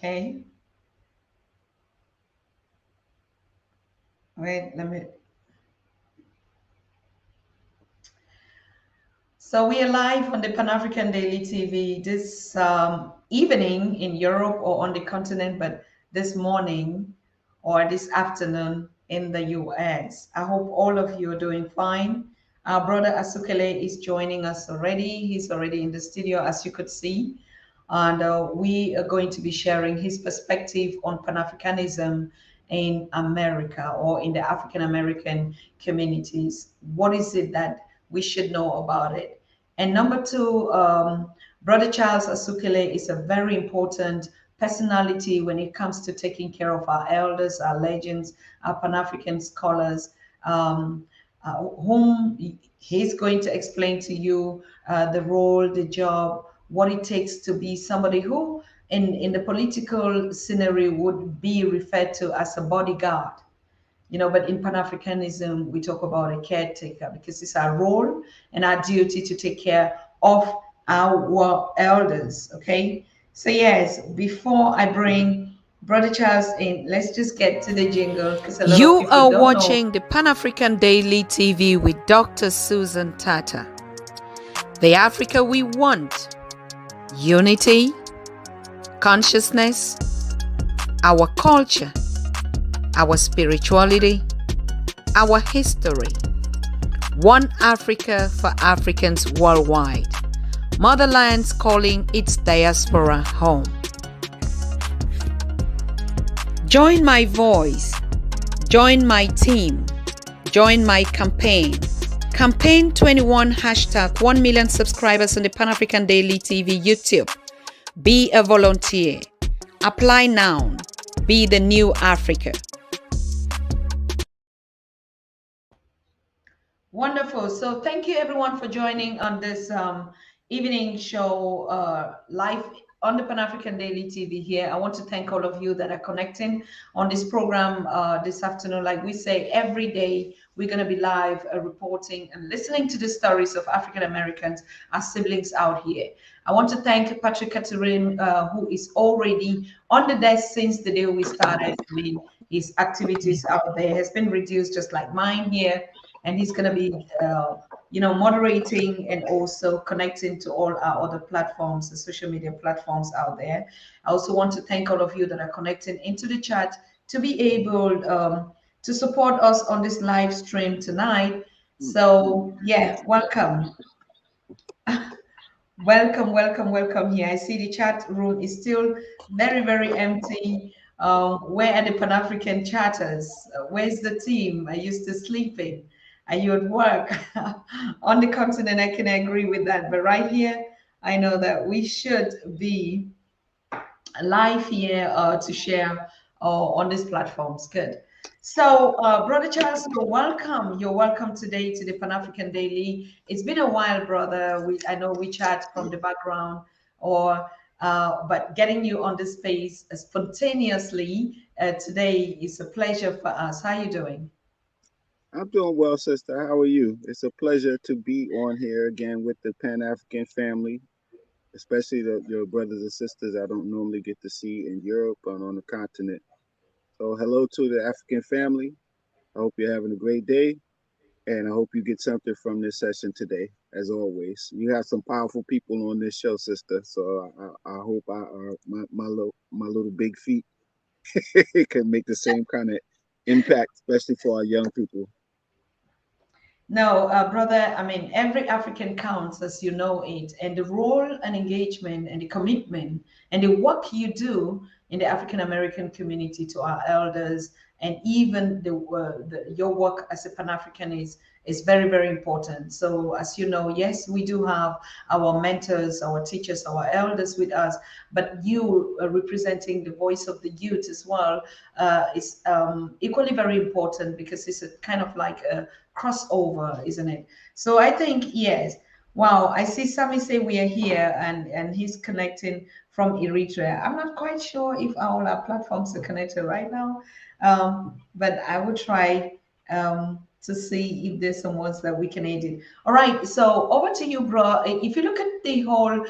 Okay. Wait, let me. So we are live on the Pan African Daily TV this evening in Europe or on the continent, but this morning or this afternoon in the US. I hope all of you are doing fine. Our brother Asukile is joining us already. He's already in the studio, as you could see. And we are going to be sharing his perspective on Pan Africanism in America or in the African American communities. What is it that we should know about it? And number two, Brother Charles Asukile is a very important personality when it comes to taking care of our elders, our legends, our Pan African scholars, whom he's going to explain to you the role, the job, what it takes to be somebody who, in the political scenario, would be referred to as a bodyguard. But in Pan-Africanism, we talk about a caretaker because it's our role and our duty to take care of our elders. Okay. So yes, before I bring Brother Charles in, let's just get to the jingle because a lot of You people are don't know. watching the Pan African Daily TV with Dr. Susan Tatah. The Africa we want: unity, consciousness, our culture, our spirituality, our history. One Africa for Africans worldwide. Motherland's calling its diaspora home. Join my voice. Join my team. Join my campaign. Campaign 21 hashtag 1 million subscribers on the Pan African Daily TV YouTube. Be a volunteer. Apply now. Be the new Africa. Wonderful. So thank you everyone for joining on this evening show live on the Pan African Daily TV here. I want to thank all of you that are connecting on this program this afternoon. Like we say, every day we're going to be live reporting and listening to the stories of African Americans, our siblings out here. I want to thank Patrick Catherine, who is already on the desk since the day we started. I mean, his activities out there has been reduced just like mine here. And he's going to be, moderating and also connecting to all our other platforms, the social media platforms out there. I also want to thank all of you that are connecting into the chat to be able to support us on this live stream tonight. So, yeah, welcome. Welcome here. I see the chat room is still very, very empty. Where are the Pan-African chatters? Where's the team? Are you still sleeping? Are you at work? On the continent, I can agree with that. But right here, I know that we should be live here to share on these platforms. Good. So, Brother Charles, you're welcome. You're welcome today to the Pan African Daily. It's been a while, brother. I know we chat from the background, but getting you on this space spontaneously today is a pleasure for us. How are you doing? I'm doing well, sister. How are you? It's a pleasure to be on here again with the Pan African family, especially the brothers and sisters I don't normally get to see in Europe and on the continent. So, hello to the African family. I hope you're having a great day, and I hope you get something from this session today. As always, you have some powerful people on this show, sister. So I hope my little big feet can make the same kind of impact, especially for our young people. No, brother, I mean, every African counts as you know it. And the role and engagement and the commitment and the work you do in the African American community to our elders and even your work as a Pan-African is very, very important. So as you know, yes, we do have our mentors, our teachers, our elders with us, but you representing the voice of the youth as well is equally very important because it's a kind of like a crossover, isn't it? So I think, yes. Wow, I see Sammy say we are here and he's connecting from Eritrea. I'm not quite sure if all our platforms are connected right now, but I will try to see if there's some ones that we can edit. All right, so over to you, bro. If you look at the whole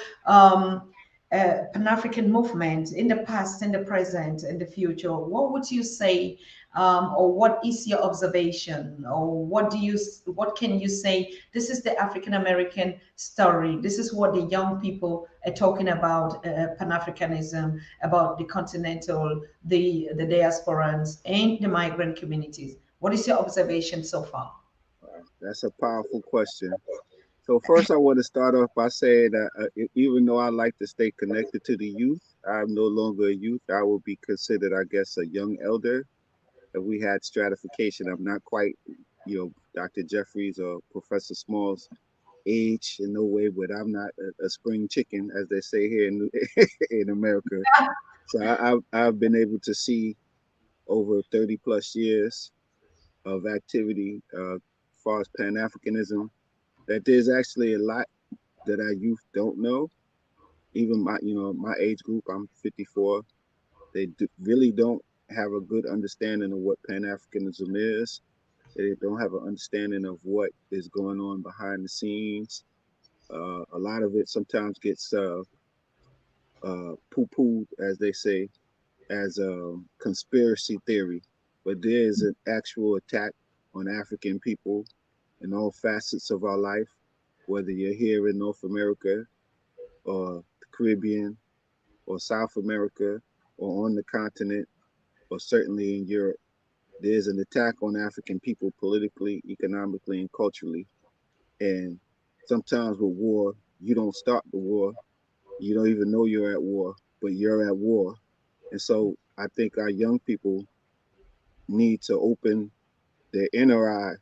Pan-African movement in the past, in the present, in the future, what would you say, or what is your observation, or what can you say? This is the African American story. This is what the young people are talking about, Pan-Africanism, about the continental, the diasporans, and the migrant communities. What is your observation so far? That's a powerful question. So first, I want to start off by saying that even though I like to stay connected to the youth, I'm no longer a youth. I will be considered, I guess, a young elder. If we had stratification, I'm not quite, Dr. Jeffries or Professor Small's age in no way, but I'm not a spring chicken, as they say here in in America. So I've been able to see over 30 plus years of activity as far as Pan Africanism that there's actually a lot that our youth don't know. Even my age group, I'm 54. They really don't have a good understanding of what Pan Africanism is. They don't have an understanding of what is going on behind the scenes. A lot of it sometimes gets poo-pooed, as they say, as a conspiracy theory, but there is an actual attack on African people in all facets of our life, whether you're here in North America or the Caribbean or South America or on the continent or certainly in Europe. There's an attack on African people politically, economically, and culturally. And sometimes with war, you don't start the war. You don't even know you're at war, but you're at war. And so I think our young people need to open their inner eye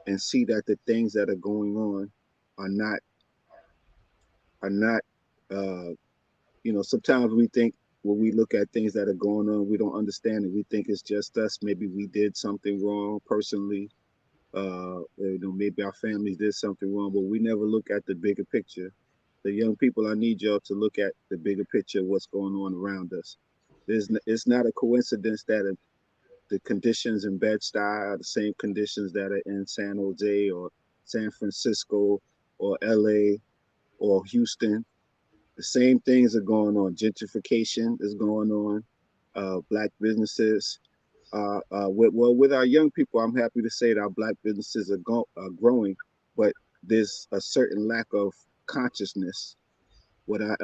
and see that the things that are going on are not sometimes we think when we look at things that are going on, we don't understand it. We think it's just us. Maybe we did something wrong personally. Maybe our families did something wrong, but we never look at the bigger picture. The young people, I need y'all to look at the bigger picture of what's going on around us. It's not a coincidence that the conditions in Bed-Stuy are the same conditions that are in San Jose or San Francisco or LA or Houston. The same things are going on. Gentrification is going on. Black businesses. With our young people, I'm happy to say that our Black businesses are growing, but there's a certain lack of consciousness. What our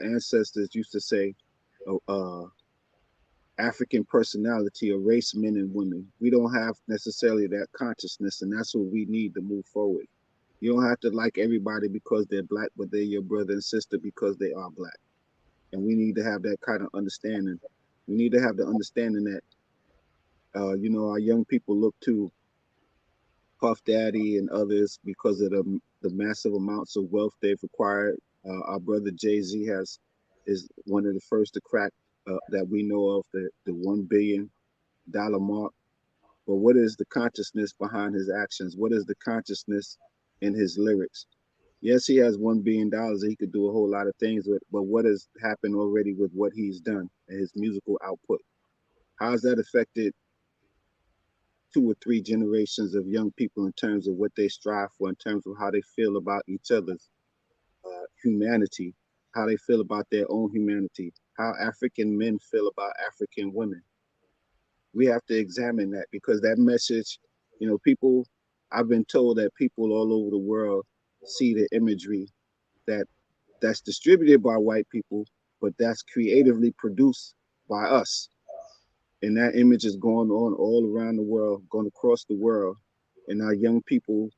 ancestors used to say, African personality or race men and women. We don't have necessarily that consciousness, and that's what we need to move forward. You don't have to like everybody because they're Black, but they're your brother and sister because they are Black. And we need to have that kind of understanding. We need to have the understanding that, our young people look to Puff Daddy and others because of the massive amounts of wealth they've acquired. Our brother Jay-Z is one of the first to crack that we know of the $1 billion mark. But what is the consciousness behind his actions? What is the consciousness in his lyrics? Yes, he has $1 billion and he could do a whole lot of things with, but what has happened already with what he's done and his musical output? How has that affected 2 or 3 generations of young people in terms of what they strive for, in terms of how they feel about each other's humanity, how they feel about their own humanity, how African men feel about African women? We have to examine that because that message, I've been told that people all over the world see the imagery that's distributed by white people, but that's creatively produced by us. And that image is going on all around the world, going across the world. And our young people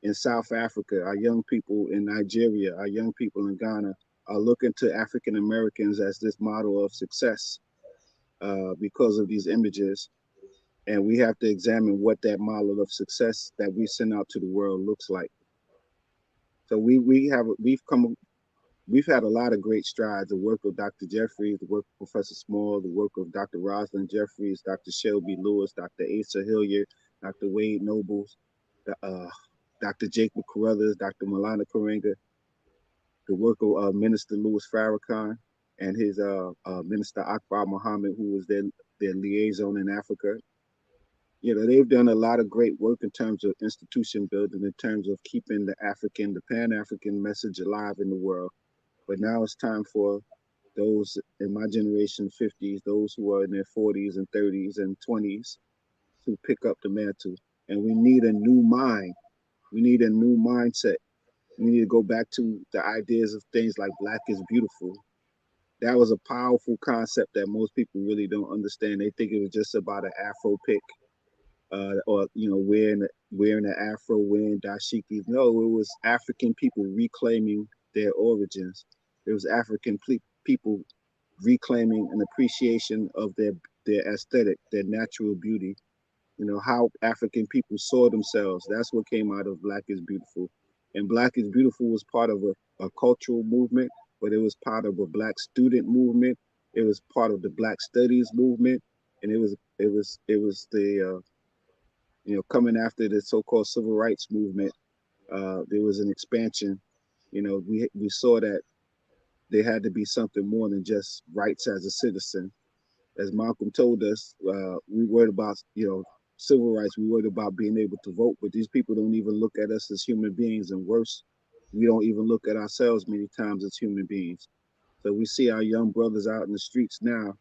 in South Africa, our young people in Nigeria, our young people in Ghana are looking to African Americans as this model of success because of these images. And we have to examine what that model of success that we send out to the world looks like. So we've had a lot of great strides. The work of Dr. Jeffries, the work of Professor Small, the work of Dr. Rosalind Jeffries, Dr. Shelby Lewis, Dr. Asa Hilliard, Dr. Wade Nobles, Dr. Jacob Carruthers, Dr. Malana Karenga, the work of Minister Louis Farrakhan and his Minister Akbar Muhammad, who was their liaison in Africa. They've done a lot of great work in terms of institution building, in terms of keeping the Pan-African message alive in the world. But now it's time for those in my generation, 50s, those who are in their 40s and 30s and 20s, to pick up the mantle. And we need a new mind. We need a new mindset. We need to go back to the ideas of things like black is beautiful. That was a powerful concept that most people really don't understand. They think it was just about an Afro pick, or wearing an afro, wearing dashikis. No, it was African people reclaiming their origins. It was African people reclaiming an appreciation of their aesthetic, their natural beauty. How African people saw themselves. That's what came out of Black is Beautiful. And Black is Beautiful was part of a cultural movement, but it was part of a Black student movement. It was part of the Black studies movement, and it was the coming after the so-called civil rights movement. There was an expansion. We saw that there had to be something more than just rights as a citizen. As Malcolm told us, we worried about civil rights. We worried about being able to vote, but these people don't even look at us as human beings, and worse, we don't even look at ourselves many times as human beings. So we see our young brothers out in the streets now,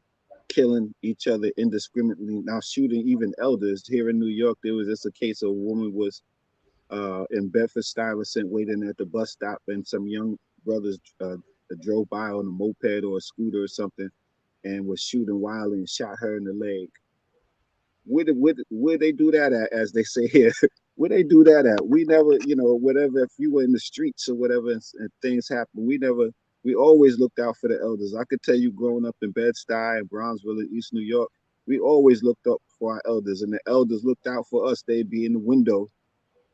killing each other indiscriminately, now shooting even elders. Here in New York, there was just a case of a woman was in Bedford-Stuyvesant waiting at the bus stop, and some young brothers drove by on a moped or a scooter or something, and was shooting wildly and shot her in the leg. Where they do that at, as they say here? Where they do that at? We never, whatever. If you were in the streets or whatever, and things happen, we always looked out for the elders. I could tell you, growing up in Bed-Stuy and Brownsville in East New York, we always looked up for our elders, and the elders looked out for us. They'd be in the window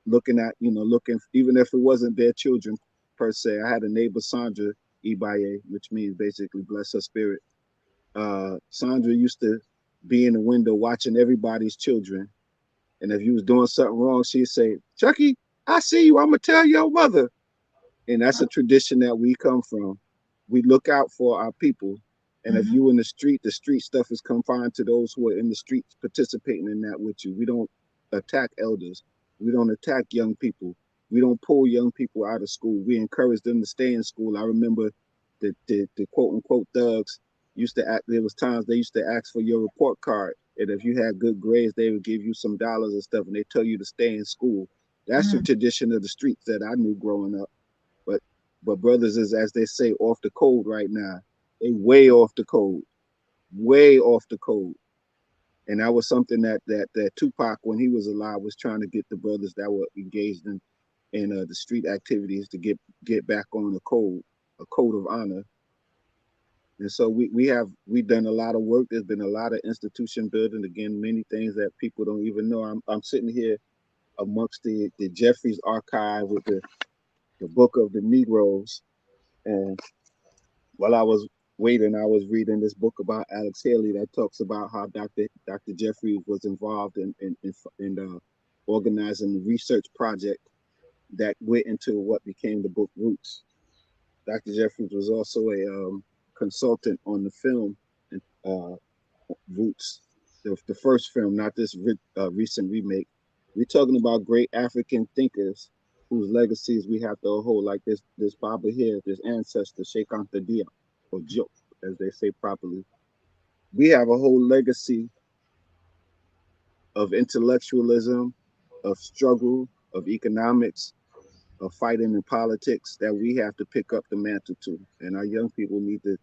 looking at, looking, even if it wasn't their children per se. I had a neighbor, Sandra Ibaye, which means basically bless her spirit. Sandra used to be in the window watching everybody's children. And if you was doing something wrong, she'd say, Chucky, I see you. I'm going to tell your mother. And that's a tradition that we come from. We look out for our people. And if you in the street stuff is confined to those who are in the streets participating in that with you. We don't attack elders. We don't attack young people. We don't pull young people out of school. We encourage them to stay in school. I remember the quote unquote thugs used to act. There was times they used to ask for your report card, and if you had good grades, they would give you some dollars and stuff, and they tell you to stay in school. That's the tradition of the streets that I knew growing up. But brothers is, as they say, off the code right now. They way off the code, way off the code. And that was something that Tupac, when he was alive, was trying to get the brothers that were engaged in the street activities to get back on a code of honor. And so we've done a lot of work. There's been a lot of institution building. Again, many things that people don't even know. I'm sitting here amongst the Jeffries archive with the book of the Negroes. And while I was waiting, I was reading this book about Alex Haley that talks about how Dr. Jeffries was involved in organizing the research project that went into what became the book Roots. Dr. Jeffries was also a consultant on the film Roots, the first film, not this recent remake. We're talking about great African thinkers whose legacies we have to uphold, like this Baba here, this ancestor, Sheikh Anta Diop, or Diop, as they say properly. We have a whole legacy of intellectualism, of struggle, of economics, of fighting in politics that we have to pick up the mantle to. And our young people need to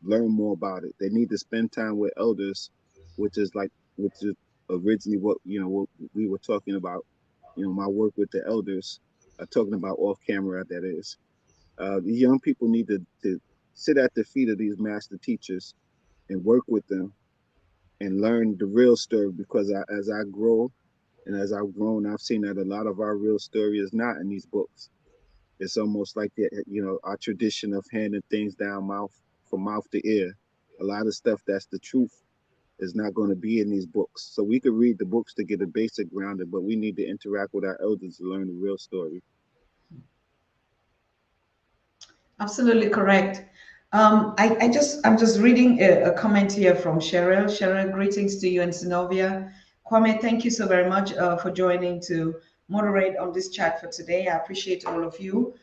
learn more about it. They need to spend time with elders, which is originally what we were talking about. My work with the elders, talking about off camera, that is. The young people need to sit at the feet of these master teachers and work with them and learn the real story, because as I grow and as I've grown, I've seen that a lot of our real story is not in these books. It's almost like our tradition of handing things down from mouth to ear. A lot of stuff that's the truth is not going to be in these books. So we could read the books to get a basic grounding, but we need to interact with our elders to learn the real story. Absolutely correct. I'm just reading a comment here from Cheryl. Cheryl, greetings to you and Zinovia. Kwame, thank you so very much for joining to moderate on this chat for today. I appreciate all of you.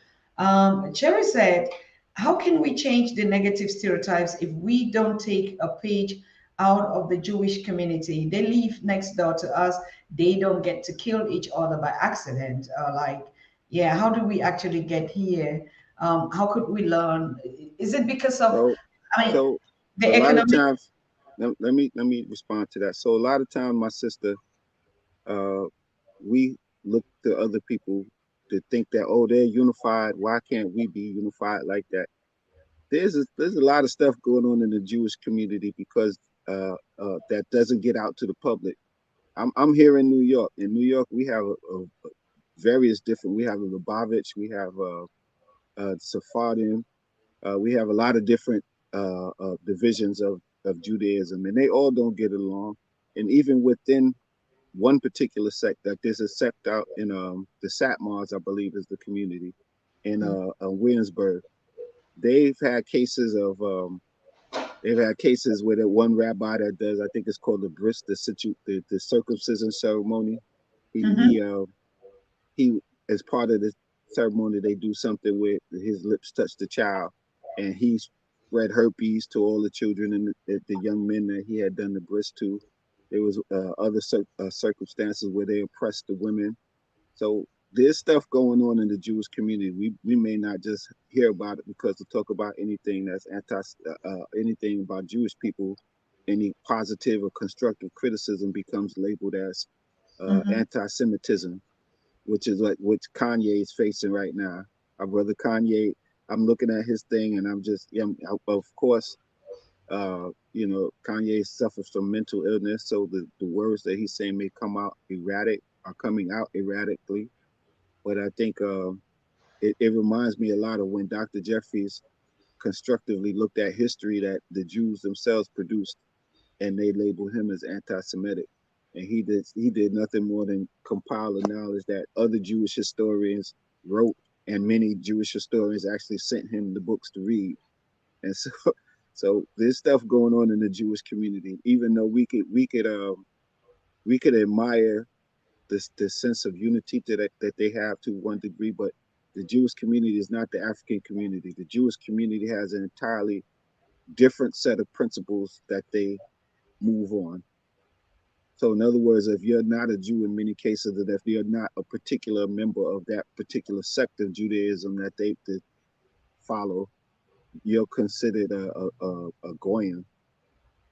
Cherry said, how can we change the negative stereotypes if we don't take a page out of the Jewish community? They live next door to us. They don't get to kill each other by accident. Like, yeah, how do we actually get here? How could we learn? Is it because of, So, I mean, so the a lot of economic? times, let me respond to that. So a lot of times, my sister, uh, we look to other people to think that, oh, they're unified. Why can't we be unified like that? There's a lot of stuff going on in the Jewish community because that doesn't get out to the public. I'm here in New York. In New York, we have a various different. We have a Lubavitch, we have Sephardim, we have a lot of different divisions of Judaism, and they all don't get along. And even within one particular sect, like there's a sect out in the Satmars, I believe, is the community in Williamsburg. They've had cases of they've had cases where that one rabbi that does, I think it's called the bris, the circumcision ceremony. He Mhm. he uh he, as part of the ceremony, they do something where his lips touch the child, and he spread herpes to all the children and the young men that he had done the bris to. There was other circumstances where they oppressed the women. So there's stuff going on in the Jewish community. We may not just hear about it, because to talk about anything that's anything about Jewish people, any positive or constructive criticism becomes labeled as Mhm. anti-Semitism, which is like what Kanye is facing right now. Our brother Kanye, I'm looking at his thing, and I'm just, yeah, of course, Kanye suffers from mental illness, so the words that he's saying may come out erratic, are coming out erratically. But I think it reminds me a lot of when Dr. Jeffries constructively looked at history that the Jews themselves produced, and they labeled him as anti-Semitic. And he did nothing more than compile the knowledge that other Jewish historians wrote, and many Jewish historians actually sent him the books to read. And so, so there's stuff going on in the Jewish community. Even though we could admire the sense of unity that they have to one degree, but the Jewish community is not the African community. The Jewish community has an entirely different set of principles that they move on. So, in other words, if you're not a Jew in many cases, that if you're not a particular member of that particular sect of Judaism that they follow, you're considered a goyim.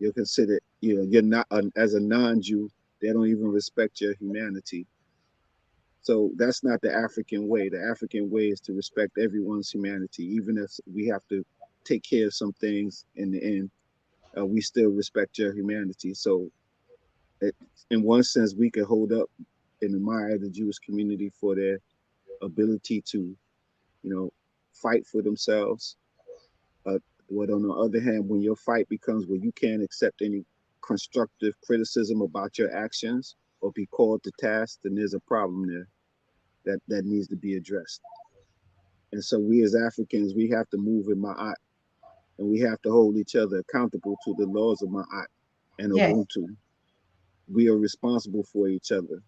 You're considered, you're not as a non-Jew. They don't even respect your humanity. So that's not the African way. The African way is to respect everyone's humanity, even if we have to take care of some things in the end. We still respect your humanity. So, it, in one sense, we can hold up and admire the Jewish community for their ability to, fight for themselves. Uh, but on the other hand, when your fight becomes where you can't accept any constructive criticism about your actions or be called to task, then there's a problem there that needs to be addressed. And so we as Africans, we have to move in Ma'at, and we have to hold each other accountable to the laws of Ma'at and Yes. Ubuntu. We are responsible for each other.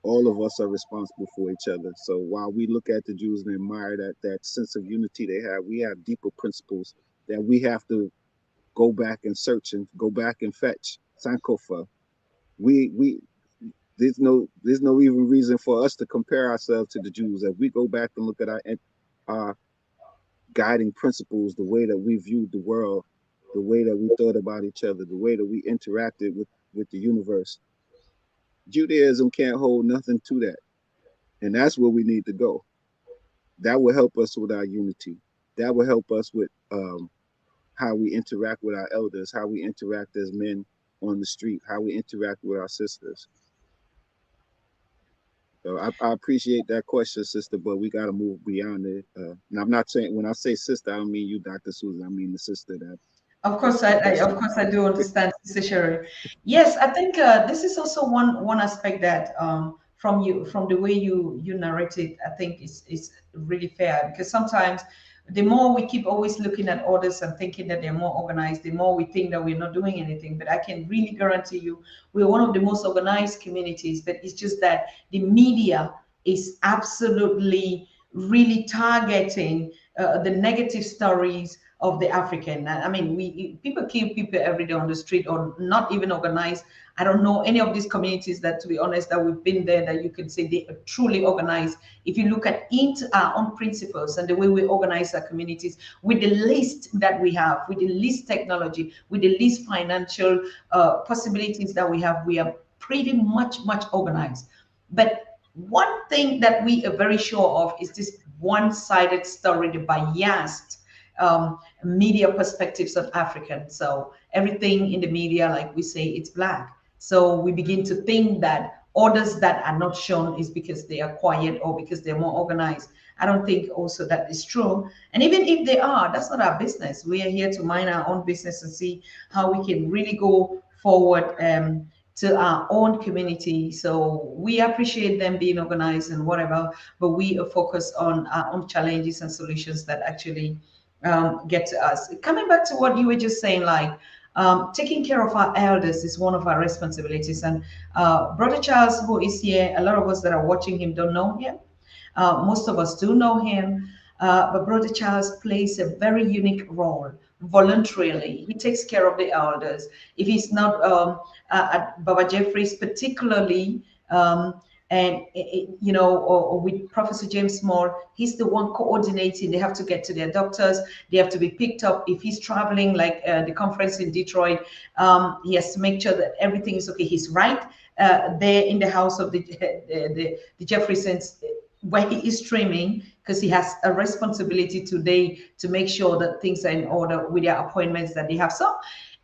All of us are responsible for each other. So while we look at the Jews and admire that sense of unity they have, we have deeper principles that we have to go back and search and go back and fetch. Sankofa. We there's no even reason for us to compare ourselves to the Jews. If we go back and look at our guiding principles, the way that we viewed the world, the way that we thought about each other, the way that we interacted with the universe, Judaism can't hold nothing to that. And that's where we need to go. That will help us with our unity. That will help us with how we interact with our elders, how we interact as men on the street, how we interact with our sisters. So I appreciate that question, sister, but we got to move beyond it. And I'm not saying, when I say sister, I don't mean you, Dr. Susan. I mean the sister that Of that's course, of question. course I do understand, Sister Sherry. Yes, I think this is also one aspect that from the way you narrate it, I think is really fair, because sometimes the more we keep always looking at others and thinking that they're more organized, the more we think that we're not doing anything. But I can really guarantee you, we're one of the most organized communities. But it's just that the media is absolutely really targeting the negative stories of the African. I mean, people kill people every day on the street, or not even organized. I don't know any of these communities that, to be honest, that we've been there, that you can say they are truly organized. If you look at our own principles and the way we organize our communities, with the least that we have, with the least technology, with the least financial possibilities that we are pretty much organized. But one thing that we are very sure of is this one-sided story, the biased media perspectives of Africans. So everything in the media, like we say, it's black. So we begin to think that others that are not shown is because they are quiet or because they're more organized. I don't think also that is true. And even if they are, that's not our business. We are here to mind our own business and see how we can really go forward to our own community. So we appreciate them being organized and whatever, but we are focused on our own challenges and solutions that actually get to us. Coming back to what you were just saying, like taking care of our elders is one of our responsibilities. And Brother Charles, who is here, a lot of us that are watching him don't know him. Most of us do know him, but Brother Charles plays a very unique role voluntarily. He takes care of the elders. If he's not at Baba Jeffries, particularly, and you know, or with Professor James Moore, he's the one coordinating. They have to get to their doctors. They have to be picked up. If he's traveling, like the conference in Detroit, he has to make sure that everything is okay. He's right there in the house of the Jeffreysons, where he is streaming, because he has a responsibility today to make sure that things are in order with their appointments that they have. So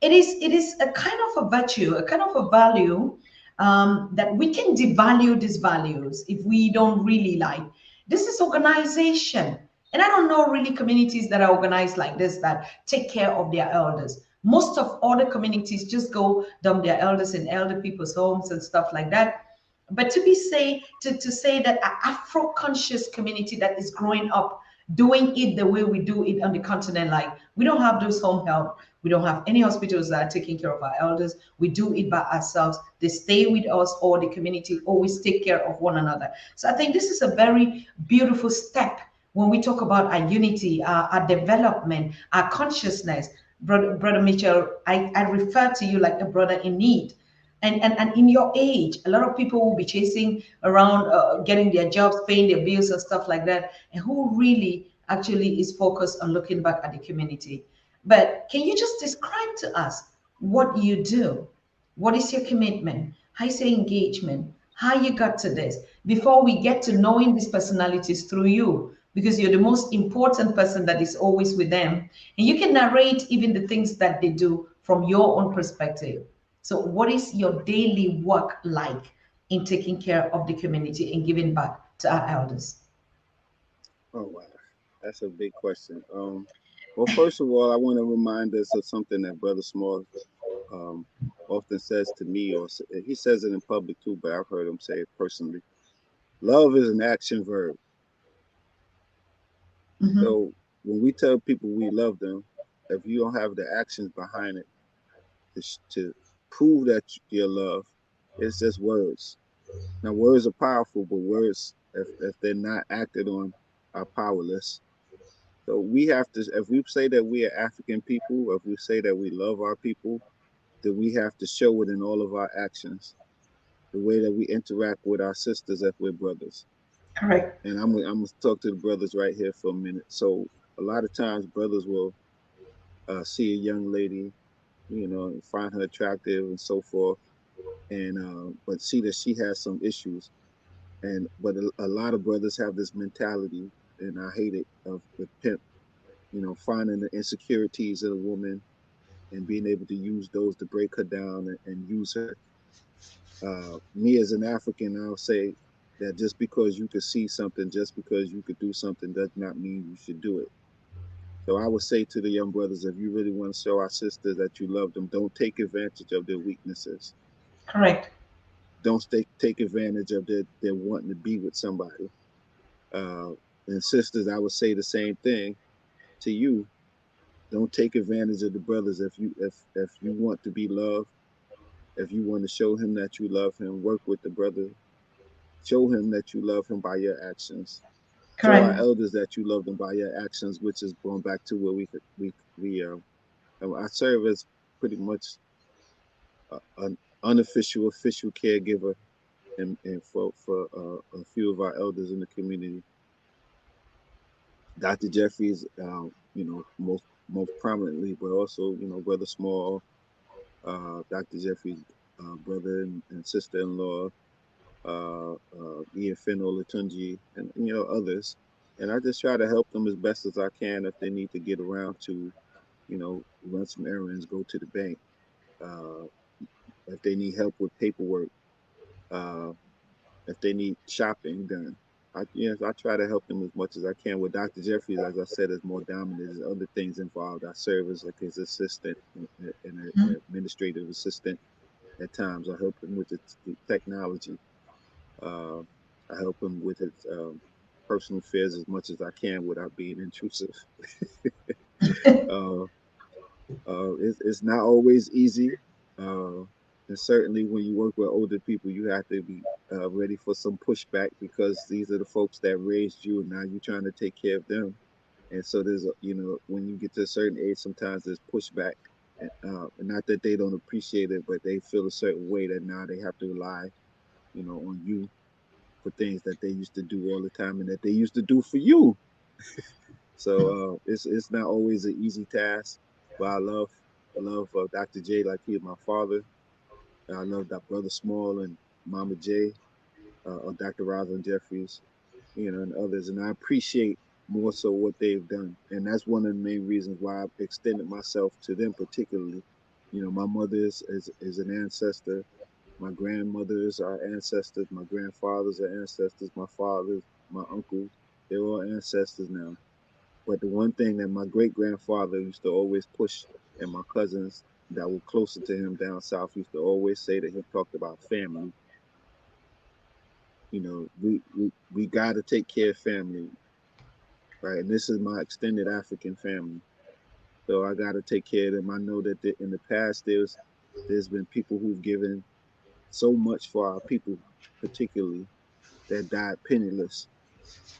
it is a kind of a virtue, a kind of a value that we can devalue these values if we don't really like. This is organization. And I don't know really communities that are organized like this that take care of their elders. Most of other communities just go dump their elders in elder people's homes and stuff like that. But to say that an Afro-conscious community that is growing up doing it the way we do it on the continent, like we don't have those home health, we don't have any hospitals that are taking care of our elders. We do it by ourselves. They stay with us, or the community always take care of one another. So I think this is a very beautiful step when we talk about our unity, our development, our consciousness. Brother Mitchell, I refer to you like a brother in need. And in your age, a lot of people will be chasing around, getting their jobs, paying their bills and stuff like that, and who really actually is focused on looking back at the community. But can you just describe to us what you do? What is your commitment? How is your engagement? How you got to this? Before we get to knowing these personalities through you, because you're the most important person that is always with them. And you can narrate even the things that they do from your own perspective. So what is your daily work like in taking care of the community and giving back to our elders? Oh wow, that's a big question. Well, first of all, I want to remind us of something that Brother Small um, often says to me, or he says it in public too, but I've heard him say it personally. Love is an action verb. Mm-hmm. So when we tell people we love them, if you don't have the actions behind it to prove that your love, it's just words. Now, words are powerful, but words, if they're not acted on, are powerless. So we have to, if we say that we are African people, if we say that we love our people, then we have to show it in all of our actions, the way that we interact with our sisters if we're brothers. Correct. And I'm gonna talk to the brothers right here for a minute. So a lot of times brothers will see a young lady, you know, find her attractive and so forth, and but see that she has some issues. And but a lot of brothers have this mentality, and I hate it, of the pimp, you know, finding the insecurities of a woman and being able to use those to break her down and use her. Me as an African, I'll say that just because you could see something, just because you could do something, does not mean you should do it. So I would say to the young brothers, if you really want to show our sisters that you love them, don't take advantage of their weaknesses. Correct. Don't take advantage of their wanting to be with somebody. Uh, and sisters, I would say the same thing to you. Don't take advantage of the brothers. If you want to be loved, if you want to show him that you love him, work with the brother. Show him that you love him by your actions. Show our Correct. elders that you love them by your actions, which is going back to where I serve as pretty much an unofficial, official caregiver, and for a few of our elders in the community. Dr. Jeffries, most prominently, but also Brother Small, Dr. Jeffries' brother and sister-in-law, Ian Finn Olatunji, and others. And I just try to help them as best as I can if they need to get around to, run some errands, go to the bank, uh, if they need help with paperwork, uh, if they need shopping done. I try to help them as much as I can. With Dr. Jeffries, as I said, is more dominant. There's other things involved. I serve as like his assistant and an administrative assistant at times. I help him with the technology. Uh, I help him with his personal affairs as much as I can without being intrusive. uh, it's not always easy. Uh, and certainly when you work with older people, you have to be ready for some pushback because these are the folks that raised you, and now you're trying to take care of them. And so there's, when you get to a certain age, sometimes there's pushback. Not that they don't appreciate it, but they feel a certain way that now they have to rely, on you for things that they used to do all the time and that they used to do for you. So it's not always an easy task, but I love Dr. J like he is my father. And I love that Brother Small and Mama J, or Dr. Rosalind Jeffries, and others. And I appreciate more so what they've done. And that's one of the main reasons why I've extended myself to them particularly. My mother is an ancestor. My grandmothers are ancestors. My grandfathers are ancestors. My fathers, my uncles, they're all ancestors now. But the one thing that my great grandfather used to always push, and my cousins that were closer to him down south used to always say to him, talked about family. We got to take care of family, right? And this is my extended African family, so I got to take care of them. I know that in the past there's been people who've given so much for our people, particularly that died penniless,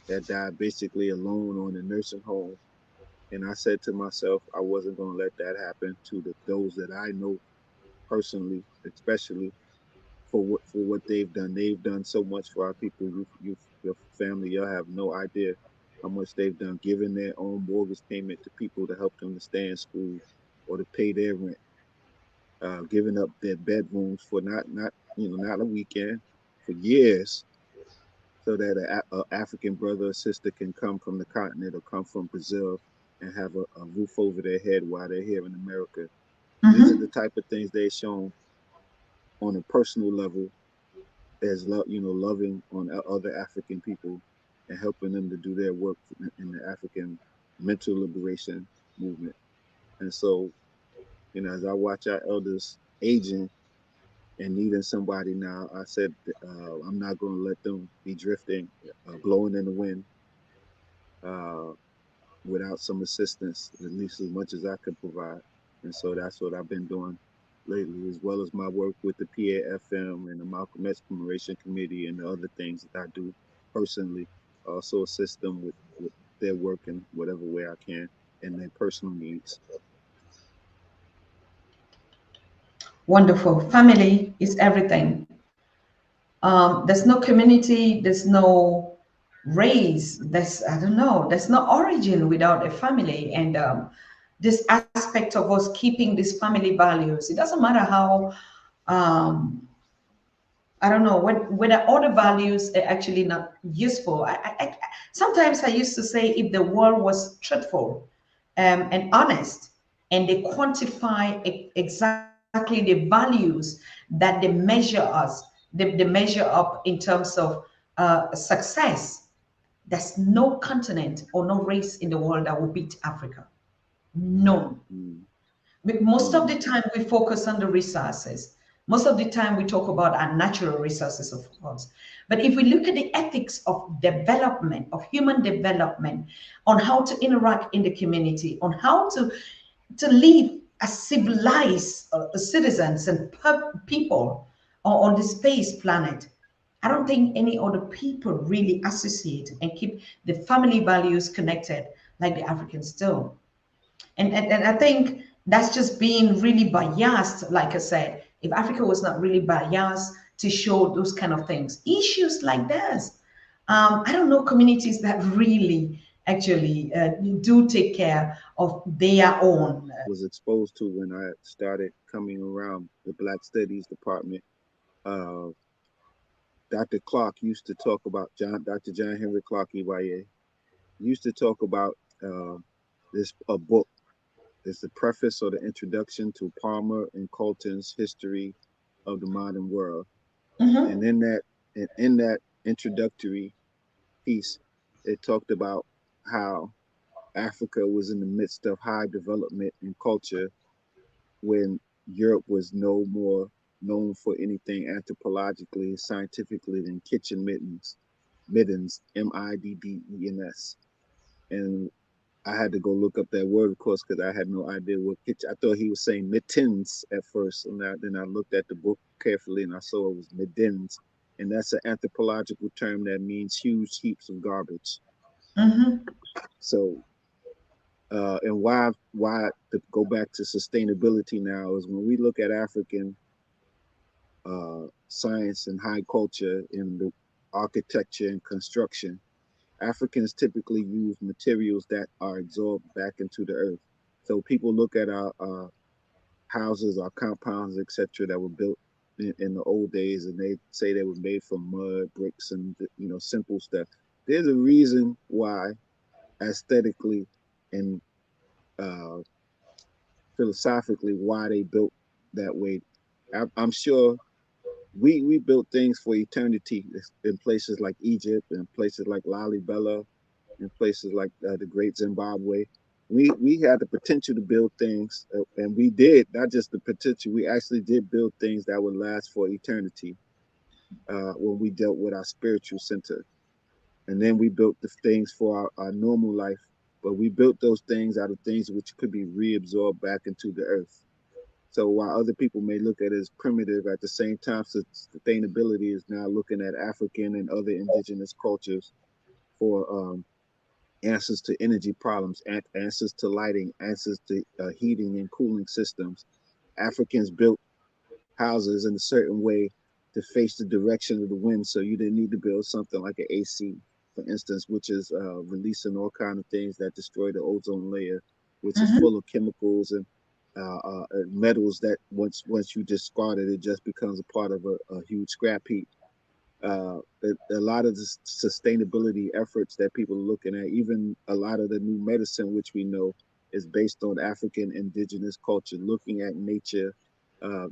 that died basically alone on a nursing home. And I said to myself, I wasn't going to let that happen to those that I know personally, especially for what they've done. They've done so much for our people. Your family, y'all have no idea how much they've done, giving their own mortgage payment to people to help them to stay in school or to pay their rent, giving up their bedrooms for not a weekend, for years, so that a African brother or sister can come from the continent or come from Brazil and have a roof over their head while they're here in America. These are the type of things they've shown on a personal level as loving on other African people and helping them to do their work in the African mental liberation movement. And so, as I watch our elders aging and needing somebody now, I said, I'm not going to let them be drifting, blowing in the wind, uh, without some assistance, at least as much as I could provide. And so that's what I've been doing lately, as well as my work with the PAFM and the Malcolm X Commemoration Committee and the other things that I do personally. Also assist them with their work in whatever way I can and their personal needs. Wonderful. Family is everything. There's no community, there's no race, I don't know, there's no origin without a family. And this aspect of us keeping these family values, it doesn't matter how, um, I don't know, whether other values are actually not useful. Sometimes I used to say if the world was truthful and honest, and they quantify exactly the values that they measure us, they measure up in terms of success, there's no continent or no race in the world that will beat Africa. None. Mm. Most of Mm. the time we focus on the resources. Most of the time we talk about our natural resources, of course. But if we look at the ethics of development, of human development, on how to interact in the community, on how to live as civilized citizens and people on this space planet, I don't think any other people really associate and keep the family values connected like the Africans do. And I think that's just being really biased. Like I said, if Africa was not really biased to show those kind of things, issues like this, I don't know communities that really actually do take care of their own. Was exposed to when I started coming around the Black Studies department. Uh, Dr. Clark used to talk about Dr. John Henry Clark Ibaye used to talk about this a book. It's the preface or the introduction to Palmer and Colton's History of the Modern World. Mm-hmm. And in that introductory piece, it talked about how Africa was in the midst of high development in culture when Europe was no more known for anything anthropologically, scientifically than kitchen middens, middens. And I had to go look up that word, of course, because I had no idea what kitchen. I thought he was saying mittens at first, and then I looked at the book carefully, and I saw it was middens, and that's an anthropological term that means huge heaps of garbage. Mm-hmm. So, and why to go back to sustainability now is when we look at African science and high culture in the architecture and construction, Africans typically use materials that are absorbed back into the earth. So people look at our houses, our compounds, etc., that were built in the old days, and they say they were made from mud, bricks, and simple stuff. There's a reason why, aesthetically and uh, philosophically, why they built that way. I'm sure we built things for eternity in places like Egypt and places like Lalibela in places like the Great Zimbabwe. We had the potential to build things, and we did. Not just the potential, we actually did build things that would last for eternity when we dealt with our spiritual center. And then we built the things for our normal life, but we built those things out of things which could be reabsorbed back into the earth. So while other people may look at it as primitive, at the same time, sustainability is now looking at African and other indigenous cultures for answers to energy problems, answers to lighting, answers to heating and cooling systems. Africans built houses in a certain way to face the direction of the wind, so you didn't need to build something like an AC, for instance, which is releasing all kind of things that destroy the ozone layer, which is Mm-hmm. full of chemicals and metals that once you discard it, it just becomes a part of a huge scrap heap. A lot of the sustainability efforts that people are looking at, even a lot of the new medicine, which we know is based on African indigenous culture, looking at nature,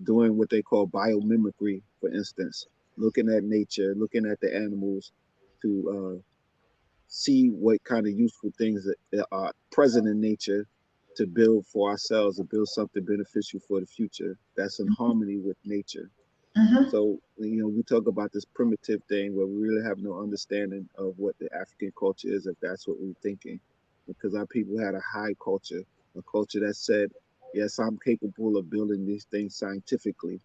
doing what they call biomimicry, for instance, looking at nature, looking at the animals to see what kind of useful things that are present in nature to build for ourselves, to build something beneficial for the future that's in harmony with nature. Mm-hmm. So, we talk about this primitive thing where we really have no understanding of what the African culture is, if that's what we're thinking. Because our people had a high culture, a culture that said, yes, I'm capable of building these things scientifically,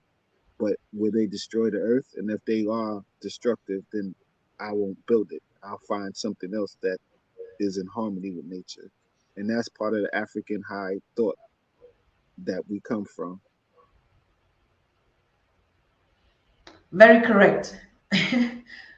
but will they destroy the earth? And if they are destructive, then I won't build it. I'll find something else that is in harmony with nature. And that's part of the African high thought that we come from. Very correct.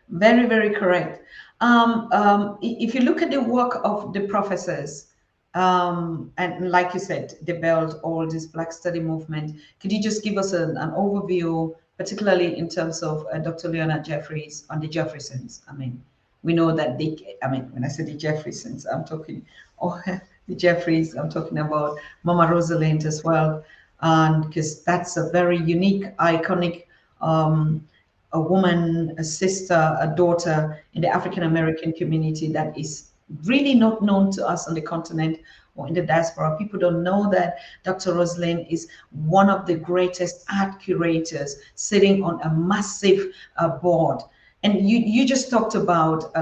Very, very correct. If you look at the work of the professors, and like you said, they built all this Black Study movement. Could you just give us an overview, particularly in terms of Dr. Leonard Jeffries on the Jeffersons? I mean, we know that when I say the Jeffersons, I'm talking, oh, the Jeffries, I'm talking about Mama Rosalind as well. And because that's a very unique, iconic a woman, a sister, a daughter in the African American community that is really not known to us on the continent or in the diaspora. People don't know that Dr. Rosalind is one of the greatest art curators sitting on a massive board. And you just talked about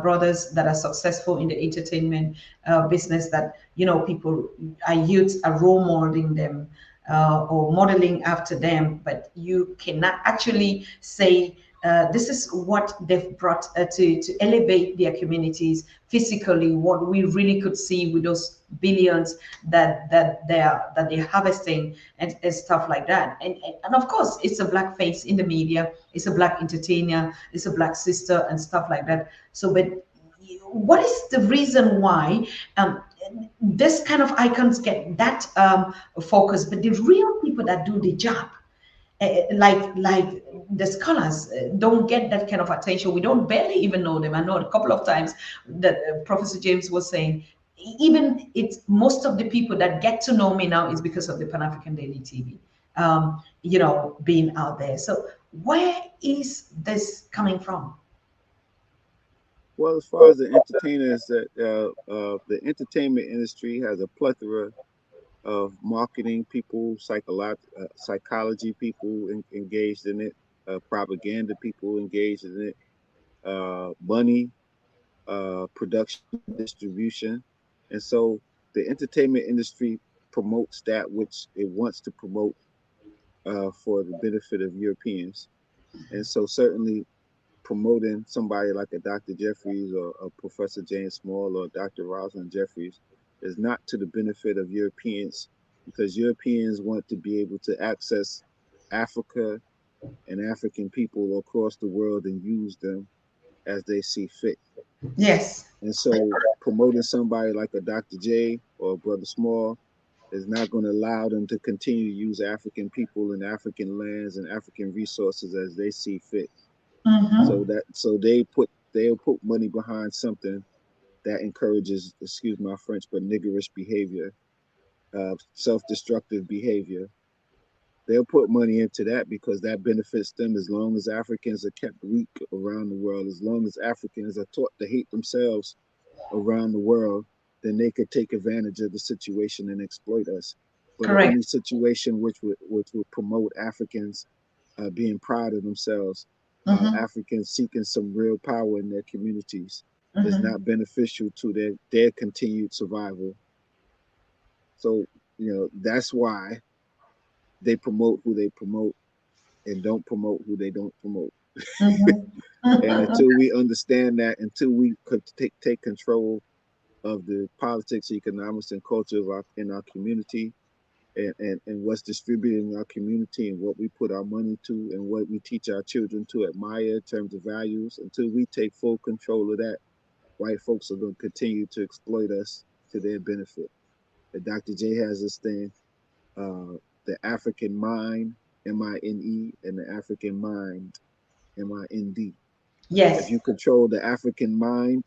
brothers that are successful in the entertainment business that, people, our youths are role modeling them or modeling after them, but you cannot actually say This is what they've brought to elevate their communities physically. What we really could see with those billions that they're harvesting and stuff like that. And of course, it's a black face in the media. It's a black entertainer. It's a black sister and stuff like that. So, but what is the reason why this kind of icons get that focus, but the real people that do the job, like the scholars don't get that kind of attention. We don't barely even know them. I know a couple of times that Professor James was saying, even it's most of the people that get to know me now is because of the Pan African Daily TV, being out there. So where is this coming from? Well, as far as the entertainers, that the entertainment industry has a plethora of marketing people, psychology people engaged in it, propaganda people engaged in it, money, production, distribution. And so the entertainment industry promotes that which it wants to promote for the benefit of Europeans. And so certainly promoting somebody like a Dr. Jeffries or a Professor James Small or Dr. Rosalind Jeffries is not to the benefit of Europeans, because Europeans want to be able to access Africa and African people across the world and use them as they see fit. Yes. And so promoting somebody like a Dr. J or Brother Small is not going to allow them to continue to use African people and African lands and African resources as they see fit. Mm-hmm. So they'll put money behind something that encourages, excuse my French, but niggerish behavior, self-destructive behavior. They'll put money into that because that benefits them. As long as Africans are kept weak around the world, as long as Africans are taught to hate themselves around the world, then they could take advantage of the situation and exploit us. But Correct. any situation which would promote Africans being proud of themselves, Mm-hmm. Africans seeking some real power in their communities, is Mm-hmm. not beneficial to their continued survival. So, that's why they promote who they promote and don't promote who they don't promote. And Mm-hmm. until we understand that, until we could take control of the politics, economics, and culture in our community, and what's distributed in our community, and what we put our money to, and what we teach our children to admire in terms of values, until we take full control of that, white folks are going to continue to exploit us to their benefit. And Dr. J has this thing, the African mind, MINE, and the African mind, MIND. If Yes. you control the African mind,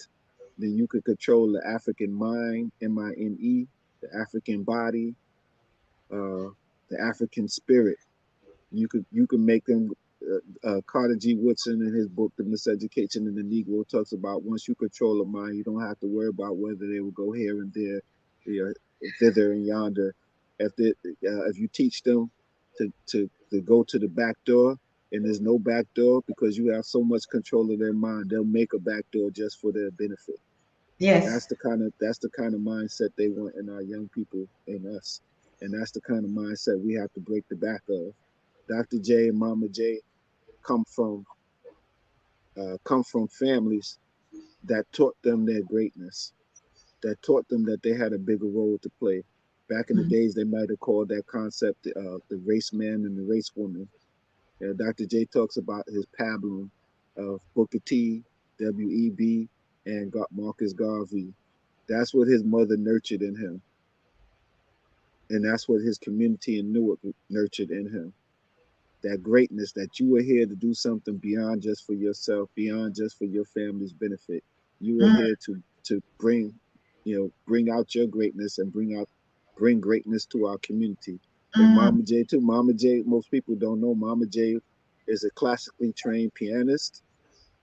then you could control the African mind, MINE, the African body, uh, the African spirit. You can make them. Carter G. Woodson in his book, The Miseducation in the Negro, talks about once you control a mind, you don't have to worry about whether they will go here and there, you thither and yonder. If you teach them to go to the back door, and there's no back door because you have so much control of their mind, they'll make a back door just for their benefit. Yes. That's the kind of mindset they want in our young people and us, and that's the kind of mindset we have to break the back of. Dr. J and Mama J come from families that taught them their greatness, that taught them that they had a bigger role to play. Back in the Mm-hmm. days, they might have called that concept the race man and the race woman. Dr. J talks about his pablum of Booker T, W.E.B., and Marcus Garvey. That's what his mother nurtured in him, and that's what his community in Newark nurtured in him. That greatness, that you were here to do something beyond just for yourself, beyond just for your family's benefit. You were here to bring out your greatness and bring greatness to our community. And Mm-hmm. Mama J too. Mama J, most people don't know, Mama J is a classically trained pianist.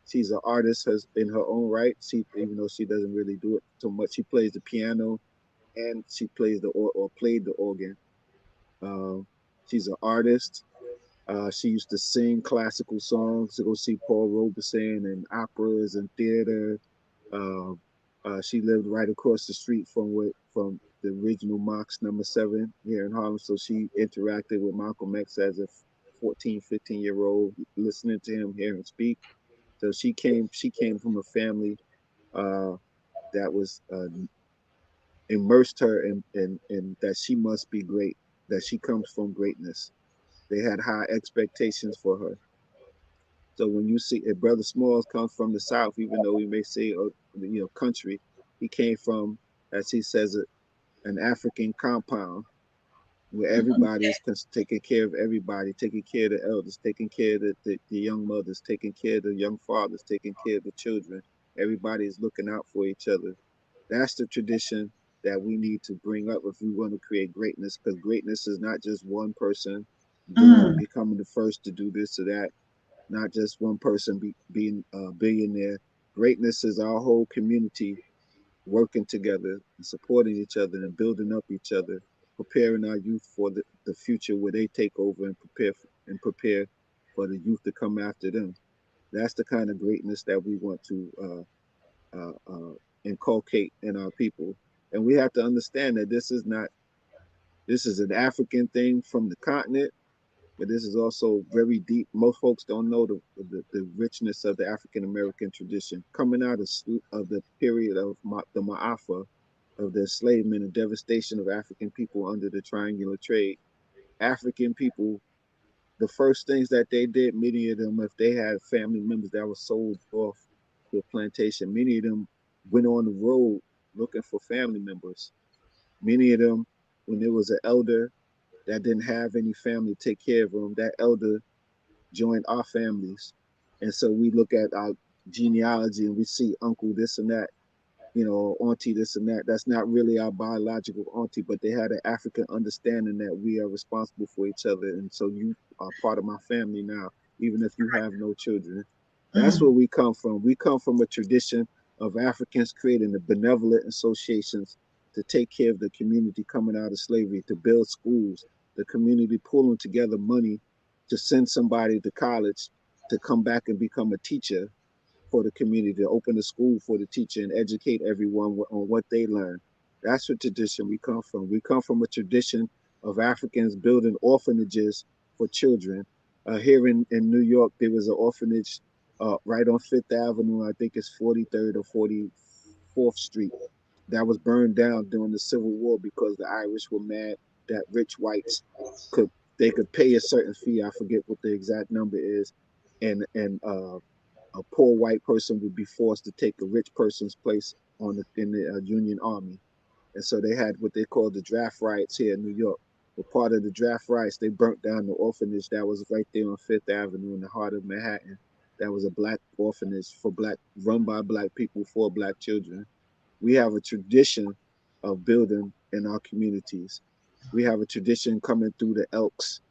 She's an artist in her own right. Even though she doesn't really do it so much, she plays the piano and she plays or played the organ. Um, she's an artist. She used to sing classical songs to go see Paul Robeson and operas and theater. Uh, she lived right across the street from the original Mox #7 here in Harlem, so she interacted with Malcolm X as a 14, 15-year-old, listening to him, hear him speak. So she came from a family uh, that was immersed her in that she must be great, that she comes from greatness. They had high expectations for her. So when you see if Brother Smalls comes from the South, even though we may say, country, he came from, as he says, an African compound where everybody is taking care of everybody, taking care of the elders, taking care of the young mothers, taking care of the young fathers, taking care of the children. Everybody is looking out for each other. That's the tradition that we need to bring up if we want to create greatness, because greatness is not just one person Mm. becoming the first to do this or that, not just one person being a billionaire. Greatness is our whole community working together and supporting each other and building up each other, preparing our youth for the future where they take over and prepare for the youth to come after them. That's the kind of greatness that we want to inculcate in our people. And we have to understand that this is an African thing from the continent, but this is also very deep. Most folks don't know the richness of the African American tradition coming out of the period of the Ma'afa, of the enslavement and devastation of African people under the triangular trade. African people, the first things that they did, many of them, if they had family members that were sold off to a plantation, many of them went on the road looking for family members. Many of them, when there was an elder that didn't have any family to take care of them, that elder joined our families. And so we look at our genealogy and we see uncle this and that, auntie this and that. That's not really our biological auntie, but they had an African understanding that we are responsible for each other. And so you are part of my family now, even if you have no children. That's Mm. where we come from. We come from a tradition of Africans creating the benevolent associations to take care of the community coming out of slavery, to build schools, the community pulling together money to send somebody to college to come back and become a teacher for the community, to open a school for the teacher and educate everyone on what they learn. That's what tradition we come from. We come from a tradition of Africans building orphanages for children. Here in New York, there was an orphanage right on Fifth Avenue. I think it's 43rd or 44th Street, that was burned down during the Civil War because the Irish were mad that rich whites could they could pay a certain fee. I forget what the exact number is, and a poor white person would be forced to take a rich person's place in the Union Army. And so they had what they called the draft riots here in New York. But part of the draft riots, they burnt down the orphanage that was right there on Fifth Avenue in the heart of Manhattan. That was a black orphanage run by black people for black children. We have a tradition of building in our communities. We have a tradition coming through the Elks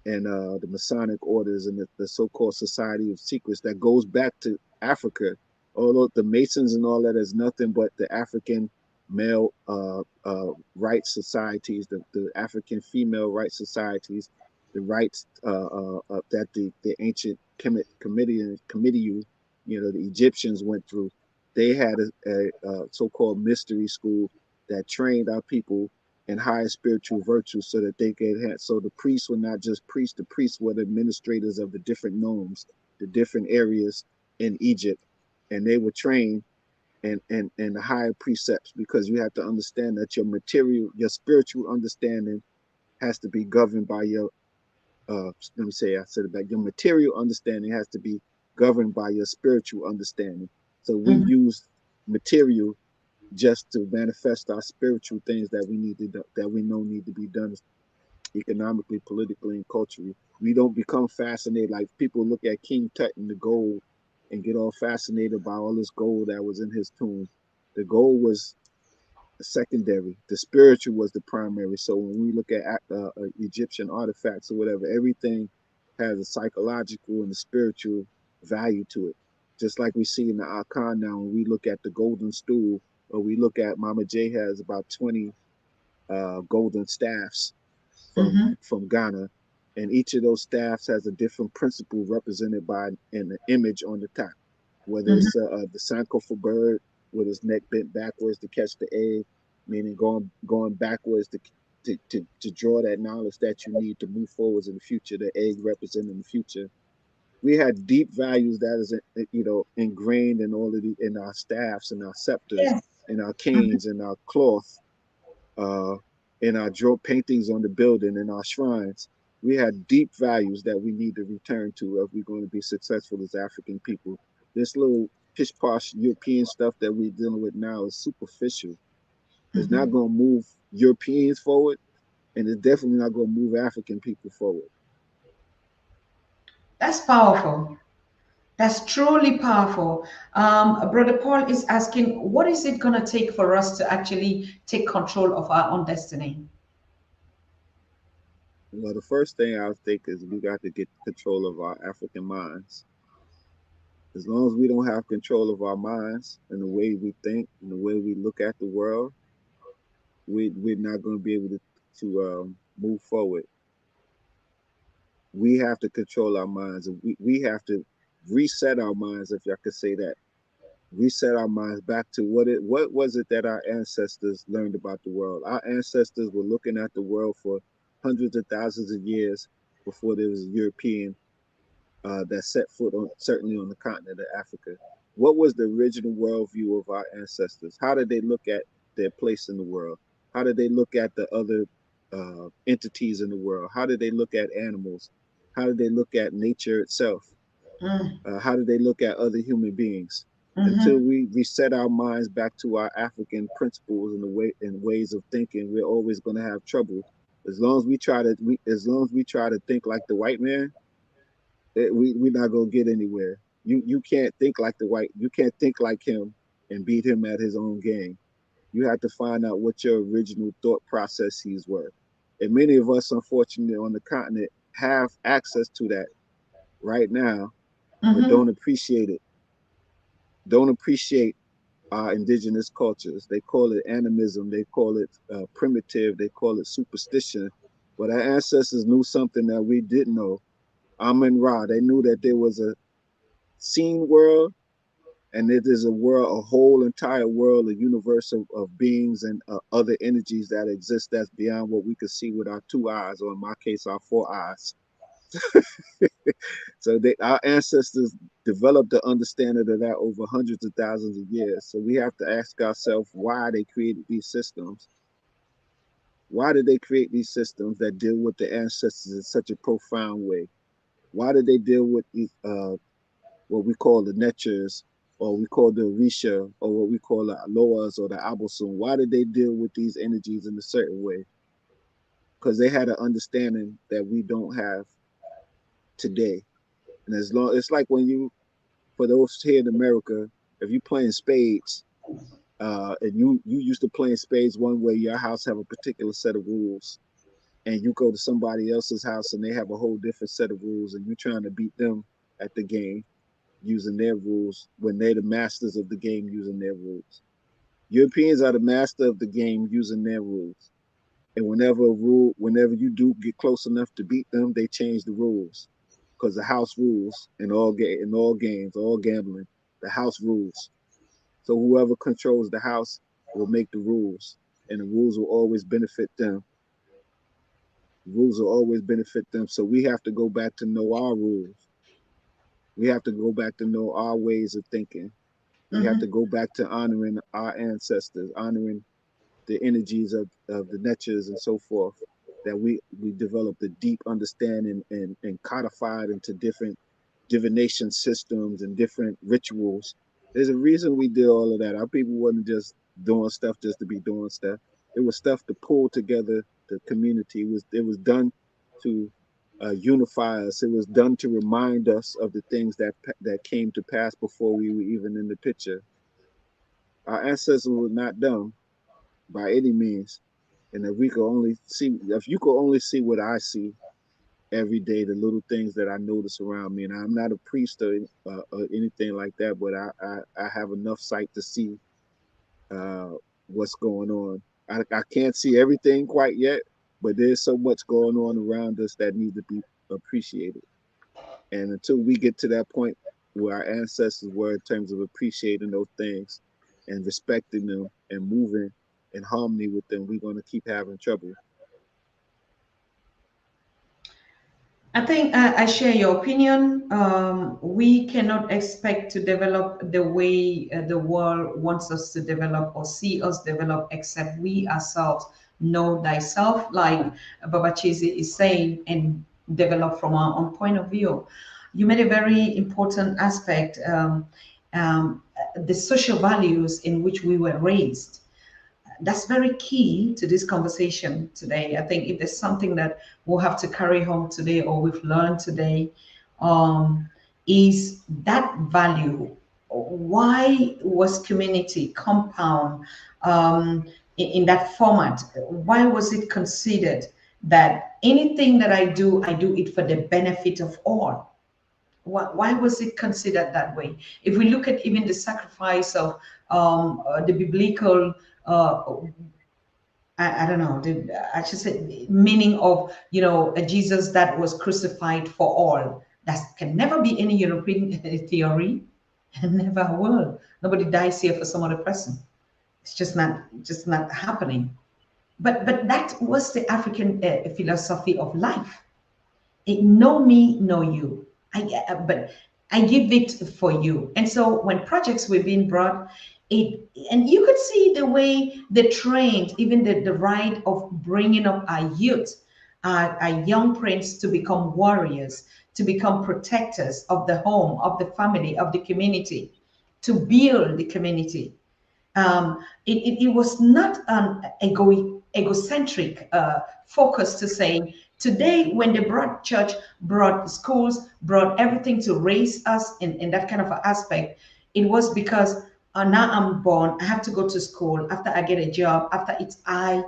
and the Masonic orders and the so-called Society of Secrets that goes back to Africa. Although the Masons and all that is nothing but the African male rights societies, the African female rights societies, the rights that the ancient committee, the Egyptians went through. They had a so-called mystery school that trained our people and higher spiritual virtues so that they could have, so the priests were not just priests, the priests were the administrators of the different nomes, the different areas in Egypt, and they were trained in the higher precepts, because you have to understand that your spiritual understanding has to be governed by your let me say, I said it back, your material understanding has to be governed by your spiritual understanding. So we Mhm. use material just to manifest our spiritual things that we need to do, that we know need to be done economically, politically, and culturally. We don't become fascinated like people look at King Tut and the gold and get all fascinated by all this gold that was in his tomb. The gold was secondary. The spiritual was the primary. So when we look at Egyptian artifacts or whatever, everything has a psychological and a spiritual value to it. Just like we see in the Akan now, when we look at the golden stool, or we look at Mama J has about 20 golden staffs Mhm. from Ghana, and each of those staffs has a different principle represented by an image on the top. Whether Mhm. it's the Sankofa bird with his neck bent backwards to catch the egg, meaning going backwards to draw that knowledge that you need to move forwards in the future, the egg representing the future. We had deep values that is, ingrained in all of in our staffs, in our scepters, Yes. in our canes, in our cloth, uh, in our draw paintings on the building, in our shrines. We had deep values that we need to return to if we're going to be successful as African people. This little pish posh European stuff that we're dealing with now is superficial. It's not Mm-hmm. going to move Europeans forward, and it's definitely not going to move African people forward. That's powerful. That's truly powerful. Brother Paul is asking, what is it going to take for us to actually take control of our own destiny? Well, the first thing I think is we got to get control of our African minds. As long as we don't have control of our minds and the way we think and the way we look at the world, we're not going to be able to move forward. We have to control our minds. We have to reset our minds, if I could say that. Reset our minds back to what was it that our ancestors learned about the world. Our ancestors were looking at the world for hundreds of thousands of years before there was a European that set foot on, certainly on the continent of Africa. What was the original worldview of our ancestors? How did they look at their place in the world? How did they look at the other entities in the world? How did they look at animals? How did they look at nature itself? Mm, How did they look at other human beings? Until mm-hmm, we reset our minds back to our African principles and the way and ways of thinking, we're always going to have trouble. As long as we try to think like the white man, we're not gonna get anywhere. You can't think like the white. You can't think like him and beat him at his own game. You have to find out what your original thought processes were. And many of us, unfortunately, on the continent have access to that right now, but mm-hmm, don't appreciate it. Don't appreciate our indigenous cultures. They call it animism. They call it primitive. They call it superstition. But our ancestors knew something that we didn't know. Amun Ra. They knew that there was a seen world, and it is a world, a whole entire world, a universe of beings and other energies that exist that's beyond what we could see with our two eyes, or in my case, our four eyes. So our ancestors developed the understanding of that over hundreds of thousands of years. So we have to ask ourselves why they created these systems. Why did they create these systems that deal with the ancestors in such a profound way? Why did they deal with these what we call the Netchers, or we call the Risha, or what we call the Aloas or the Abosun? Why did they deal with these energies in a certain way? Because they had an understanding that we don't have today. And as long, it's like when you, for those here in America, if you playing spades, and you used to playing spades one way, your house have a particular set of rules, and you go to somebody else's house and they have a whole different set of rules, and you're trying to beat them at the game using their rules when they're the masters of the game using their rules. Europeans are the master of the game using their rules. And whenever you do get close enough to beat them, they change the rules. Because the house rules in all games, all gambling, the house rules. So whoever controls the house will make the rules. And the rules will always benefit them. The rules will always benefit them. So we have to go back to know our rules. We have to go back to know our ways of thinking. We have mm-hmm, to go back to honoring our ancestors, honoring the energies of the Netchers and so forth, that we developed a deep understanding and codified into different divination systems and different rituals. There's a reason we did all of that. Our people wasn't just doing stuff just to be doing stuff. It was stuff to pull together the community. It was done to unify us. It was done to remind us of the things that came to pass before we were even in the picture. Our ancestors were not dumb by any means. And if you could only see what I see every day, the little things that I notice around me, and I'm not a priest or anything like that, but I have enough sight to see uh, what's going on. I can't see everything quite yet, but there's so much going on around us that needs to be appreciated. And until we get to that point where our ancestors were in terms of appreciating those things and respecting them and moving in harmony with them, we're going to keep having trouble. I think I share your opinion. We cannot expect to develop the way the world wants us to develop or see us develop, except we ourselves know thyself, like Baba Chizi is saying, and develop from our own point of view. You made a very important aspect, the social values in which we were raised. That's very key to this conversation today. I think if there's something that we'll have to carry home today or we've learned today, is that value. Why was community compound in that format? Why was it considered that anything that I do it for the benefit of all? Why was it considered that way? If we look at even the sacrifice of the biblical, I don't know, I should say, meaning of, a Jesus that was crucified for all. That can never be any European theory, and never will. Nobody dies here for some other person. It's just not happening. But that was the African philosophy of life. Know me, know you. But I give it for you. And so when projects were being brought, and you could see the way they trained, even the right of bringing up our youth, our young prince to become warriors, to become protectors of the home, of the family, of the community, to build the community. It was not an egocentric focus to say, today, when the broad church brought schools, brought everything to raise us in that kind of aspect, it was because now I'm born, I have to go to school, after I get a job, after it's I.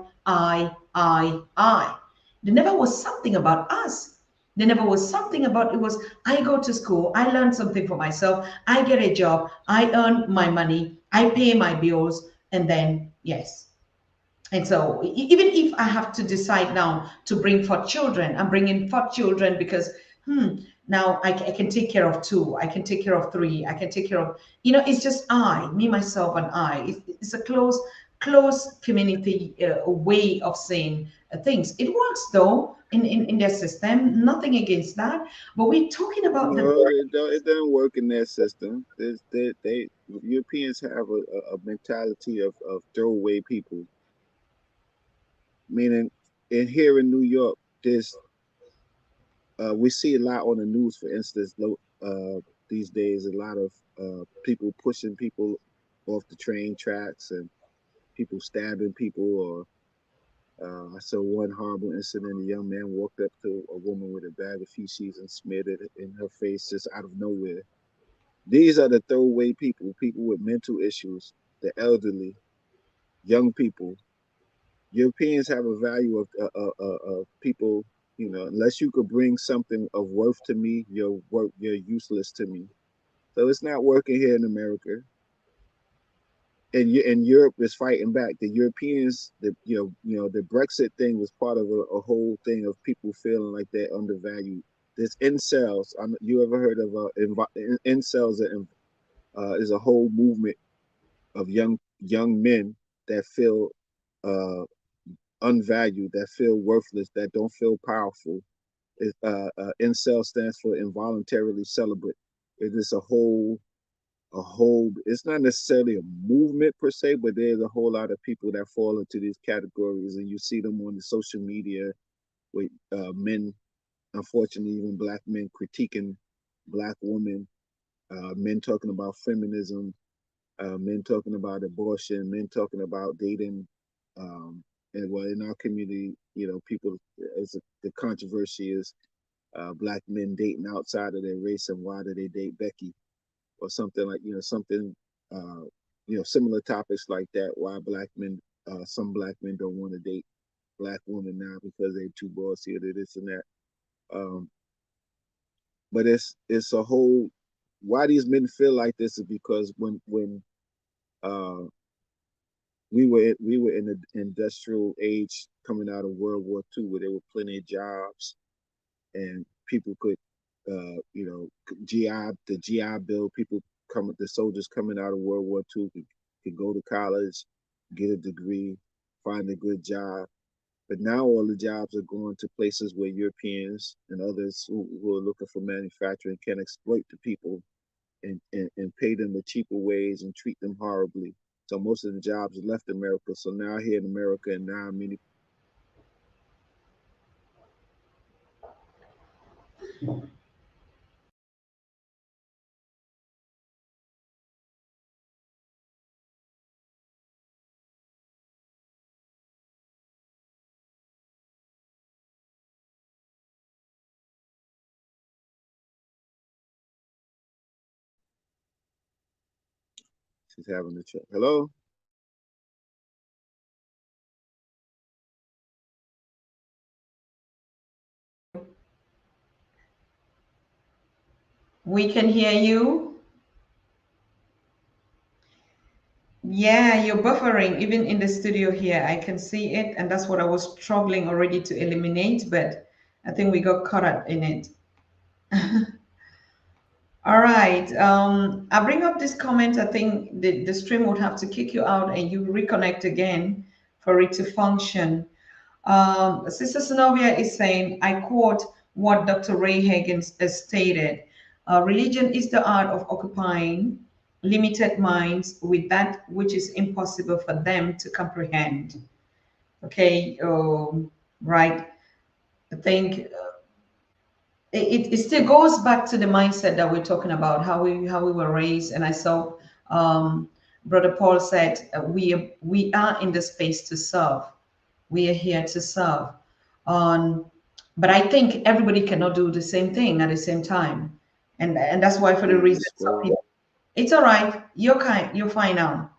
There never was something about us. There never was something about it was I go to school, I learn something for myself, I get a job, I earn my money, I pay my bills, and then yes. And so even if I have to decide now to bring forth children, I'm bringing forth children because now I can take care of two, I can take care of three, I can take care of, it's just I, me, myself, and I. It's a close community way of saying things. It works though in their system, nothing against that. But we're talking about the. Well, it doesn't work in that system. They Europeans have a mentality of throwaway people, meaning in here in New York, there's we see a lot on the news. For instance, these days, a lot of people pushing people off the train tracks and people stabbing people. Or I saw one horrible incident: a young man walked up to a woman with a bag of feces and smeared it in her face just out of nowhere. These are the throwaway people, people with mental issues, the elderly, young people. Europeans have a value of people. Unless you could bring something of worth to me, you're useless to me. So it's not working here in America, and Europe is fighting back. The Europeans, the Brexit thing was part of a whole thing of people feeling like they're undervalued. There's incels. You ever heard of incels? Is a whole movement of young men that feel uh, unvalued, that feel worthless, that don't feel powerful. Incel stands for involuntarily celibate. It is a whole. It's not necessarily a movement per se, but there's a whole lot of people that fall into these categories, and you see them on the social media with men, unfortunately, even black men critiquing black women, men talking about feminism, men talking about abortion, men talking about dating. And well, in our community, people, the controversy is black men dating outside of their race, and why do they date Becky or something like, something, similar topics like that. Why some black men don't want to date black women now because they're too bossy or this and that. Um, but it's a whole. Why these men feel like this is because when uh, we were in the industrial age coming out of World War II, where there were plenty of jobs and people could, the GI Bill, the soldiers coming out of World War II could go to college, get a degree, find a good job. But now all the jobs are going to places where Europeans and others who are looking for manufacturing can exploit the people and pay them the cheaper ways and treat them horribly. So most of the jobs left America. So now here in America, and now many she's having a check. Hello? We can hear you. Yeah, you're buffering even in the studio here. I can see it, and that's what I was struggling already to eliminate, but I think we got caught up in it. All right. I bring up this comment. I think the stream would have to kick you out and you reconnect again for it to function. Sister Synovia is saying, I quote what Dr. Ray Higgins has stated: religion is the art of occupying limited minds with that which is impossible for them to comprehend. Okay, right. I think it still goes back to the mindset that we're talking about, how we were raised. And I saw Brother Paul said, we are in the space to serve. We are here to serve. But I think everybody cannot do the same thing at the same time, and that's why, for the reason, some people, it's all right. You're fine now.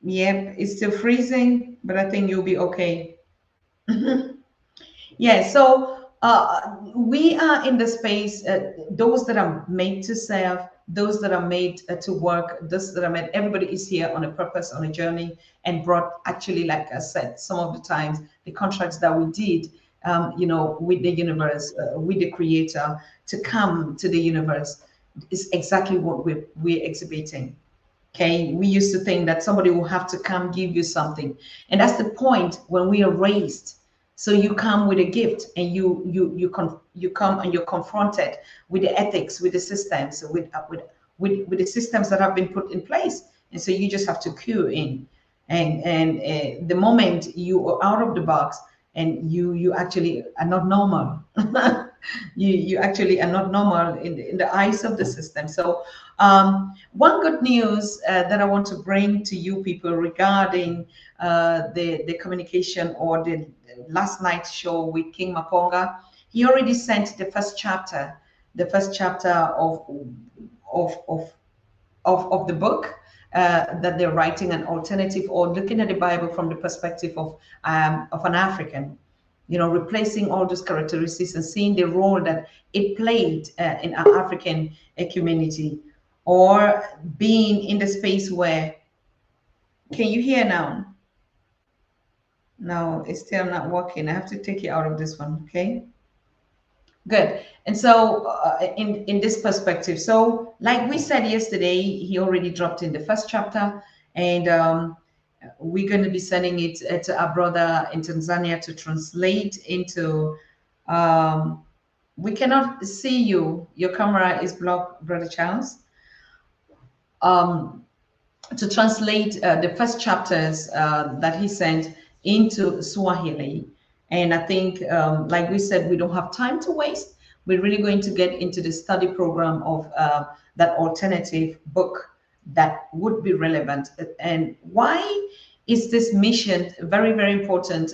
Yep, it's still freezing, but I think you'll be okay. Yeah, so we are in the space, those that are made to serve, those that are made to work, those that are made, everybody is here on a purpose, on a journey, and brought, actually, like I said, some of the times, the contracts that we did, with the universe, with the creator, to come to the universe, is exactly what we're exhibiting. Okay, we used to think that somebody will have to come give you something, and that's the point when we are raised. So you come with a gift, and you come and you're confronted with the ethics, with the systems, with the systems that have been put in place, and so you just have to cue in, and the moment you are out of the box, and you actually are not normal. You actually are not normal in the eyes of the system. So one good news that I want to bring to you people regarding the communication, or the last night's show with King Maponga. He already sent the first chapter of the book that they're writing, an alternative, or looking at the Bible from the perspective of an African, replacing all those characteristics and seeing the role that it played in our African community, or being in the space where, can you hear now? No, it's still not working. I have to take you out of this one, okay? Good. And so in this perspective, so like we said yesterday, he already dropped in the first chapter, and we're going to be sending it to our brother in Tanzania to translate into, we cannot see you. Your camera is blocked, Brother Charles. To translate the first chapters that he sent into Swahili. And I think, like we said, we don't have time to waste. We're really going to get into the study program of that alternative book that would be relevant. And why is this mission very, very important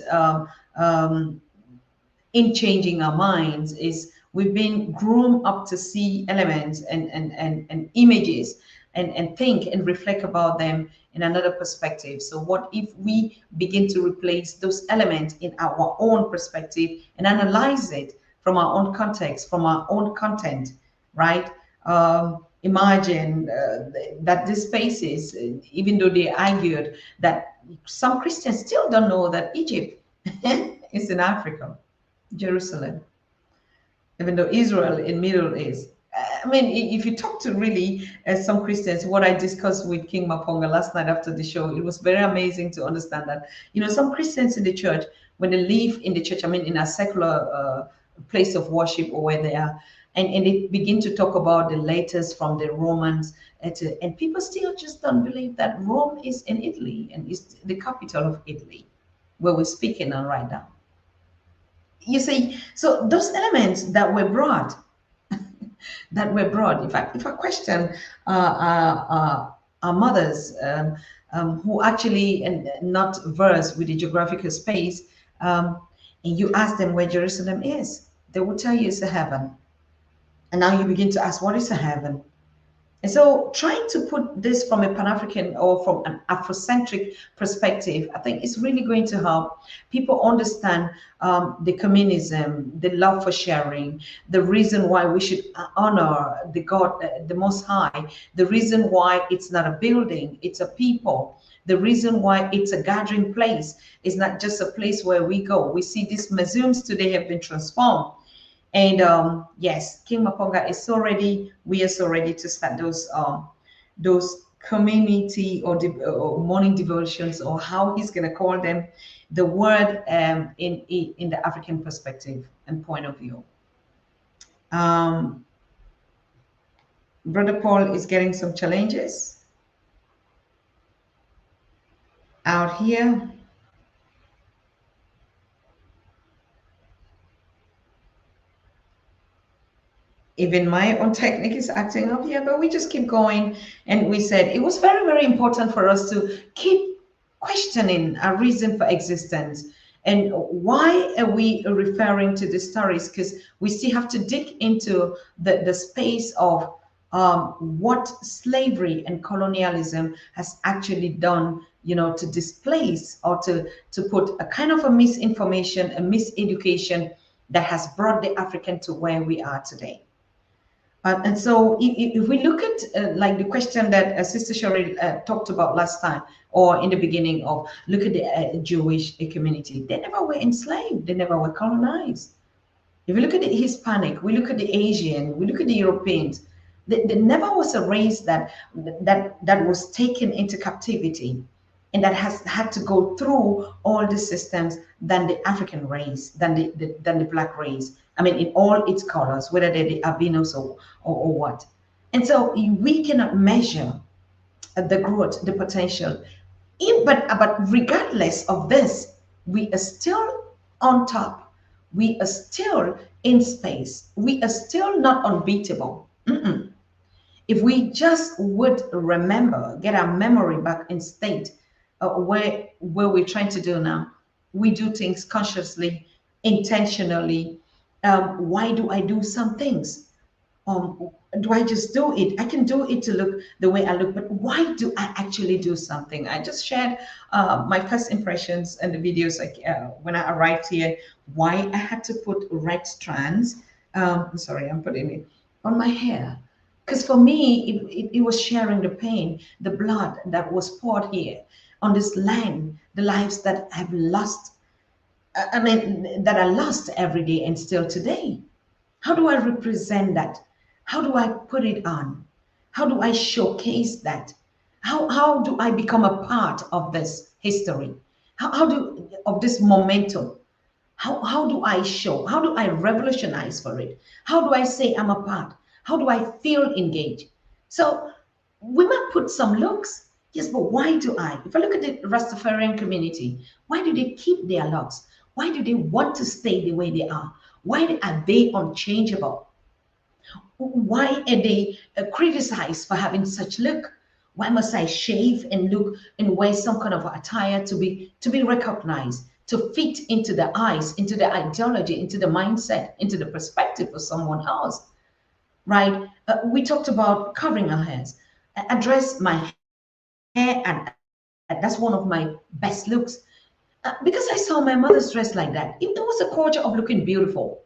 in changing our minds? Is we've been groomed up to see elements and images and think and reflect about them in another perspective. So what if we begin to replace those elements in our own perspective and analyze it from our own context, from our own content, right? Imagine that these spaces, even though they argued that some Christians still don't know that Egypt is in Africa, Jerusalem, even though Israel in Middle East. I mean, if you talk to really some Christians, what I discussed with King Maponga last night after the show, it was very amazing to understand that, some Christians in the church, when they live in the church, I mean, in a secular place of worship or where they are, and they begin to talk about the letters from the Romans, and people still just don't believe that Rome is in Italy and is the capital of Italy, where we're speaking on right now. You see, so those elements that were brought, if I question our mothers who actually and not versed with the geographical space, and you ask them where Jerusalem is, they will tell you it's a heaven. And now you begin to ask, what is a heaven? And so trying to put this from a Pan-African or from an Afrocentric perspective, I think it's really going to help people understand the communism, the love for sharing, the reason why we should honor the God, the Most High, the reason why it's not a building, it's a people, the reason why it's a gathering place. It's not just a place where we go. We see these museums today have been transformed. And yes, King Maponga is so ready. We are so ready to start those community or morning devotions, or how he's going to call them, the word in the African perspective and point of view. Brother Paul is getting some challenges out here. Even my own technique is acting up here, but we just keep going. And we said it was very, very important for us to keep questioning our reason for existence. And why are we referring to the stories? Because we still have to dig into the space of what slavery and colonialism has actually done, to displace or to put a kind of a misinformation, a miseducation that has brought the African to where we are today. And so if we look at like the question that Sister Cheryl talked about last time, or in the beginning of, look at the Jewish community, they never were enslaved, they never were colonized. If we look at the Hispanic, we look at the Asian, we look at the Europeans, there never was a race that was taken into captivity and that has had to go through all the systems than the African race, than the Black race. I mean, in all its colors, whether they're the albinos or what. And so we cannot measure the growth, the potential. But regardless of this, we are still on top. We are still in space. We are still not unbeatable. If we just would remember, get our memory back in state, where we're trying to do now, we do things consciously, intentionally. Why do I do some things? Do I just do it? I can do it to look the way I look, but why do I actually do something? I just shared my first impressions and the videos when I arrived here, why I had to put red strands. Sorry, I'm putting it on my hair. Because for me, it was sharing the pain, the blood that was poured here on this land, the lives that I've lost. I mean, that are lost every day and still today. How do I represent that? How do I put it on? How do I showcase that? How do I become a part of this history? Of this momentum? How do I show? How do I revolutionize for it? How do I say I'm a part? How do I feel engaged? So we might put some looks, yes, but why do I? If I look at the Rastafarian community, why do they keep their locks? Why do they want to stay the way they are? Why are they unchangeable? Why are they criticized for having such look? Why must I shave and look and wear some kind of attire to be recognized, to fit into the eyes, into the ideology, into the mindset, into the perspective of someone else? Right? We talked about covering our hairs. I dress my hair, and that's one of my best looks. Because I saw my mother's dress like that. It was a culture of looking beautiful.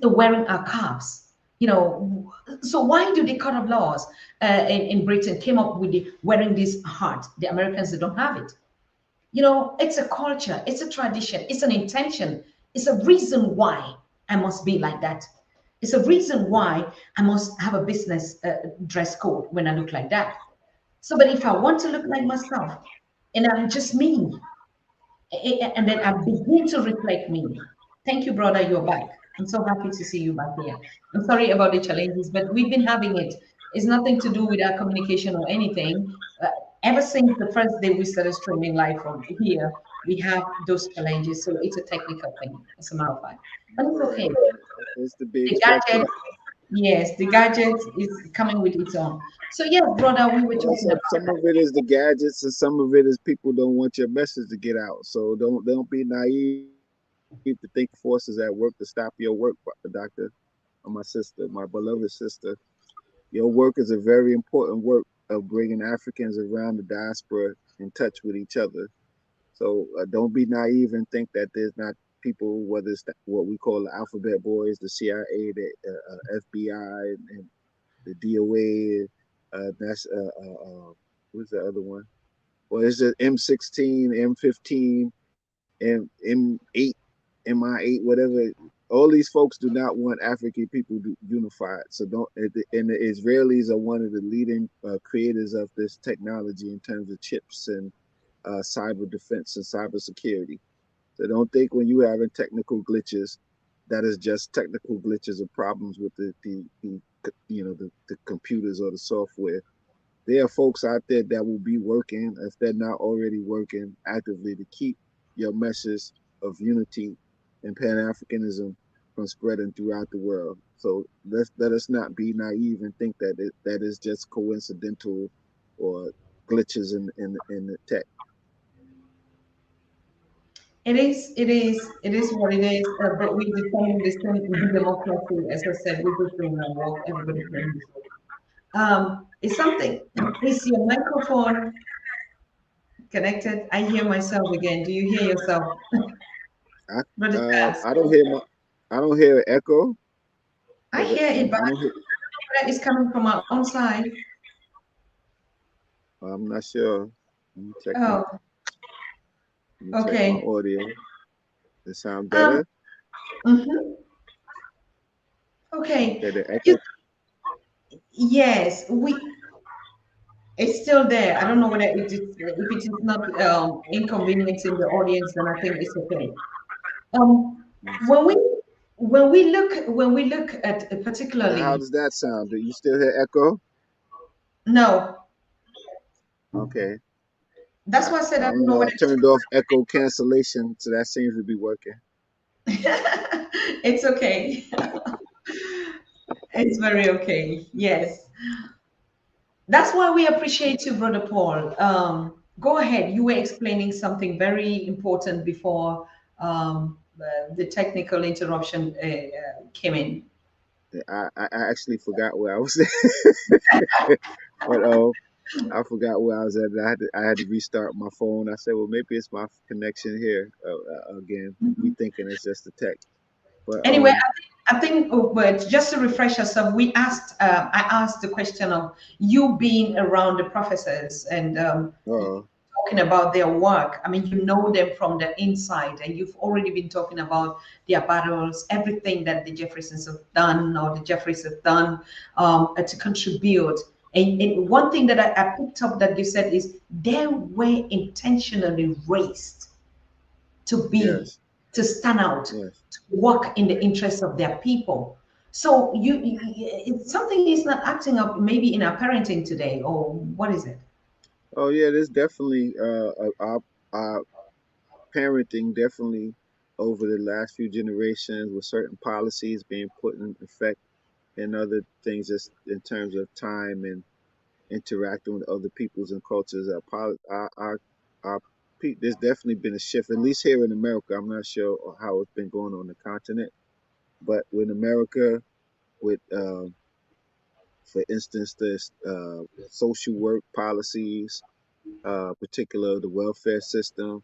Wearing our caps, So why do they cut off laws in Britain came up with wearing this heart? The Americans, they don't have it. It's a culture, it's a tradition, it's an intention, it's a reason why I must be like that. It's a reason why I must have a business dress code when I look like that. So, but if I want to look like myself and I'm just me, and then I begin to reflect me. Thank you, brother. You're back. I'm so happy to see you back here. I'm sorry about the challenges, but we've been having it. It's nothing to do with our communication or anything. Ever since the first day we started streaming live from here, we have those challenges. So it's a technical thing, as a matter of fact. But it's Yeah, okay. it's to be The gadget, expected. yes, the gadget is coming with its own. So yes, brother, we were Well, talking about some of it is the gadgets, and some of it is people don't want your message to get out. So don't be naive to think forces at work to stop your work, doctor, or my sister, my beloved sister. Your work is a very important work of bringing Africans around the diaspora in touch with each other. So don't be naive and think that there's not people, whether it's what we call the alphabet boys, the CIA, the FBI, and the DOA. That's what's the other one? Well, it's just M16, M15, M8, MI8, whatever. All these folks do not want African people unified. So don't. And the Israelis are one of the leading creators of this technology in terms of chips and cyber defense and cyber security. So don't think when you having technical glitches, that is just technical glitches or problems with the computers or the software. There are folks out there that will be working, if they're not already working actively, to keep your message of unity and Pan Africanism from spreading throughout the world. So let us not be naive and think that that is just coincidental or glitches in the tech. it is what it is. But we defend the same democracy, as I said, we're just doing our work. Everybody's doing this work. Is something. Is your microphone connected? I hear myself again. Do you hear yourself, I Brother Charles? I don't hear I don't hear an echo, I but hear it, but I don't hear. that is coming from our own side. I'm not sure. Let me check my Oh, let me check my okay. audio. It sound Um, better? mhm. Okay. Okay, the You, echo. yes, it's still there. I don't know whether if it is not inconveniencing the audience, then I think it's okay. Um, when we when we look at Now, how particularly, does that sound? Do you still hear echo? no, Okay. that's why I said I I don't don't know know. whether I turned off echo cancellation, so that seems to be working. it's okay. It's very okay. Yes, that's why we appreciate you, Brother Paul. Go ahead. You were explaining something very important before the technical interruption came in. I actually forgot where I was but I forgot where I was at. I had to restart my phone. I said, well, maybe it's my connection here again. We thinking it's just the tech, but Anyway, I think but just to refresh ourselves, I asked the question of you being around the professors and uh, talking about their work. I mean, you know them from the inside, and you've already been talking about their battles, everything that the Jeffersons have done or the Jeffreys have done to contribute. And one thing that I picked up that you said is they were intentionally raised to be, yes, to stand out, yes. to work in the interest of their people. So something is not acting up maybe in our parenting today, or what is it? Oh yeah, there's definitely our parenting definitely over the last few generations with certain policies being put in effect and other things just in terms of time and interacting with other peoples and cultures. Our there's definitely been a shift, at least here in America. I'm not sure how it's been going on the continent, but with America, with for instance, this social work policies, particular the welfare system,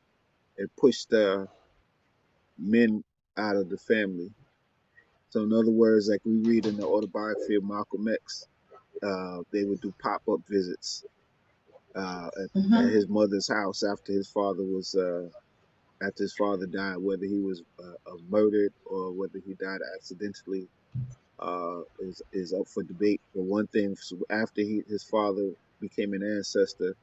it pushed men out of the family. So in other words, like we read in the autobiography of Malcolm X, they would do pop-up visits at Mhm. his mother's house after his father died, whether he was murdered or whether he died accidentally. is up for debate. But one thing, after his father became an ancestor,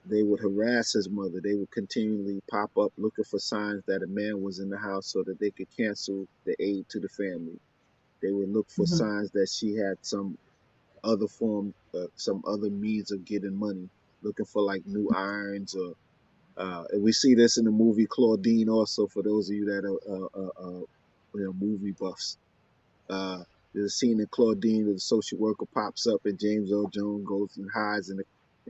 they would harass his mother. They would continually pop up looking for signs that a man was in the house so that they could cancel the aid to the family. They would look for Mm-hmm. signs that she had some other form, some other means of getting money, looking for like new irons or. And we see this in the movie Claudine also, for those of you that are movie buffs. Uh, there's a scene in Claudine where the social worker pops up and James Earl Jones goes and hides in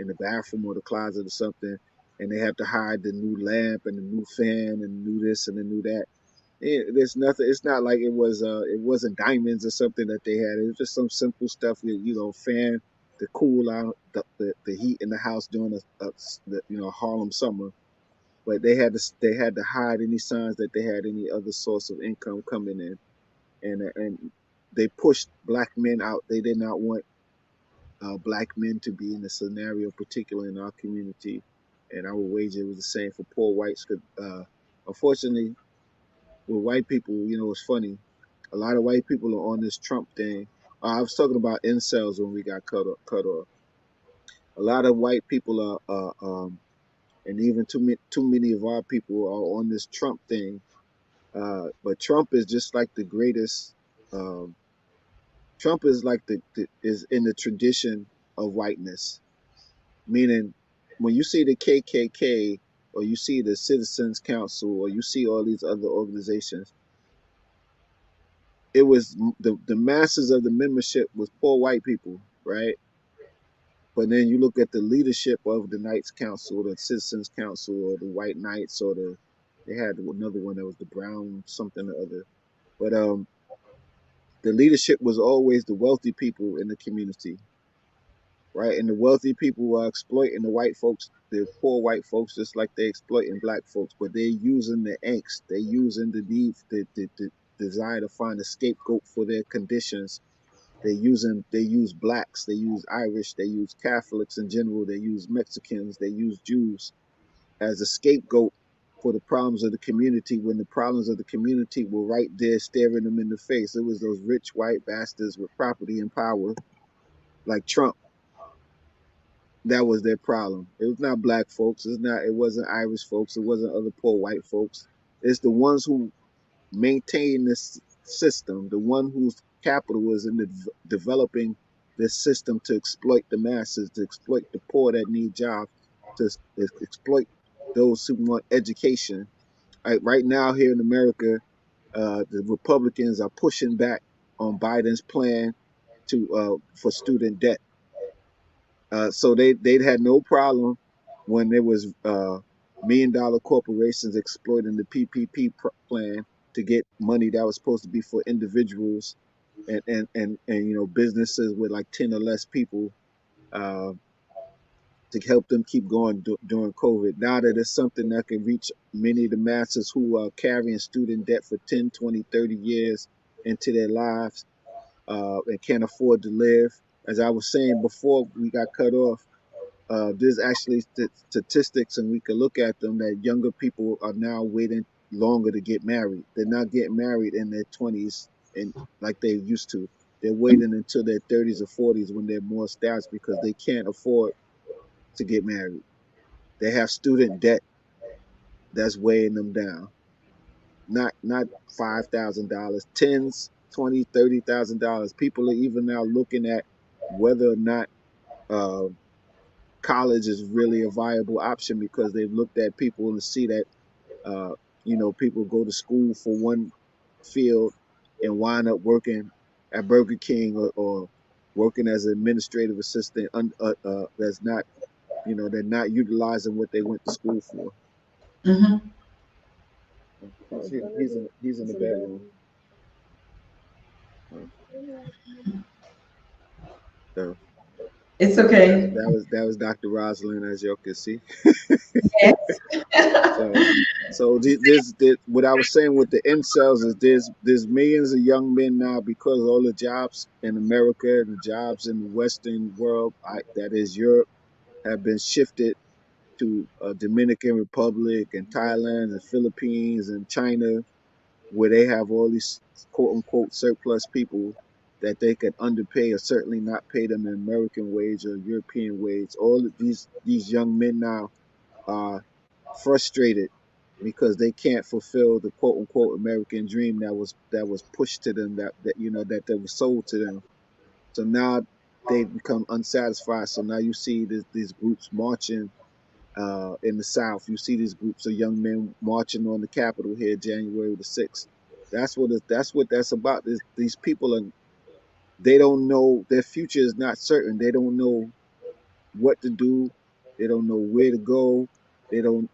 the bathroom or the closet or something, and they have to hide the new lamp and the new fan and the new this and the new that. There's nothing. It's not like it wasn't diamonds or something that they had. It was just some simple stuff. Fan to cool out the heat in the house during the Harlem summer. But they had to hide any signs that they had any other source of income coming in, and they pushed black men out. They did not want black men to be in the scenario, particularly in our community. And I would wager it was the same for poor whites. Cause unfortunately, with white people, it's funny. A lot of white people are on this Trump thing. I was talking about incels when we got cut off. A lot of white people and even too many of our people are on this Trump thing. But Trump is just like the greatest. Um, Trump is like is in the tradition of whiteness, meaning when you see the KKK or you see the Citizens Council or you see all these other organizations, it was the masses of the membership was poor white people, right? But then you look at the leadership of the Knights Council, the Citizens Council, or the White Knights, or they had another one that was the Brown something or other. But the leadership was always the wealthy people in the community, right? And the wealthy people are exploiting the white folks, the poor white folks, just like they're exploiting black folks. But they're using the angst, they're using the need, the desire to find a scapegoat for their conditions. They use blacks, they use Irish, they use Catholics in general, they use Mexicans, they use Jews as a scapegoat for the problems of the community, when the problems of the community were right there staring them in the face. It was those rich white bastards with property and power like Trump. That was their problem. It was not black folks. It wasn't Irish folks. It wasn't other poor white folks. It's the ones who maintain this system, the one whose capital is in developing this system to exploit the masses, to exploit the poor that need jobs, to exploit those who want education. Right now here in America, the Republicans are pushing back on Biden's plan for student debt. So they'd had no problem when there was $1 million corporations exploiting the PPP plan to get money that was supposed to be for individuals and businesses with like 10 or less people, uh, to help them keep going during COVID. Now that it's something that can reach many of the masses who are carrying student debt for 10, 20, 30 years into their lives, and can't afford to live. As I was saying before we got cut off, there's actually statistics, and we can look at them, that younger people are now waiting longer to get married. They're not getting married in their 20s and like they used to. They're waiting until their 30s or 40s when they're more established because they can't afford to get married. They have student debt that's weighing them down. Not $5,000, tens, 20, $30,000. People are even now looking at whether or not uh, college is really a viable option, because they've looked at people and see that uh, people go to school for one field and wind up working at Burger King, or working as an administrative assistant. That's not, they're not utilizing what they went to school for. Mm-hmm. He's in the bedroom. So It's okay. that was Dr. Rosalind, as y'all can see. Yes. So what I was saying with the incels is there's millions of young men now, because all the jobs in America, the jobs in the Western world, that is Europe, have been shifted to Dominican Republic and Thailand and Philippines and China, where they have all these quote unquote surplus people. that they could underpay or certainly not pay them an American wage or European wage. All of these young men now are frustrated because they can't fulfill the quote unquote American dream that was pushed to them, that was sold to them. So now they become unsatisfied. So now you see these groups marching in the South. You see these groups of young men marching on the Capitol here January the 6th. That's about. These people are, they don't know, their future is not certain. They don't know what to do. They don't know where to go. They don't,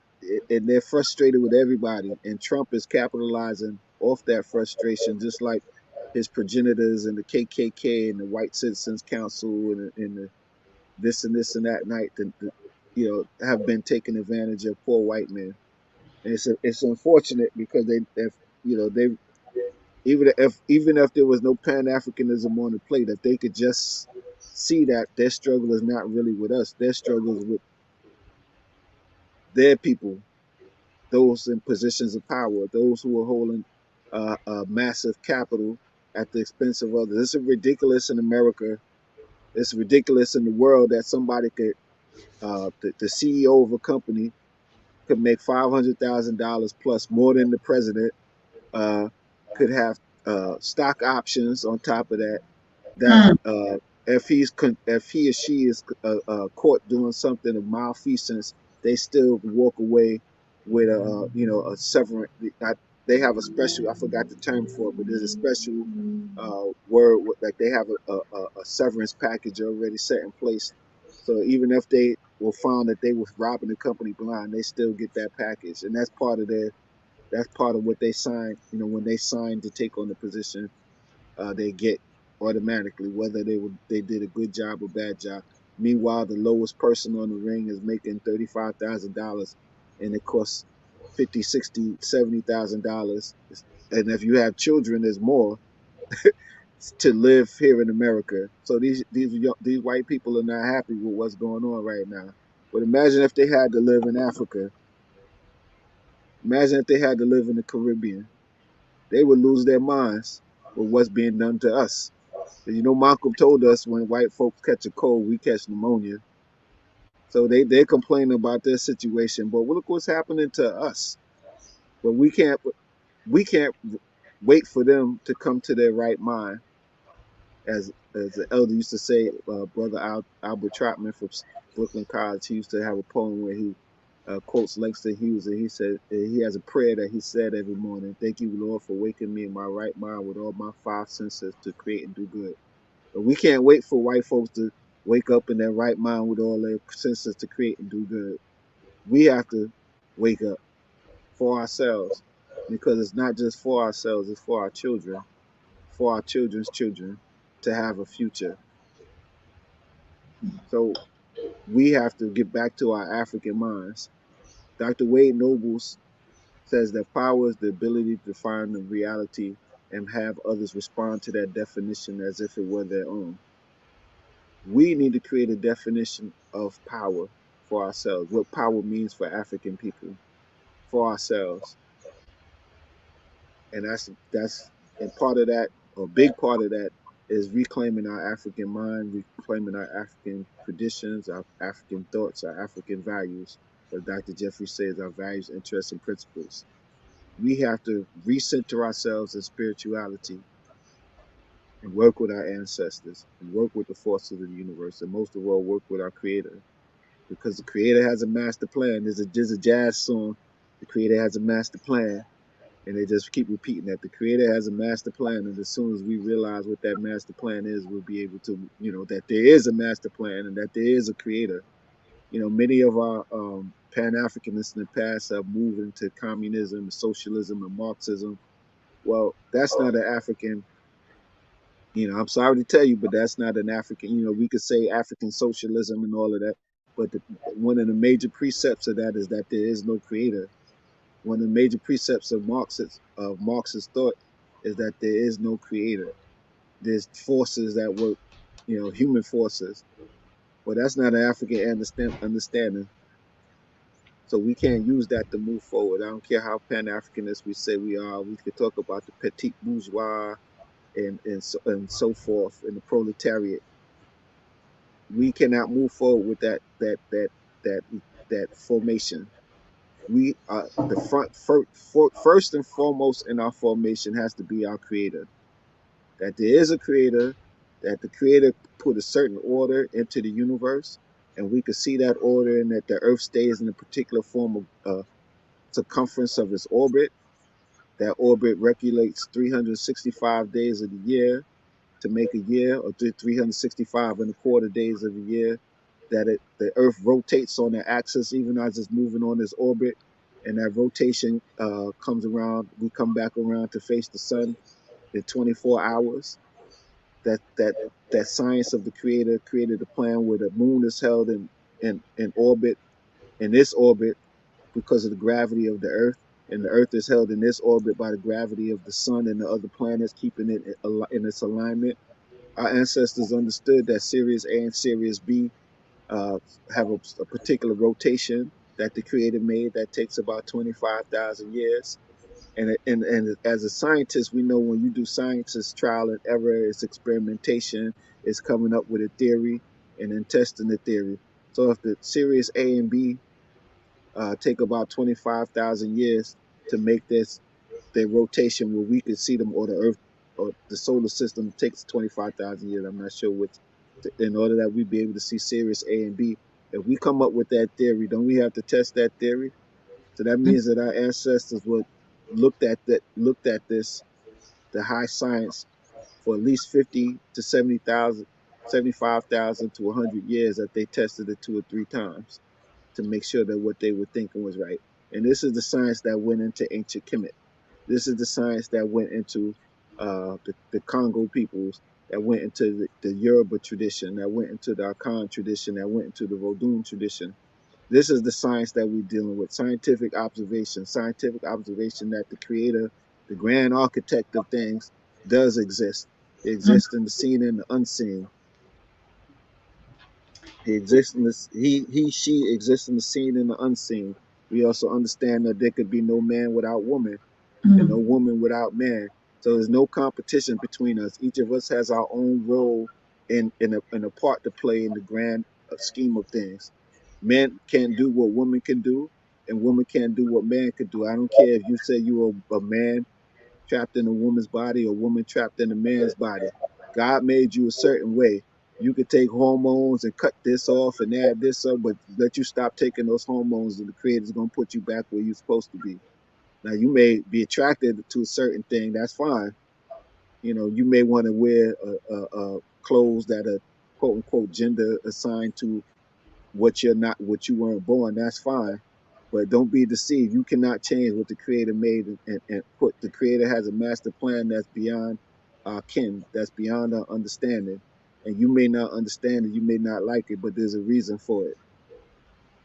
and they're frustrated with everybody. And Trump is capitalizing off that frustration, just like his progenitors and the KKK and the White Citizens Council and the this and this and that night, have been taking advantage of poor white men. And it's unfortunate because they even if there was no Pan Africanism on the plate, if they could just see that their struggle is not really with us, their struggle is with their people, those in positions of power, those who are holding massive capital at the expense of others. It's ridiculous in America. It's ridiculous in the world that somebody could, the CEO of a company could make $500,000 plus more than the president, uh, could have stock options on top of that. That Mm. if he or she is caught doing something of malfeasance, they still walk away with a severance. They have a special, I forgot the term for it, but there's a special word, like they have a severance package already set in place. So even if they were found that they were robbing the company blind, they still get that package, and that's part of what they signed. When they signed to take on the position, they get automatically, whether they did a good job or bad job. Meanwhile, the lowest person on the ring is making $35,000, and it costs 50, 60, $70,000. And if you have children, there's more to live here in America. So these white people are not happy with what's going on right now. But imagine if they had to live in Africa. Imagine if they had to live in the Caribbean. They would lose their minds with what's being done to us. Malcolm told us when white folks catch a cold, we catch pneumonia. So they complain about their situation, but look what's happening to us. But we can't wait for them to come to their right mind. As the elder used to say, Brother Albert Trotman from Brooklyn College, he used to have a poem where he quotes Langston Hughes, and he said he has a prayer that he said every morning. Thank you, Lord, for waking me in my right mind with all my five senses to create and do good. But we can't wait for white folks to wake up in their right mind with all their senses to create and do good. We have to wake up for ourselves, because it's not just for ourselves, it's for our children, for our children's children to have a future. So we have to get back to our African minds. Dr. Wade Nobles says that power is the ability to define the reality and have others respond to that definition as if it were their own. We need to create a definition of power for ourselves, what power means for African people, for ourselves. And that's and part of that, or a big part of that, is reclaiming our African mind, reclaiming our African traditions, our African thoughts, our African values. As Dr. Jeffrey says, our values, interests, and principles. We have to recenter ourselves in spirituality and work with our ancestors and work with the forces of the universe, and most of all, work with our Creator, because the Creator has a master plan. There's a jazz song, the Creator has a master plan, and they just keep repeating that the Creator has a master plan, and as soon as we realize what that master plan is, we'll be able to, that there is a master plan and that there is a Creator. Many of our Pan-Africanists in the past have moved into communism, socialism, and Marxism. Well, that's not an African. I'm sorry to tell you, but that's not an African. We could say African socialism and all of that, but one of the major precepts of that is that there is no creator. One of the major precepts of Marxist thought is that there is no creator. There's forces that work, human forces, but that's not an African understanding. So we can't use that to move forward. I don't care how Pan-Africanist we say we are. We could talk about the petit bourgeois, and so forth in the proletariat. We cannot move forward with that that formation. We are the first and foremost in our formation has to be our creator. That there is a creator, that the creator put a certain order into the universe, and we could see that order, and that the earth stays in a particular form of circumference of its orbit. That orbit regulates 365 days of the year to make a year, or 365 and a quarter days of the year. That the earth rotates on the axis even as it's moving on this orbit, and that rotation comes around, we come back around to face the sun in 24 hours. That science of the creator created a plan where the moon is held in orbit, in this orbit, because of the gravity of the earth, and the earth is held in this orbit by the gravity of the sun and the other planets, keeping it in its alignment. Our ancestors understood that Sirius A and Sirius B uh, have a particular rotation that the creator made that takes about 25,000 years. And as a scientist, we know when you do science, it's trial and error, it's experimentation, it's coming up with a theory and then testing the theory. So if the Sirius A and B take about 25,000 years to make their rotation where we could see them, or the Earth or the solar system takes 25,000 years. I'm not sure which. In order that we be able to see Sirius A and B, if we come up with that theory, don't we have to test that theory? So that means that our ancestors would looked at this, the high science, for at least 50 to 70,000, 75,000 to 100 years, that they tested it 2 or 3 times to make sure that what they were thinking was right. And this is the science that went into ancient Kemet. This is the science that went into the Congo peoples, that went into the Yoruba tradition, that went into the Akan tradition, that went into the Vodun tradition. This is the science that we're dealing with. Scientific observation that the creator, the grand architect of things, does exist. It exists in the seen and the unseen. He exists in this. She exists in the seen and the unseen. We also understand that there could be no man without woman, and no woman without man. So there's no competition between us. Each of us has our own role in a part to play in the grand scheme of things. Men can't do what women can do, and women can't do what man can do. I don't care if you say you're a man trapped in a woman's body or woman trapped in a man's body. God made you a certain way. You could take hormones and cut this off and add this up, but let you stop taking those hormones, and the creator's gonna put you back where you're supposed to be. Now you may be attracted to a certain thing, that's fine. You know, you may want to wear clothes that are quote unquote gender assigned to what you're not, what you weren't born, that's fine. But don't be deceived. You cannot change what the creator made, and put the creator has a master plan that's beyond our kin, that's beyond our understanding. And you may not understand it, you may not like it, but there's a reason for it.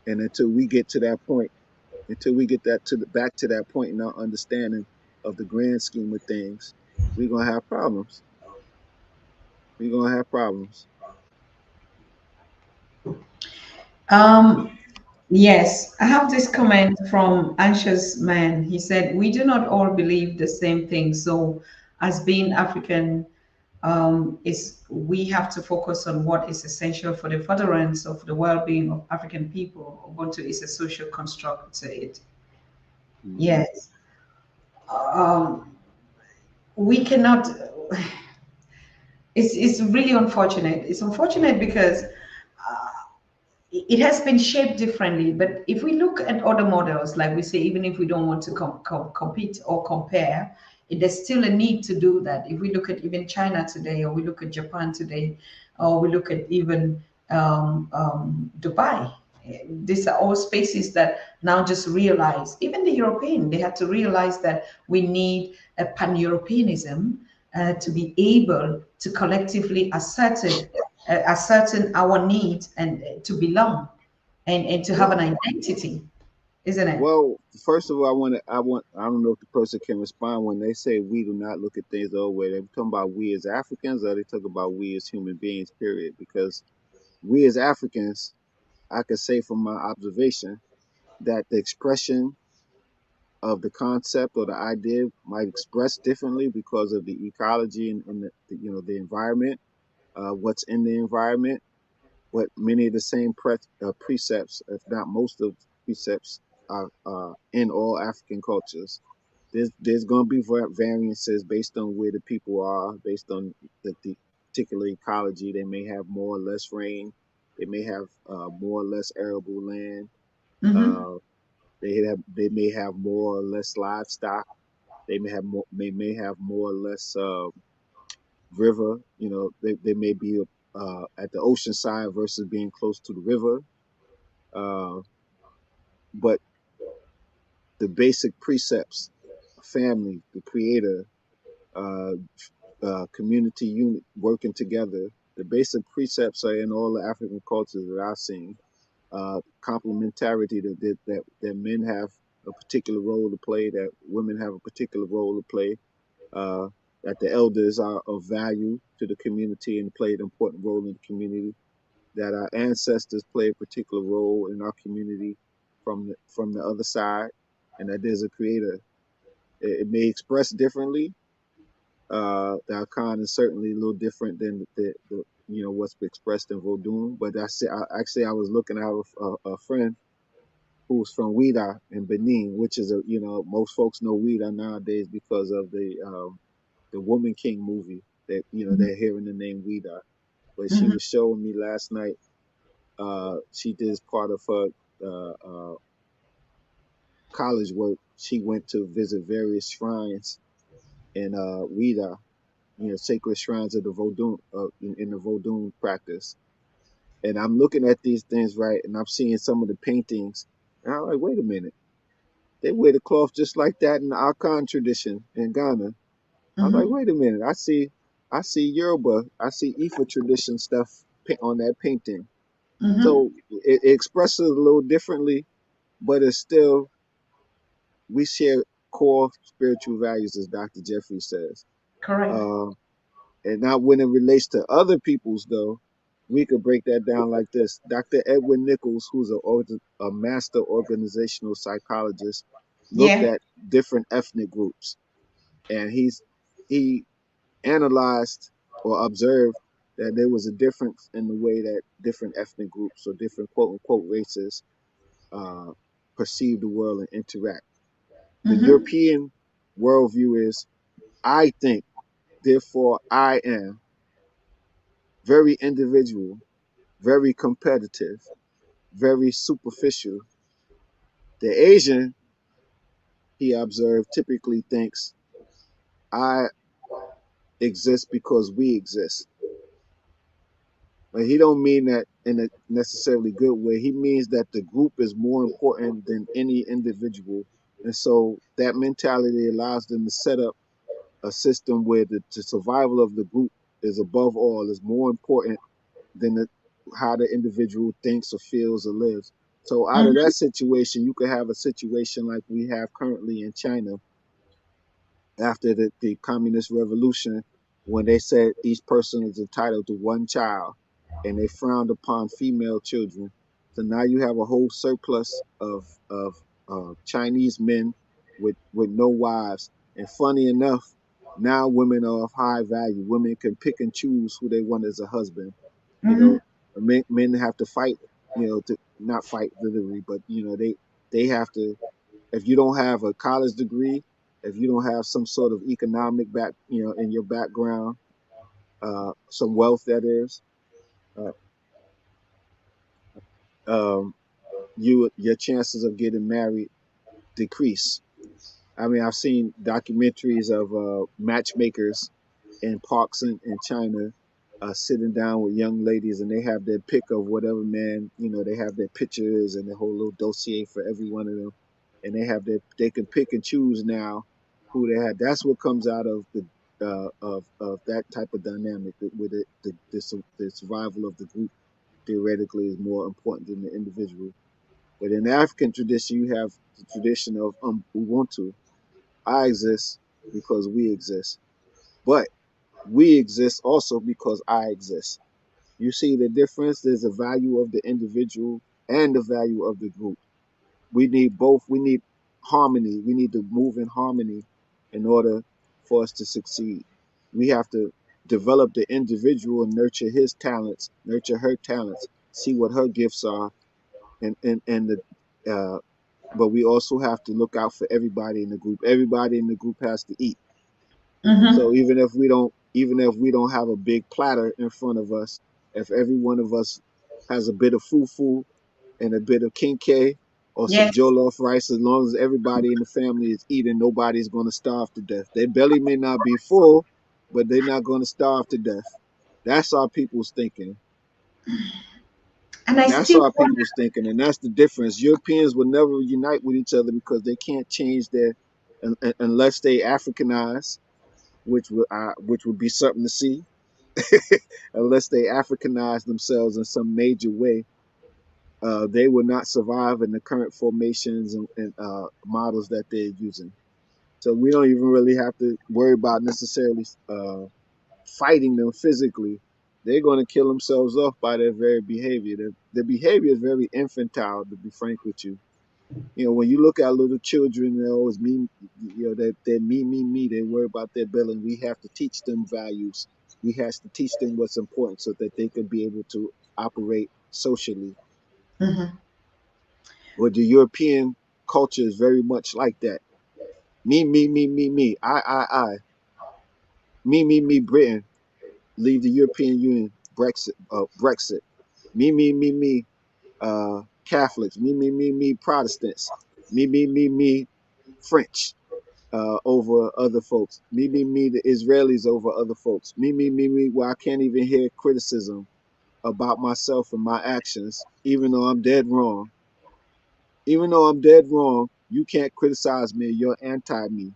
And until we get to that point, until we get that back to that point in our understanding of the grand scheme of things, we're gonna have problems. We're gonna have problems. Yes, I have this comment from Anxious Man. He said, "We do not all believe the same thing. So, as being African, is we have to focus on what is essential for the furtherance of the well-being of African people. Ubuntu is a social construct." To it. Mm-hmm. Yes, um, we cannot. It's really unfortunate. It's unfortunate because it has been shaped differently. But if we look at other models, like we say, even if we don't want to compete or compare, there's still a need to do that. If we look at even China today, or we look at Japan today, or we look at even Dubai, these are all spaces that now just realize, even the European, they had to realize that we need a pan-Europeanism to be able to collectively ascertain our needs and to belong and to have Well, an identity, isn't it? well, first of all, I don't know if the person can respond when they say we do not look at things the old way. They're talking about we as Africans, or they talk about we as human beings, period. Because we as Africans, I could say from my observation that the expression of the concept or the idea might express differently because of the ecology and the environment, what's in the environment. But many of the same precepts, if not most of the precepts, are in all African cultures. There's going to be variances based on where the people are, based on the particular ecology. They may have more or less rain. They may have more or less arable land. Mm-hmm. Uh, they may have more or less livestock. They may have more or less river. They may be at the ocean side versus being close to the river. Uh, but the basic precepts, family, the creator, uh, community unit working together. The basic precepts are in all the African cultures that I've seen. Complementarity that men have a particular role to play, that women have a particular role to play, uh, that the elders are of value to the community and play an important role in the community, that our ancestors play a particular role in our community from the other side, and that there's a creator. It may express differently. The Akan is certainly a little different than the what's expressed in Vodun. But I was looking at a friend who's from Ouida in Benin, which is most folks know Ouida nowadays because of the Woman King movie that they're hearing the name Ouida. But she Mm-hmm. was showing me last night. She did as part of her college work. She went to visit various shrines in Ouida, sacred shrines of the Vodun, in the Vodun practice. And I'm looking at these things, right, and I'm seeing some of the paintings, and I'm like, wait a minute, they wear the cloth just like that in the Akan tradition in Ghana. I'm like, Mm-hmm. wait a minute, I see Yoruba, I see Ifa tradition stuff on that painting. Mm-hmm. So it expresses a little differently, but it's still, we share core spiritual values, as Dr. Jeffrey says. Correct. Uh, And now, when it relates to other people's, though, we could break that down like this. Dr. Edwin Nichols, who's a master organizational psychologist, looked Yeah. at different ethnic groups, and he analyzed or observed that there was a difference in the way that different ethnic groups or different quote unquote races uh, perceive the world and interact. The Mm-hmm. European worldview is I think, therefore I am, very individual, very competitive, very superficial. The Asian, he observed, typically thinks, I exist because we exist. But he don't mean that in a necessarily good way. He means that the group is more important than any individual. And so that mentality allows them to set up a system where the survival of the group is above all, is more important than how the individual thinks or feels or lives. So out of Mm-hmm. that situation, you could have a situation like we have currently in China after the communist revolution, when they said each person is entitled to one child and they frowned upon female children. So now you have a whole surplus of Chinese men with no wives. And funny enough, now women are of high value. Women can pick and choose who they want as a husband. You Mm-hmm. know, men have to fight, to not fight literally, but they have to, if you don't have a college degree, if you don't have some sort of economic in your background, some wealth that is, uh, um, your chances of getting married decrease. I mean, I've seen documentaries of matchmakers in parks in China sitting down with young ladies, and they have their pick of whatever man, they have their pictures and their whole little dossier for every one of them, and they can pick and choose now who they have. That's what comes out of of that type of dynamic, where the survival of the group theoretically is more important than the individual. But in the African tradition, you have the tradition of Ubuntu. I exist because we exist. But we exist also because I exist. You see the difference? There's a value of the individual and the value of the group. We need both. We need harmony. We need to move in harmony in order for us to succeed. We have to develop the individual and nurture his talents, nurture her talents, see what her gifts are, and the but we also have to look out for everybody in the group. Everybody in the group has to eat. So Mm-hmm. even if we don't have a big platter in front of us, if every one of us has a bit of fufu and a bit of kinke or some Yes. jollof rice, as long as everybody in the family is eating, nobody's going to starve to death. Their belly may not be full, but they're not going to starve to death. That's our people's thinking. And I That's still our wonder. people's thinking, and that's the difference. Europeans will never unite with each other because they can't change their unless they Africanize, which would be something to see. Unless they Africanize themselves in some major way, they will not survive in the current formations and models that they're using. So we don't even really have to worry about necessarily fighting them physically. They're going to kill themselves off by their very behavior. Their behavior is very infantile, to be frank with you. You know, when you look at little children, they always they're me. They worry about their belly. We have to teach them values. We have to teach them what's important so that they can be able to operate socially. Mm-hmm. But the European culture is very much like that. Me. I. Me. Britain, leave the European Union. Brexit. Me. Catholics. Me. Protestants. Me. French. Over other folks. Me. The Israelis over other folks. Me. Where I can't even hear criticism about myself and my actions, even though I'm dead wrong. Even though I'm dead wrong, you can't criticize me. You're anti me.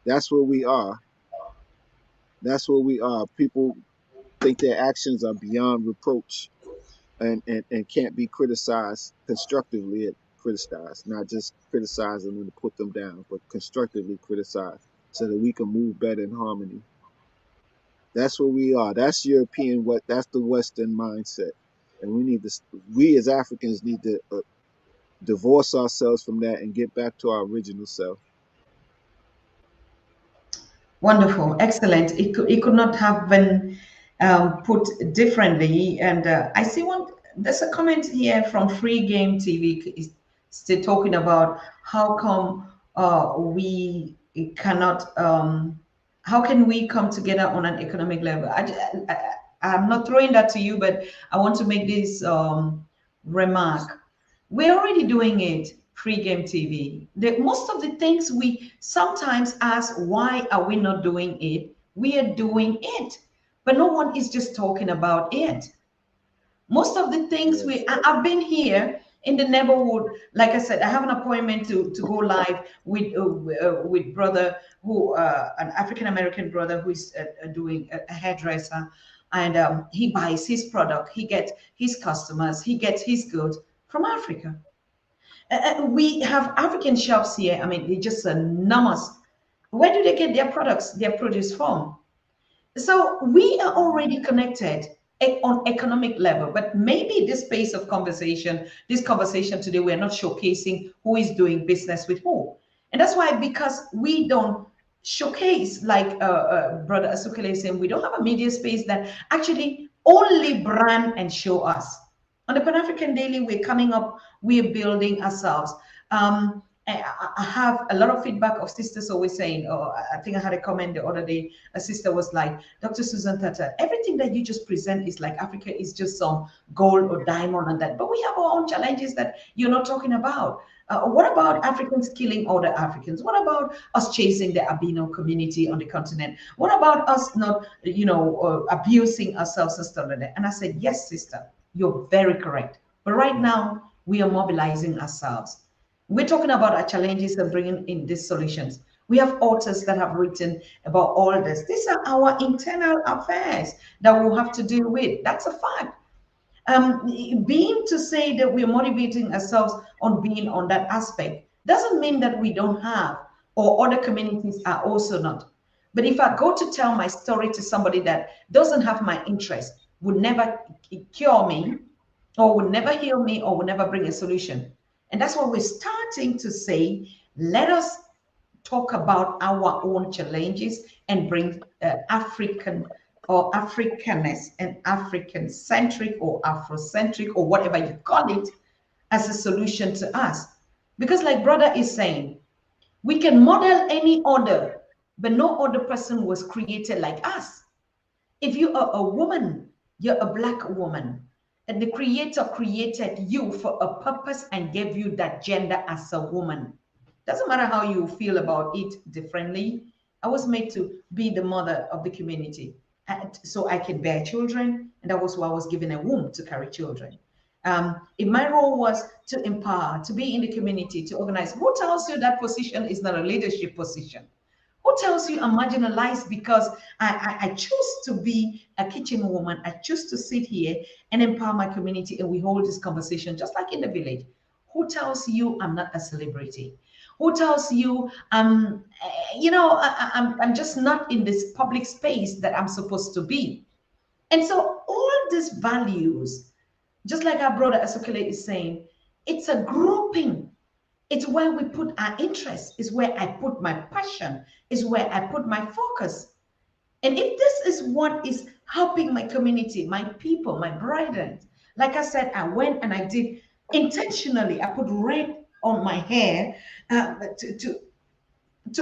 That's where we are. That's where we are. People think their actions are beyond reproach and can't be criticized constructively, criticized, not just criticizing them to put them down, but constructively criticized so that we can move better in harmony. That's where we are. That's European, that's the Western mindset. And we as Africans need to divorce ourselves from that and get back to our original self. Wonderful, excellent. It could not have been put differently. And I see one. There's a comment here from Free Game TV. Is still talking about how come we cannot. How can we come together on an economic level? I'm not throwing that to you, but I want to make this remark. We're already doing it, free game TV. Most of the things we sometimes ask, why are we not doing it? We are doing it, but no one is just talking about it. Most of the things Yes. I've been here in the neighborhood. Like I said, I have an appointment to go live with brother who an African American brother who is doing a hairdresser, and he buys his product, he gets his customers, he gets his goods from Africa. We have African shops here. I mean, they're just enormous. Where do they get their products, their produce from? So we are already connected on economic level, but maybe this space of conversation, this conversation today, we're not showcasing who is doing business with who. And that's why, because we don't showcase, like Brother Asukile is saying, we don't have a media space that actually only brand and show us. On the Pan African Daily, we're coming up, we're building ourselves. I have a lot of feedback of sisters always saying, oh, I think I had a comment the other day. A sister was like, Dr. Susan Tatah, everything that you just present is like Africa is just some gold or diamond and that. But we have our own challenges that you're not talking about. What about Africans killing other Africans? What about us chasing the albino community on the continent? What about us not, abusing ourselves and stuff like that? And I said, yes, sister, you're very correct. But right now, we are mobilizing ourselves. We're talking about our challenges and bringing in these solutions. We have authors that have written about all this. These are our internal affairs that we'll have to deal with. That's a fact. Being to say that we're motivating ourselves on being on that aspect doesn't mean that we don't have, or other communities are also not. But if I go to tell my story to somebody that doesn't have my interest, would never cure me, or would never heal me, or would never bring a solution. And that's what we're starting to say. Let us talk about our own challenges and bring African or Africanness and African centric or Afrocentric or whatever you call it as a solution to us. Because, like brother is saying, we can model any other, but no other person was created like us. If you are a woman, you're a black woman. And the creator created you for a purpose and gave you that gender as a woman. Doesn't matter how you feel about it differently. I was made to be the mother of the community so I can bear children. And that was why I was given a womb to carry children. If my role was to empower, to be in the community, to organize, who tells you that position is not a leadership position? Who tells you I'm marginalized because I choose to be a kitchen woman? I choose to sit here and empower my community and we hold this conversation just like in the village. Who tells you I'm not a celebrity? Who tells you I'm just not in this public space that I'm supposed to be? And so all these values, just like our brother Asukile is saying, it's a grouping. It's where we put our interest, is where I put my passion, is where I put my focus. And if this is what is helping my community, my people, my brethren, like I said, I went and I did intentionally, I put red on my hair to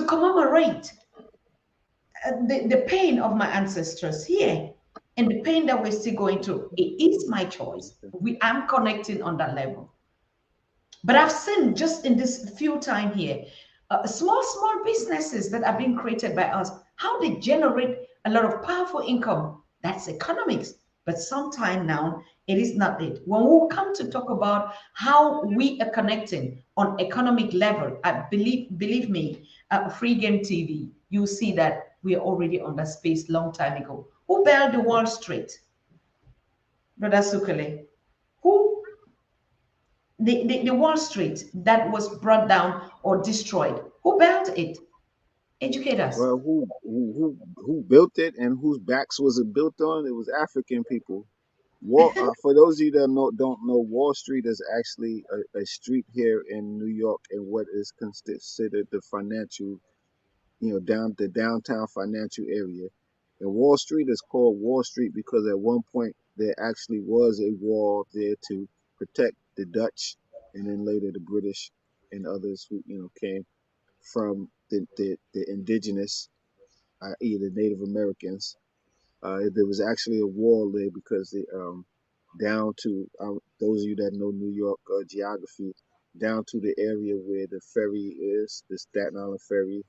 commemorate the pain of my ancestors here and the pain that we're still going through. It is my choice. I'm connecting on that level. But I've seen just in this few time here, small businesses that are being created by us, how they generate a lot of powerful income. That's economics. But sometime now, it is not it. When we come to talk about how we are connecting on economic level, I believe me, Free Game TV, you see that we are already on that space long time ago. Who built the Wall Street? Brother Sukale. Who the Wall Street that was brought down or destroyed? Who built it? Educate us. Well, who built it and whose backs was it built on? It was African people. For those of you that don't know, Wall Street is actually a street here in New York in what is considered the financial, the downtown financial area. And Wall Street is called Wall Street because at one point there actually was a wall there to protect the Dutch and then later the British and others who came from the indigenous, i.e. the Native Americans. There was actually a wall there because down to those of you that know New York geography, down to the area where the ferry is, the Staten Island ferry,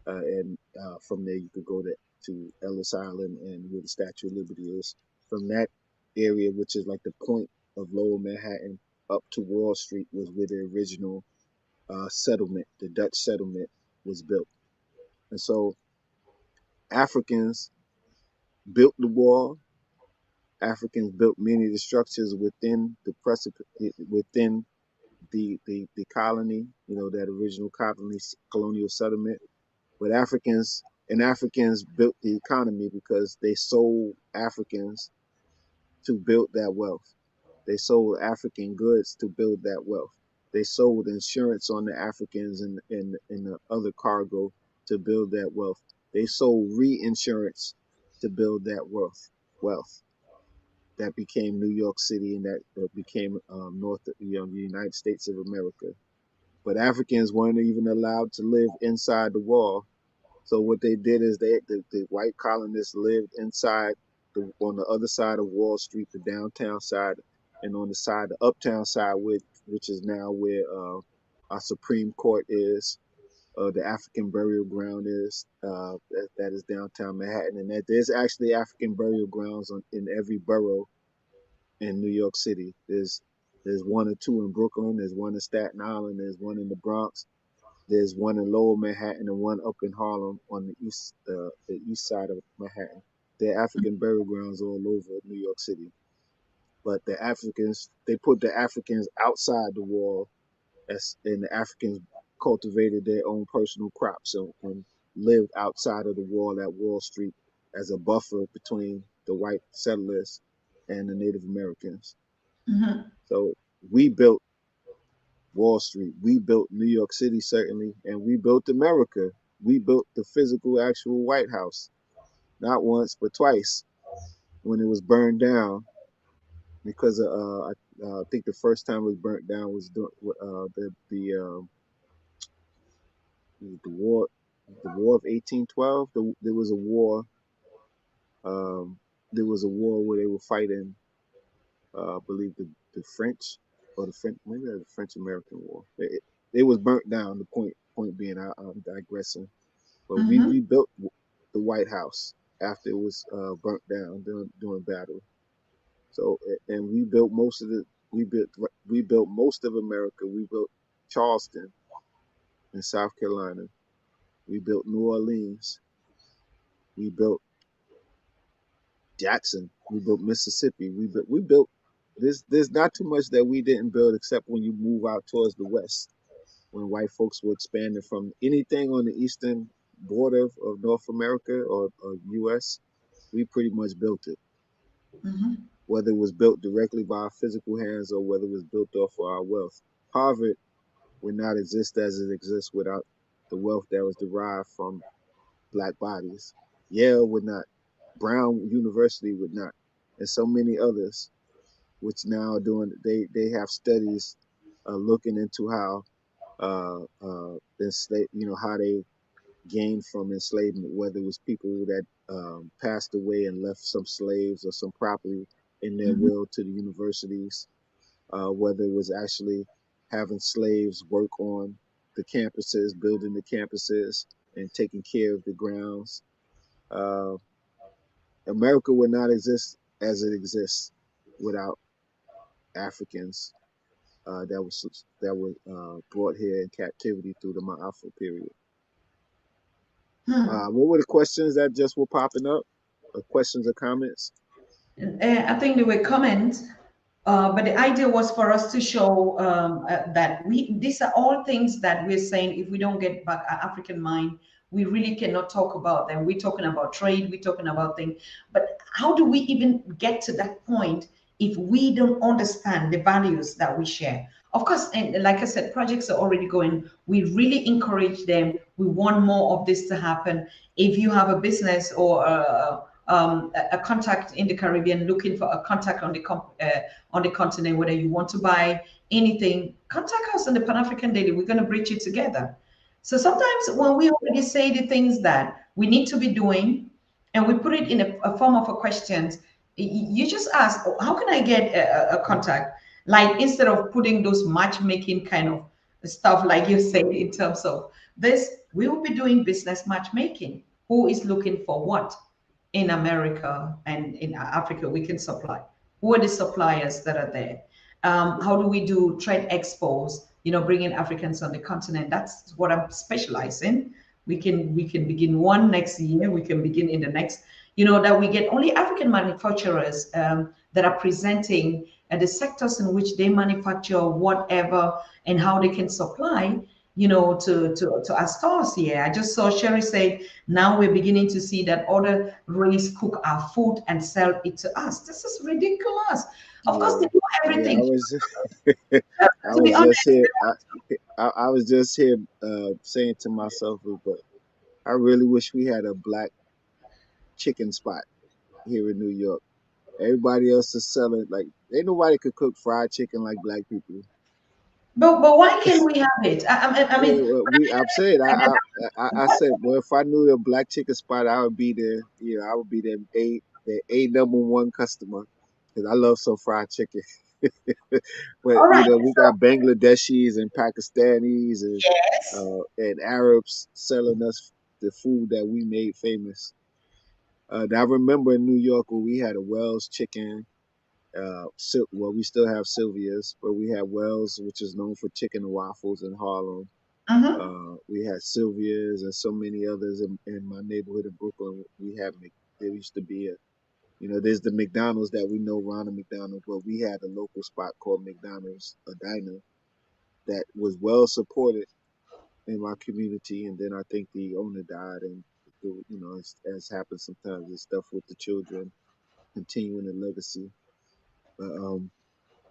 and from there you could go to Ellis Island and where the Statue of Liberty is. From that area, which is like the point of Lower Manhattan, up to Wall Street was where the original settlement, the Dutch settlement, was built. And so Africans built the wall. Africans built many of the structures within the within the colony, that original colonial settlement. But Africans built the economy because they sold Africans to build that wealth. They sold African goods to build that wealth. They sold insurance on the Africans and the other cargo to build that wealth. They sold reinsurance to build that wealth. That became New York City and that became the United States of America. But Africans weren't even allowed to live inside the wall. So what they did is the white colonists lived inside on the other side of Wall Street, the downtown side, and on the uptown side, which is now where our Supreme Court is, the African burial ground is, that is downtown Manhattan, and that there's actually African burial grounds in every borough in New York City. There's one or two in Brooklyn, there's one in Staten Island, there's one in the Bronx. There's one in Lower Manhattan and one up in Harlem on the east side of Manhattan. There are African burial grounds all over New York City. But they put the Africans outside the wall, and the Africans cultivated their own personal crops and lived outside of the wall at Wall Street as a buffer between the white settlers and the Native Americans. Mm-hmm. So we built Wall Street. We built New York City, certainly, and we built America. We built the physical, actual White House, not once, but twice when it was burned down because I think the first time it was burnt down was the war, the War of 1812. There was a war. Um, there was a war where they were fighting, I believe the French or the French, maybe the French American War. It was burnt down. The point being, I'm digressing. But we Mm-hmm. rebuilt the White House after it was burnt down during battle. So and we built most of America. We built Charleston in South Carolina. We built New Orleans. We built Jackson. We built Mississippi. We built there's not too much that we didn't build except when you move out towards the west, when white folks were expanding from anything on the eastern border of North America or US, we pretty much built it. Mm-hmm. Whether it was built directly by our physical hands or whether it was built off of our wealth. Harvard would not exist as it exists without the wealth that was derived from black bodies. Yale would not. Brown University would not. And so many others, which now are doing, they have studies looking into how how they gained from enslavement, whether it was people that passed away and left some slaves or some property in their Mm-hmm. will to the universities, whether it was actually having slaves work on the campuses, building the campuses, and taking care of the grounds. Uh, America would not exist as it exists without Africans that were brought here in captivity through the Ma'afa period. Hmm. What were the questions that just were popping up? Questions or comments? I think they were comments, but the idea was for us to show that these are all things that we're saying if we don't get back our African mind, we really cannot talk about them. We're talking about trade, we're talking about things, but how do we even get to that point if we don't understand the values that we share? Of course, and like I said, projects are already going. We really encourage them. We want more of this to happen. If you have a business or a contact in the Caribbean, looking for a contact on the continent, whether you want to buy anything, contact us on the Pan African Daily. We're going to bridge it together. So sometimes when we already say the things that we need to be doing, and we put it in a form of a question, you just ask, "Oh, how can I get a contact?" Like instead of putting those matchmaking kind of stuff, like you said, in terms of this, we will be doing business matchmaking. Who is looking for what? In America and in Africa, we can supply. Who are the suppliers that are there? How do we do trade expos? Bringing Africans on the continent. That's what I'm specialized in. We can begin one next year. We can begin in the next. That we get only African manufacturers that are presenting the sectors in which they manufacture whatever and how they can supply to our stores here. I just saw Sherry say now we're beginning to see that other race cook our food and sell it to us. This is ridiculous. Of course, Yeah, they do yeah. I everything. was, I To be was honest, just here. I was just here saying to myself, but I really wish we had a black chicken spot here in New York. Everybody else is selling like ain't nobody could cook fried chicken like black people. but why can't we have it? I mean, I'm saying, I said, well, if I knew the black chicken spot, I would be there. I would be the number one customer because I love some fried chicken. But all right. we So got Bangladeshis and Pakistanis yes. and Arabs selling us the food that we made famous. I remember in New York where we had a Wells chicken. Well, we still have Sylvia's, but we had Wells, which is known for chicken and waffles in Harlem. Mm-hmm. We had Sylvia's and so many others in my neighborhood in Brooklyn. There used to be there's the McDonald's that we know, Ronald McDonald, but we had a local spot called McDonald's, a diner that was well supported in my community. And then I think the owner died, and as happens sometimes, there's stuff with the children continuing the legacy.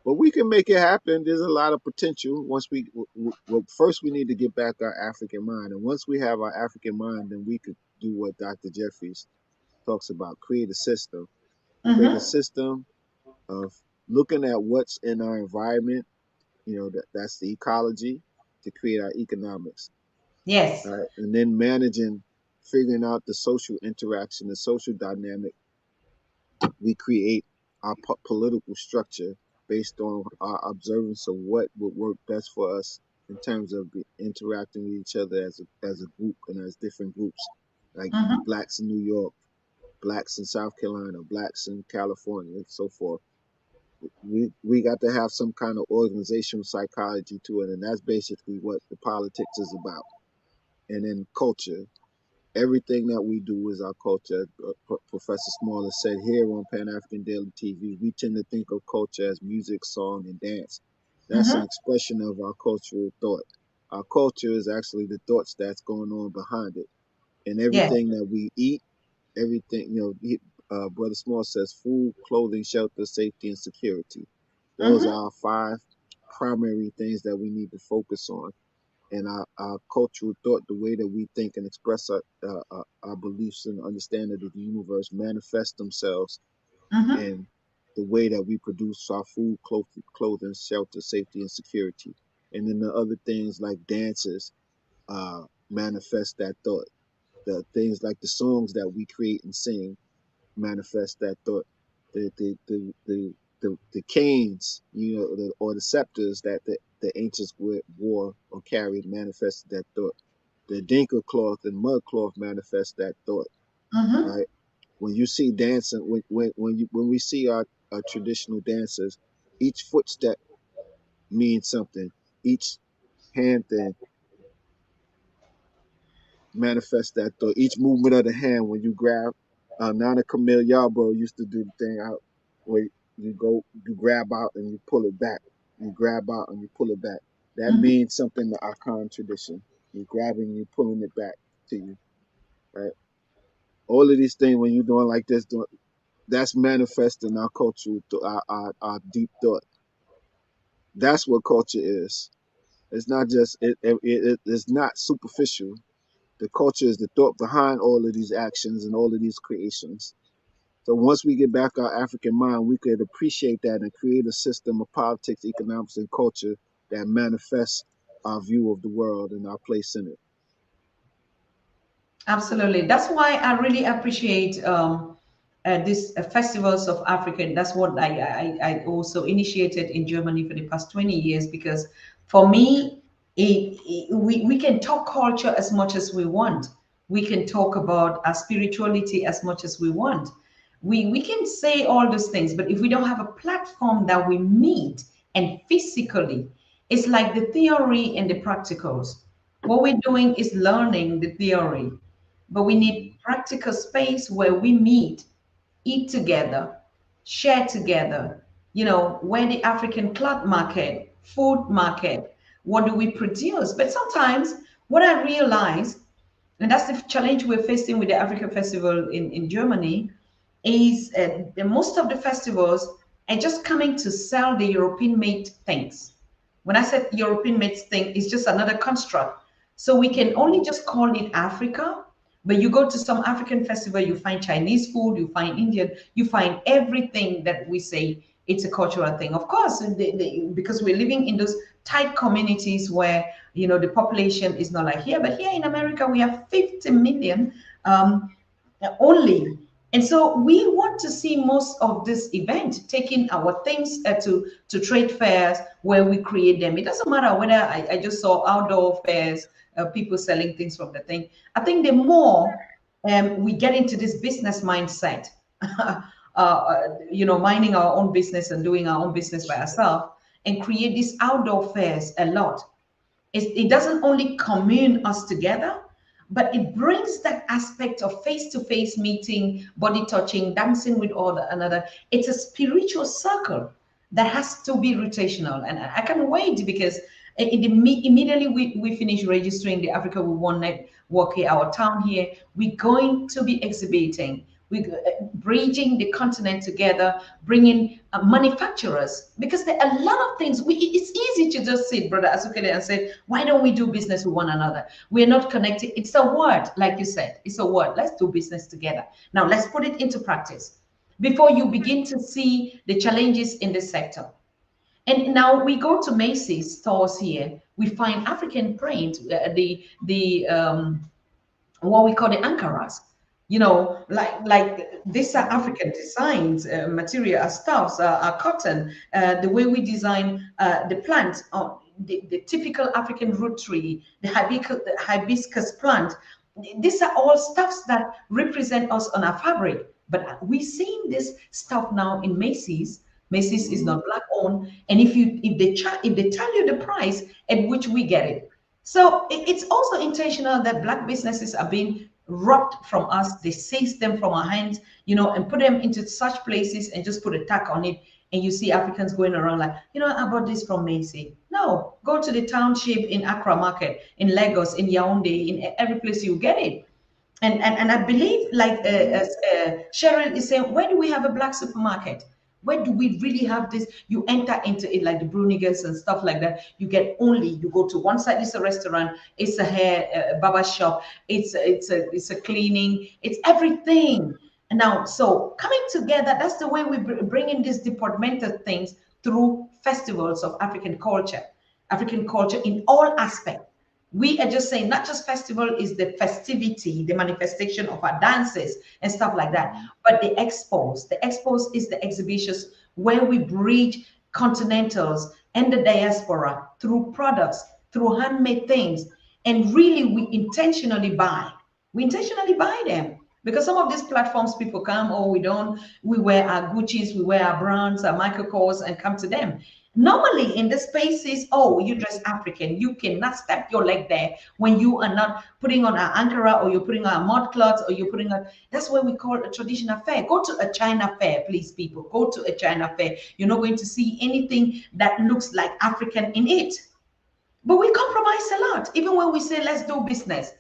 But but we can make it happen. There's a lot of potential. Once well, first we need to get back our African mind, and once we have our African mind, then we could do what Dr. Jeffries talks about: create a system of looking at what's in our environment. That's the ecology, to create our economics. Yes. Right? And then figuring out the social interaction, the social dynamic. We create our political structure based on our observance of what would work best for us in terms of interacting with each other as a group and as different groups, like blacks in New York, blacks in South Carolina, blacks in California, and so forth. We got to have some kind of organizational psychology to it, and that's basically what the politics is about. And then culture. Everything that we do is our culture. Professor Smaller said here on Pan African Daily TV, we tend to think of culture as music, song, and dance. That's an expression of our cultural thought. Our culture is actually the thoughts that's going on behind it. And Yes. everything that we eat, everything, Brother Small says food, clothing, shelter, safety, and security. Those are our 5 primary things that we need to focus on. And our cultural thought, the way that we think and express our beliefs and understanding of the universe, manifest themselves in the way that we produce our food, clothing, shelter, safety, and security. And then the other things like dances manifest that thought. The things like the songs that we create and sing manifest that thought. The canes, or the scepters that the ancients wore or carried manifested that thought. The dinka cloth and mud cloth manifest that thought. Right? When you see dancing, when we see our traditional dancers, each footstep means something. Each hand thing manifest that thought. Each movement of the hand when you grab. Nana Camille Yarbrough used to do the thing out where you grab out and you pull it back. You grab out and you pull it back. That means something to our Akan tradition. You're grabbing and you're pulling it back to you, right? All of these things when you're doing like this, that's manifesting our culture, our deep thought. That's what culture is. It's not just it's not superficial. The culture is the thought behind all of these actions and all of these creations. So once we get back our African mind, we could appreciate that and create a system of politics, economics, and culture that manifests our view of the world and our place in it. Absolutely. That's why I really appreciate these festivals of African. That's what I also initiated in Germany for the past 20 years, because for me, we can talk culture as much as we want. We can talk about our spirituality as much as we want. We can say all those things, but if we don't have a platform that we meet and physically, it's like the theory and the practicals. What we're doing is learning the theory, but we need practical space where we meet, eat together, share together. Where the African cloth market, food market, what do we produce? But sometimes what I realize, and that's the challenge we're facing with the Africa Festival in Germany, is most of the festivals are just coming to sell the European made things. When I said European made thing, it's just another construct. So we can only just call it Africa, but you go to some African festival, you find Chinese food, you find Indian, you find everything that we say it's a cultural thing. Of course, because we're living in those tight communities where the population is not like here. But here in America, we have 50 million only. And so we want to see most of this event taking our things to trade fairs where we create them. It doesn't matter whether I just saw outdoor fairs, people selling things from the thing. I think the more we get into this business mindset, minding our own business and doing our own business by ourselves, and create these outdoor fairs a lot. It doesn't only commune us together, but it brings that aspect of face-to-face meeting, body touching, dancing with another. It's a spiritual circle that has to be rotational. And I can't wait, because immediately we finish registering the Africa We Want Network here, our town here, we're going to be exhibiting we bridging the continent together, bringing manufacturers, because there are a lot of things. It's easy to just sit, Brother Asukile, and say, why don't we do business with one another? We're not connected. It's a word, like you said, it's a word. Let's do business together. Now let's put it into practice before you begin to see the challenges in the sector. And now we go to Macy's stores here. We find African print, the what we call the ankaras. You know, like these are African designs, material, stuffs, cotton. The way we design the plant, the typical African root tree, the hibiscus plant. These are all stuffs that represent us on our fabric. But we're seeing this stuff now in Macy's. Macy's is not black owned, and if they tell you the price at which we get it, so it's also intentional that black businesses are being robbed from us. They seize them from our hands, you know, and put them into such places and just put a tag on it. And you see Africans going around like, you know, I bought this from Macy. No, go to the township in Accra Market, in Lagos, in Yaoundé, in every place you get it. And I believe, like as Cheryl is saying, where do we have a black supermarket? Where do we really have this? You enter into it like the Brunigans and stuff like that. You go to one side, it's a restaurant, it's a hair barber shop, it's a cleaning, it's everything. And now, so coming together, that's the way we bring in these departmental things through festivals of African culture in all aspects. We are just saying, not just festival is the festivity, the manifestation of our dances and stuff like that, but the expos. The expos is the exhibitions where we bridge continentals and the diaspora through products, through handmade things. And really, we intentionally buy. We intentionally buy them. Because some of these platforms, people come, oh, we don't, we wear our Gucci's, we wear our brands, our Michael Kors, and come to them. Normally in the spaces, oh, you dress African, you cannot step your leg there when you are not putting on an Ankara, or you're putting on a mud cloth, or you're putting on, that's what we call a traditional fair. Go to a China fair, please, people. Go to a China fair. You're not going to see anything that looks like African in it. But we compromise a lot, even when we say, let's do business.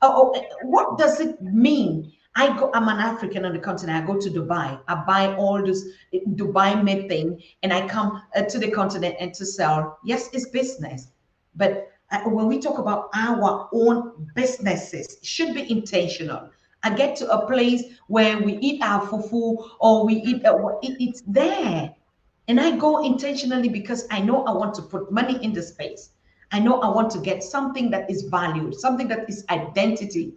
What does it mean? I'm an African on the continent. I go to Dubai. I buy all this Dubai made thing, and I come to the continent and to sell. Yes, it's business, but when we talk about our own businesses, it should be intentional. I get to a place where we eat our fufu, or we eat it's there, and I go intentionally because I know I want to put money in the space. I know I want to get something that is valued, something that is identity.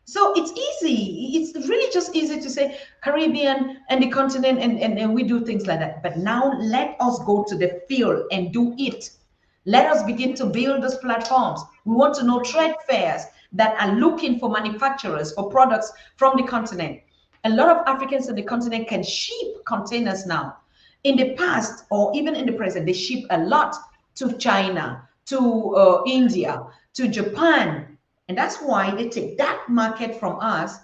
So it's easy. It's really just easy to say Caribbean and the continent, and we do things like that. But now let us go to the field and do it. Let us begin to build those platforms. We want to know trade fairs that are looking for manufacturers for products from the continent. A lot of Africans on the continent can ship containers now. In the past, or even in the present, they ship a lot to China, to India, to Japan. And that's why they take that market from us,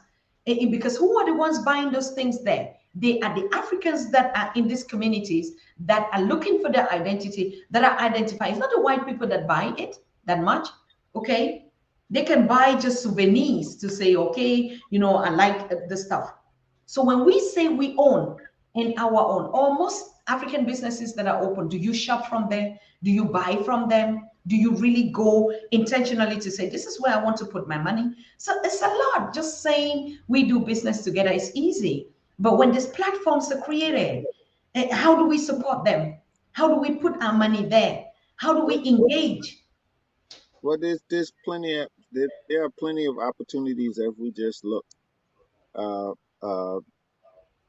because who are the ones buying those things there? They are the Africans that are in these communities that are looking for their identity, that are identified. It's not the white people that buy it that much, okay? They can buy just souvenirs to say, okay, you know, I like the stuff. So when we say we own in our own, or most African businesses that are open, do you shop from them? Do you buy from them? Do you really go intentionally to say, this is where I want to put my money? So it's a lot. Just saying we do business together is easy. But when these platforms are created, how do we support them? How do we put our money there? How do we engage? Well, there's plenty of there are plenty of opportunities if we just look. Uh, uh,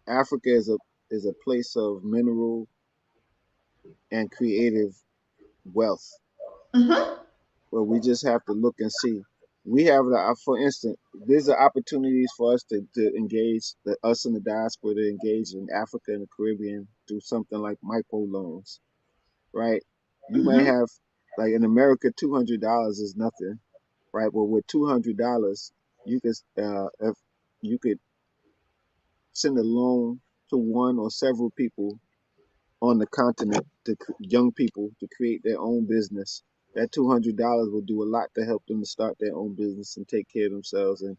Africa is a place of mineral and creative wealth, Mm-hmm. where we just have to look and see. We have for instance, there's the opportunities for us to engage us in the diaspora to engage in Africa and the Caribbean through something like micro loans, right? You may Mm-hmm. have, like in America, $200 is nothing, right? But with $200, you could if you could send a loan to one or several people on the continent, to young people to create their own business. That $200 will do a lot to help them to start their own business and take care of themselves and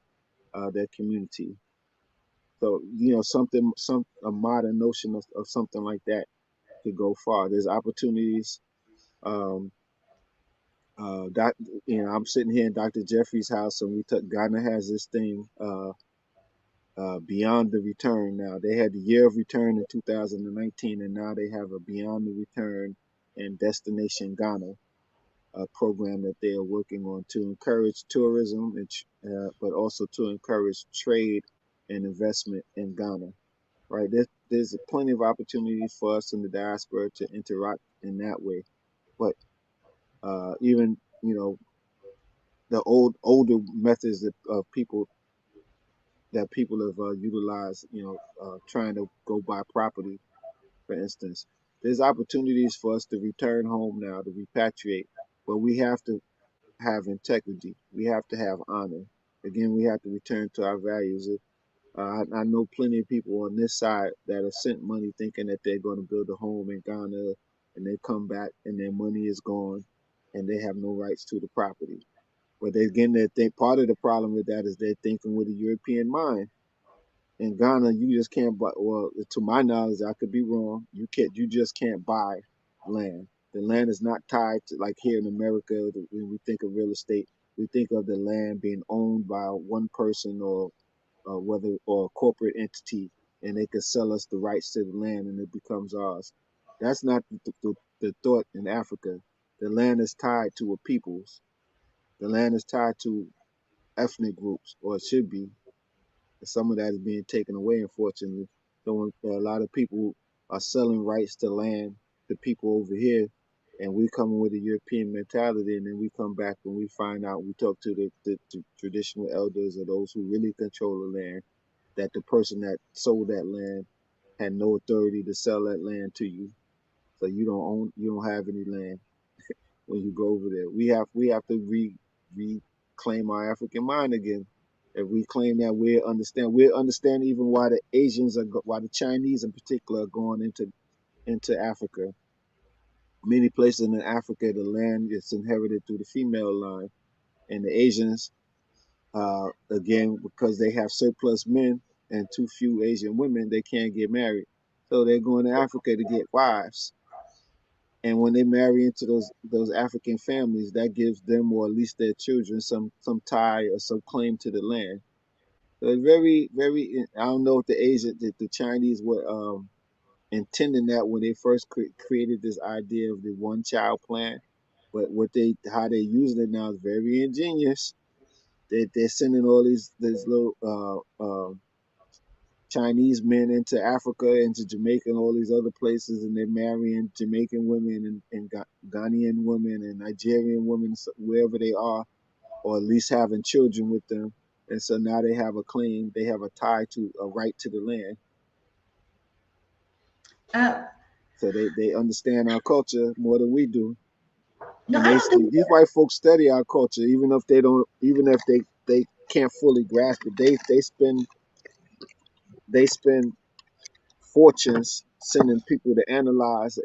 their community. So a modern notion of something like that could go far. There's opportunities. Um, doc, I'm sitting here in Dr. Jeffrey's house, and Ghana has this thing, Beyond the Return. Now they had the Year of Return in 2019, and now they have a Beyond the Return and Destination Ghana program that they are working on to encourage tourism, but also to encourage trade and investment in Ghana. Right, there's plenty of opportunities for us in the diaspora to interact in that way. But even the older methods of people that people have utilized, trying to go buy property, for instance. There's opportunities for us to return home now, to repatriate, but we have to have integrity. We have to have honor. Again, we have to return to our values. I know plenty of people on this side that have sent money thinking that they're going to build a home in Ghana, and they come back and their money is gone and they have no rights to the property. But again, they think part of the problem with that is they're thinking with a European mind. In Ghana, you just can't buy. Well, to my knowledge, I could be wrong. You just can't buy land. The land is not tied to, like here in America. When we think of real estate, we think of the land being owned by one person or a corporate entity, and they can sell us the rights to the land, and it becomes ours. That's not the thought in Africa. The land is tied to a peoples. The land is tied to ethnic groups, or it should be. Some of that is being taken away, unfortunately. So a lot of people are selling rights to land to people over here, and we come with a European mentality, and then we come back and we find out, we talk to the traditional elders or those who really control the land, that the person that sold that land had no authority to sell that land to you. So you don't have any land when you go over there. We have to reclaim our African mind again. If we claim that we'll understand even why the why the Chinese in particular are going into Africa. Many places in Africa, the land is inherited through the female line, and the Asians, again, because they have surplus men and too few Asian women, they can't get married. So they're going to Africa to get wives. And when they marry into those African families, that gives them, or at least their children, some tie or some claim to the land. So it's very, very. I don't know if the Chinese were intending that when they first created this idea of the one child plan, but how they're using it now is very ingenious. They're sending all these little Chinese men into Africa, into Jamaica, and all these other places, and they're marrying Jamaican women and Ghanaian women and Nigerian women, wherever they are, or at least having children with them. And so now they have a claim, they have a tie to a right to the land. So they understand our culture more than we do. No, And I don't think. these white folks study our culture, even if they can't fully grasp it. They spend fortunes sending people to analyze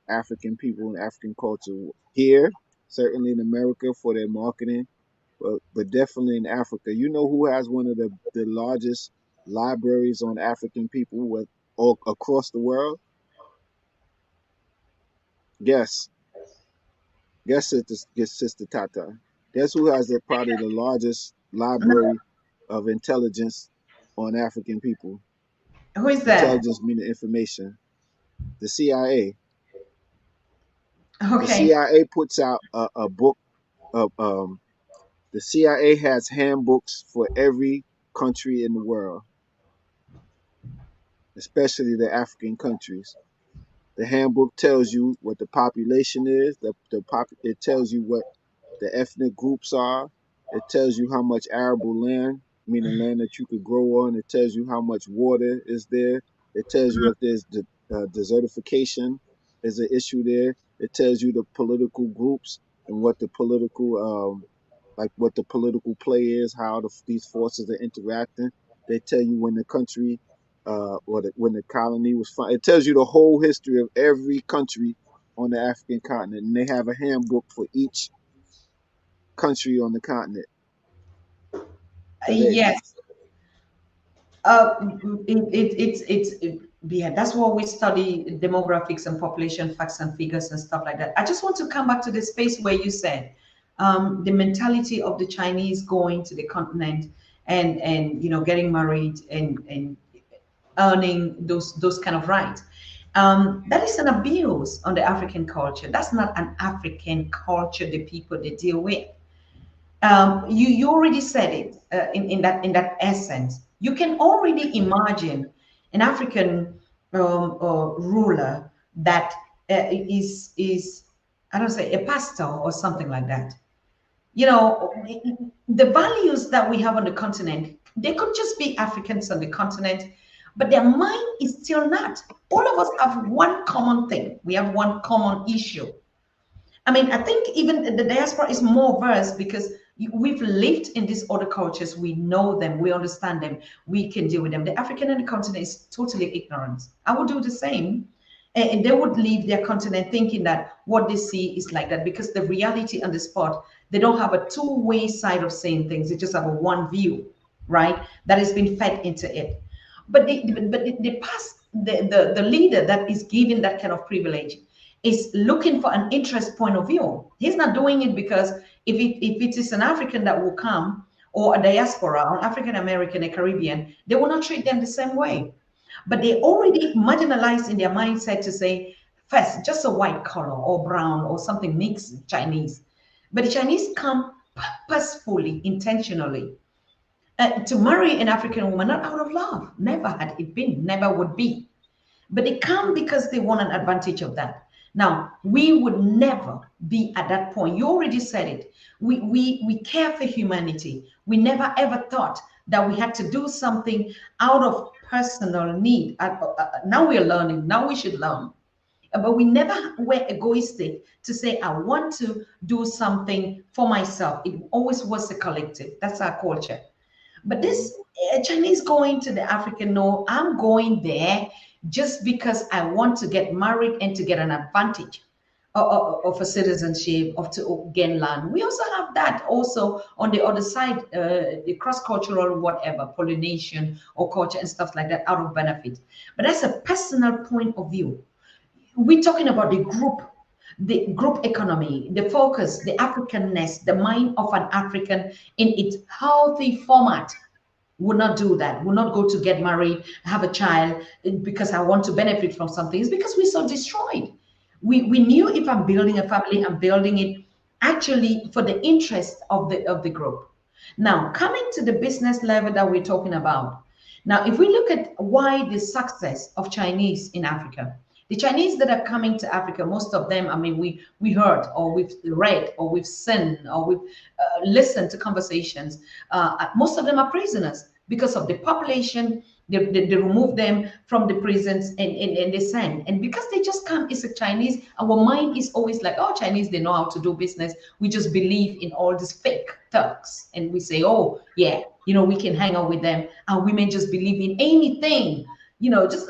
African people and African culture here, certainly in America for their marketing, but definitely in Africa. You know who has one of the largest libraries on African people all across the world? Guess, Sister Tata. Guess who has probably the largest library of intelligence on African people? Who is that? Intelligence meaning information. The CIA. The Okay. CIA puts out a book of the CIA has handbooks for every country in the world, especially the African countries. The handbook tells you what the population is. It tells you what the ethnic groups are. It tells you how much arable land, meaning land that you could grow on. It tells you how much water is there. It tells you if there's desertification is an issue there. It tells you the political groups and what the political what the political play is, how these forces are interacting. They tell you when the country when the colony was found. It tells you the whole history of every country on the African continent, and they have a handbook for each country on the continent. So Yes. Yeah, that's what we study, demographics and population facts and figures and stuff like that. I just want to come back to the space where you said the mentality of the Chinese going to the continent and getting married and earning those kind of rights. That is an abuse on the African culture. That's not an African culture, the people they deal with. You already said it in that essence. You can already imagine an African ruler that is I don't say a pastor or something like that. The values that we have on the continent, they could just be Africans on the continent, but their mind is still not. All of us have one common thing. We have one common issue. I mean, I think even the diaspora is more versed because we've lived in these other cultures. We know them, we understand them, we can deal with them. The African and the continent is totally ignorant. I would do the same. And they would leave their continent thinking that what they see is like that, because the reality on the spot, they don't have a two-way side of saying things. They just have a one view, right? That has been fed into it. But the leader that is given that kind of privilege is looking for an interest point of view. He's not doing it because if it is an African that will come, or a diaspora, or African American, a Caribbean, they will not treat them the same way. But they already marginalized in their mindset to say, first, just a white color or brown or something mixed Chinese. But the Chinese come purposefully, intentionally, to marry an African woman, not out of love. Never had it been, never would be. But they come because they want an advantage of that. Now, we would never be at that point. You already said it. We care for humanity. We never ever thought that we had to do something out of personal need. Now we're learning. Now we should learn. But we never were egoistic to say, I want to do something for myself. It always was a collective. That's our culture. But this Chinese going to the African, no, I'm going there just because I want to get married and to get an advantage of a citizenship, of to gain land. We also have that also on the other side, the cross-cultural whatever, pollination or culture and stuff like that out of benefit. But that's a personal point of view. We're talking about the group economy, the focus, the Africanness, the mind of an African in its healthy format. Would not do that, would not go to get married, have a child because I want to benefit from something. It's because we're so destroyed. We knew if I'm building a family, I'm building it actually for the interest of the group. Now, coming to the business level that we're talking about. Now, if we look at why the success of Chinese in Africa, the Chinese that are coming to Africa, most of them, I mean, we heard or we've read or we've seen or we've listened to conversations. Most of them are prisoners because of the population. They remove them from the prisons and they send. And because they just come as a Chinese, our mind is always like, oh, Chinese, they know how to do business. We just believe in all these fake thugs. And we say, oh, yeah, we can hang out with them. And women just believe in anything, just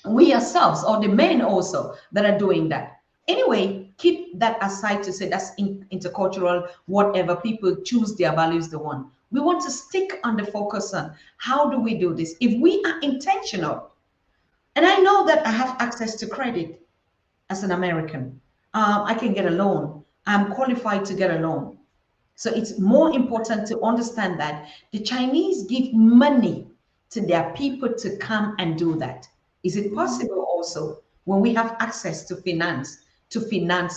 we ourselves or the men also that are doing that. Anyway, keep that aside to say that's intercultural, whatever. People choose their values they want. We want to stick on the focus on how do we do this. If we are intentional, and I know that I have access to credit as an American, I can get a loan. I'm qualified to get a loan. So it's more important to understand that the Chinese give money to their people to come and do that. Is it possible also when we have access to finance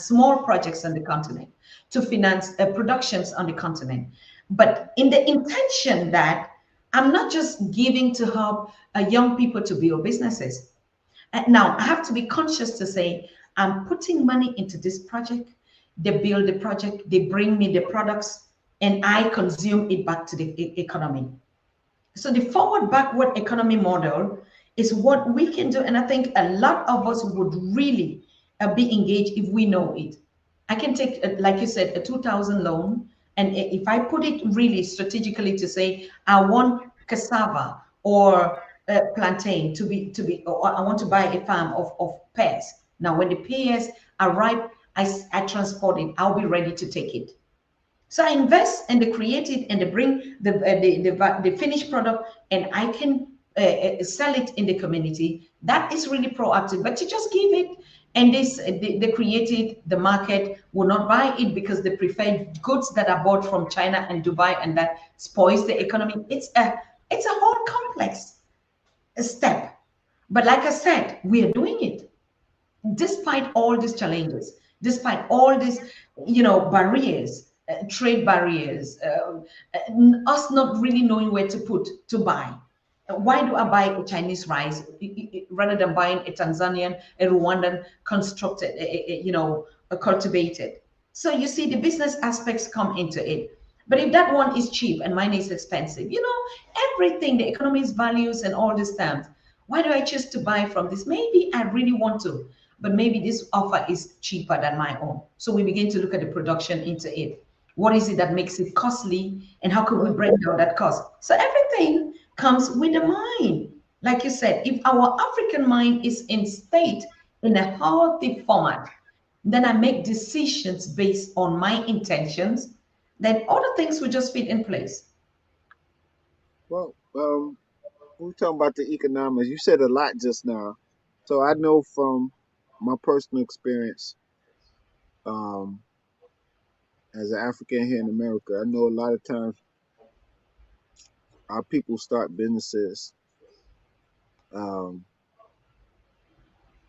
small projects on the continent, to finance productions on the continent, but in the intention that I'm not just giving to help young people to build businesses. Now, I have to be conscious to say, I'm putting money into this project, they build the project, they bring me the products, and I consume it back to the economy. So the forward-backward economy model is what we can do. And I think a lot of us would really be engaged if we know it. I can take, like you said, a 2,000 loan. And if I put it really strategically to say, I want cassava or plantain to be, or I want to buy a farm of pears. Now, when the pears are ripe, I transport it. I'll be ready to take it. So I invest and they create it and they bring the finished product and I can sell it in the community. That is really proactive. But you just give it and they create it. The market will not buy it because they prefer goods that are bought from China and Dubai, and that spoils the economy. It's a whole complex step. But like I said, we are doing it despite all these challenges, despite all these, barriers, trade barriers, us not really knowing where to put to buy. Why do I buy a Chinese rice rather than buying a Tanzanian, a Rwandan constructed, cultivated? So you see, the business aspects come into it. But if that one is cheap and mine is expensive, everything, the economy's values and all these terms, why do I choose to buy from this? Maybe I really want to, but maybe this offer is cheaper than my own. So we begin to look at the production into it. What is it that makes it costly, and how could we bring down that cost? So everything comes with the mind. Like you said, if our African mind is in state in a healthy format, then I make decisions based on my intentions, then other things will just fit in place. Well, we're talking about the economics. You said a lot just now. So I know from my personal experience, um, as an African here in America, I know a lot of times our people start businesses, um,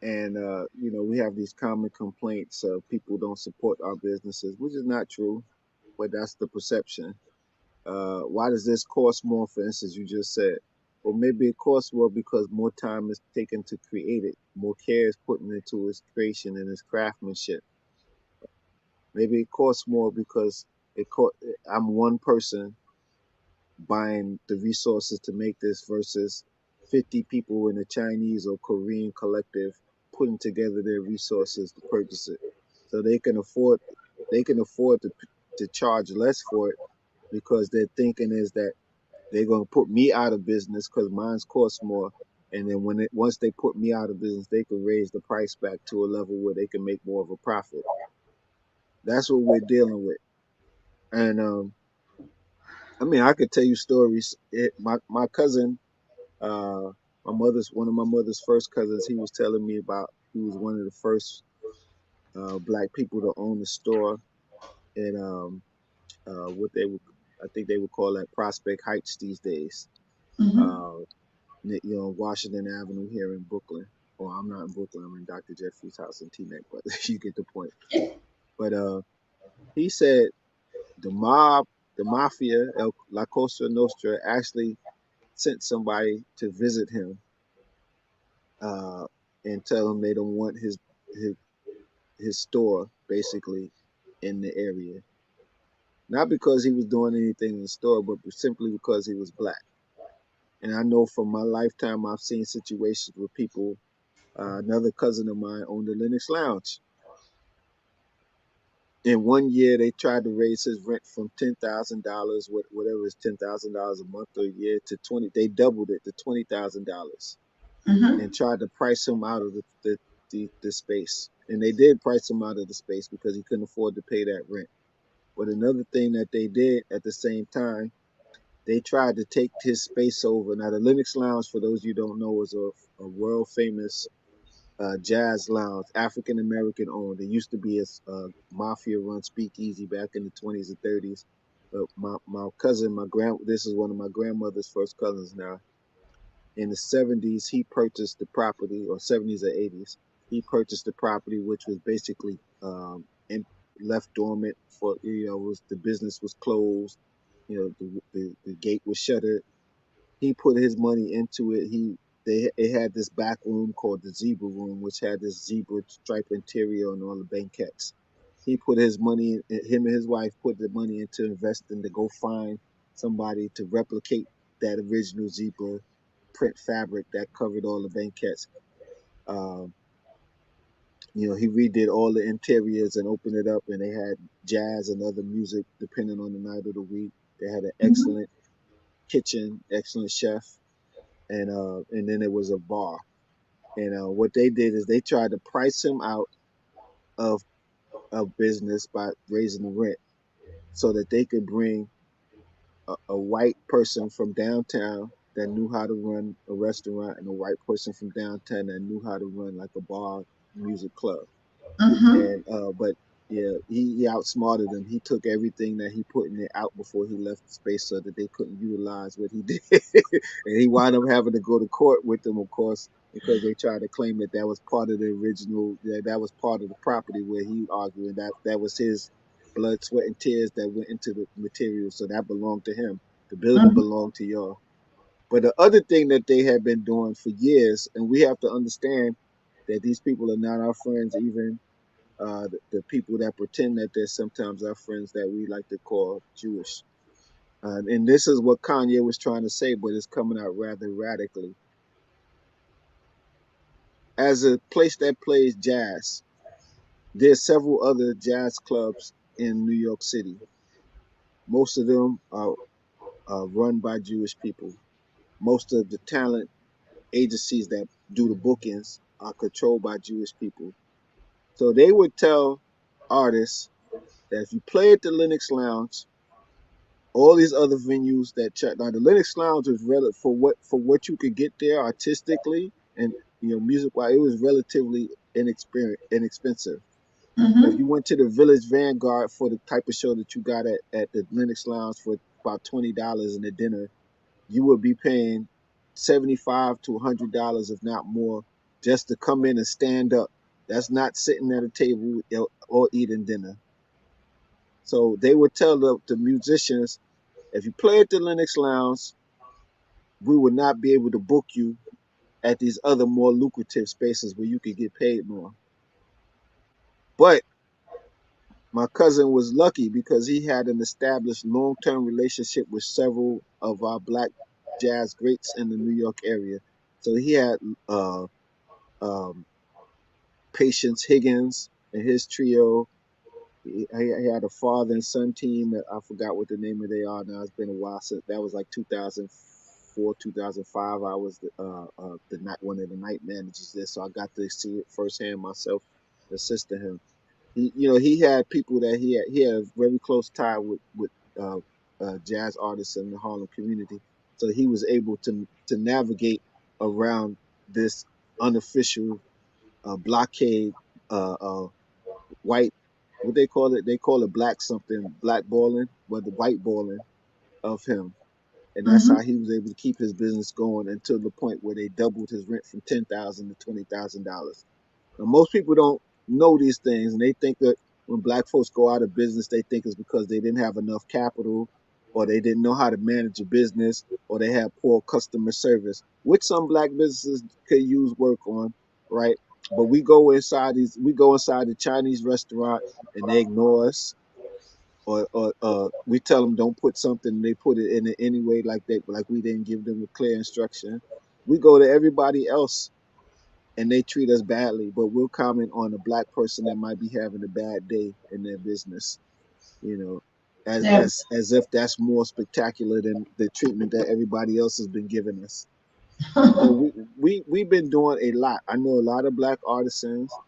and we have these common complaints of people don't support our businesses, which is not true, but that's the perception. Why does this cost more? For instance, you just said, well, maybe it costs more because more time is taken to create it, more care is put into its creation and its craftsmanship. Maybe it costs more because I'm one person buying the resources to make this versus 50 people in a Chinese or Korean collective putting together their resources to purchase it. So they can afford to charge less for it because their thinking is that they're going to put me out of business because mine's cost more. And then once they put me out of business, they can raise the price back to a level where they can make more of a profit. That's what we're dealing with. And I mean, I could tell you stories. My cousin, uh, one of my mother's first cousins, he was telling me about. He was one of the first black people to own a store in what they would, I think they would call that Prospect Heights these days. Mhm. Uh, Washington Avenue here in Brooklyn. Well, I'm not in Brooklyn. I'm in Dr. Jeffrey's house in Teaneck, but you get the point. But he said the mafia, La Cosa Nostra, actually sent somebody to visit him uh, and tell him they don't want his his store basically in the area. Not because he was doing anything in the store, but simply because he was black. And I know from my lifetime, I've seen situations where people. Another cousin of mine owned a Linux Lounge. In one year, they tried to raise his rent from $10,000, whatever is $10,000 a month or a year, to 20. They doubled it to $20,000, and Mhm. tried to price him out of the space. And they did price him out of the space because he couldn't afford to pay that rent. But another thing that they did at the same time, they tried to take his space over. Now, the Linux Lounge, for those you don't know, is a world famous jazz lounge, African American owned. It used to be a mafia run speakeasy back in the 20s and 30s. But my cousin, this is one of my grandmother's first cousins now. In the 70s, he purchased the property, or 70s or 80s. He purchased the property, which was basically left dormant for, the business was closed. The gate was shuttered. He put his money into it. It had this back room called the Zebra Room, which had this zebra stripe interior on all the banquettes. He put his money, him and his wife put the money into investing to go find somebody to replicate that original zebra print fabric that covered all the banquettes. Um, he redid all the interiors and opened it up, and they had jazz and other music depending on the night of the week. They had an Mhm. excellent kitchen, excellent chef, and then it was a bar. And what they did is they tried to price him out of business by raising the rent. so that they could bring a white person from downtown that knew how to run a restaurant and a white person from downtown that knew how to run like a bar music club. Mm-hmm. And but yeah, he outsmarted them. He took everything that he put in it out before he left the space so that they couldn't utilize what he did. And he wound up having to go to court with them, of course, because they tried to claim that that was part of the original, that was part of the property, where he argued that that was his blood, sweat, and tears that went into the material, so that belonged to him. The building Mm-hmm. belonged to y'all. But the other thing that they have been doing for years, and we have to understand that these people are not our friends, even the people that pretend that they're sometimes our friends that we like to call Jewish. And this is what Kanye was trying to say, but it's coming out rather radically. As a place that plays jazz, there's several other jazz clubs in New York City. Most of them are run by Jewish people. Most of the talent agencies that do the bookings are controlled by Jewish people. So they would tell artists that if you play at the Lenox Lounge, all these other venues that check now the Lenox Lounge was relative for what you could get there artistically and music wise, it was relatively inexpensive. If Mm-hmm. you went to the Village Vanguard for the type of show that you got at the Lenox Lounge for about $20 in a dinner, you would be paying $75 to $100, if not more, just to come in and stand up. That's not sitting at a table or eating dinner. So they would tell the musicians, if you play at the Lenox Lounge, we would not be able to book you at these other more lucrative spaces where you could get paid more. But my cousin was lucky because he had an established long-term relationship with several of our black jazz greats in the New York area. So he had uh, um, Patience Higgins and his trio. He had a father and son team that I forgot what the name of they are now. It's been a while since that was like 2004, 2005. I was the night one of the night managers there, so I got to see it firsthand myself, assist to him. He had people that he had a very close tie with uh, jazz artists in the Harlem community, so he was able to navigate around this unofficial blockade, white, what they call it? They call it black something, black balling, but the white balling of him. And that's Mm-hmm. how he was able to keep his business going until the point where they doubled his rent from $10,000 to $20,000. Now, most people don't know these things, and they think that when black folks go out of business, they think it's because they didn't have enough capital, or they didn't know how to manage a business, or they had poor customer service, which some black businesses could use work on, right? But we go inside the Chinese restaurant, and they ignore us, or we tell them don't put something, and they put it in it anyway, like we didn't give them a clear instruction. We go to everybody else and they treat us badly, but we'll comment on a black person that might be having a bad day in their business, you know, Yeah. as if that's more spectacular than the treatment that everybody else has been giving us. So we've been doing a lot. I know a lot of black artisans.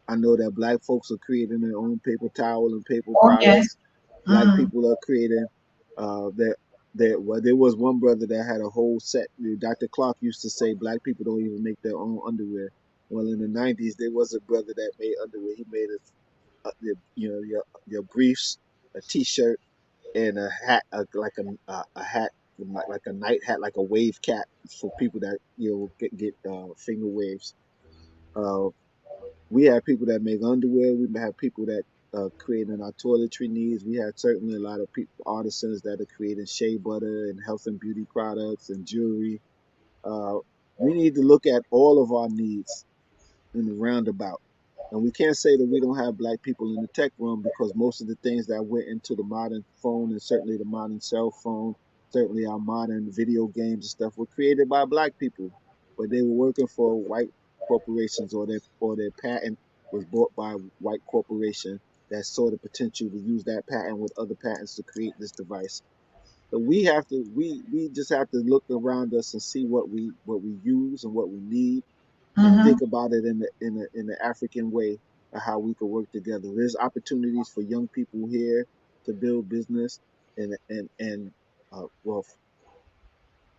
I know that black folks are creating their own paper towel and paper Oh yes. products. Black Mm. people are creating that well, there was one brother that had a whole set. Dr. Clark used to say black people don't even make their own underwear. Well, in the '90s, there was a brother that made underwear. He made your briefs, a T-shirt, and a hat, a hat, like a night hat, like a wave cap for people that get finger waves. Uh, we have people that make underwear. We have people that creating our toiletry needs. We have certainly a lot of people, artisans that are creating shea butter and health and beauty products and jewelry. Uh, we need to look at all of our needs in the roundabout. And we can't say that we don't have black people in the tech room, because most of the things that went into the modern phone, and certainly the modern cell phone, certainly our modern video games and stuff, were created by black people, but they were working for white corporations, or their patent was bought by a white corporation that saw the potential to use that patent with other patents to create this device. So we just have to look around us and see what we use and what we need, and Mm-hmm. think about it in the African way of how we could work together. There's opportunities for young people here to build business and well,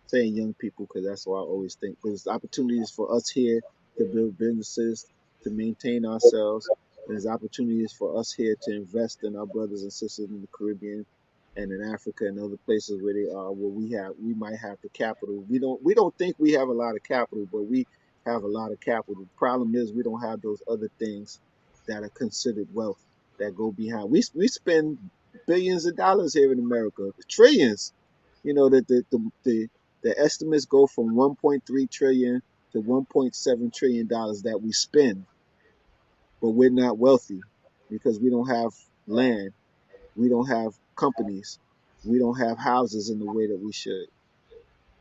saying young people because that's what I always think. But there's opportunities for us here to build businesses, to maintain ourselves. And there's opportunities for us here to invest in our brothers and sisters in the Caribbean and in Africa and other places where they are, where we might have the capital. We don't think we have a lot of capital, but we have a lot of capital. The problem is we don't have those other things that are considered wealth that go behind. We spend billions of dollars here in America, trillions. You know that the estimates go from 1.3 trillion to 1.7 trillion dollars that we spend, but we're not wealthy because we don't have land, we don't have companies, we don't have houses in the way that we should.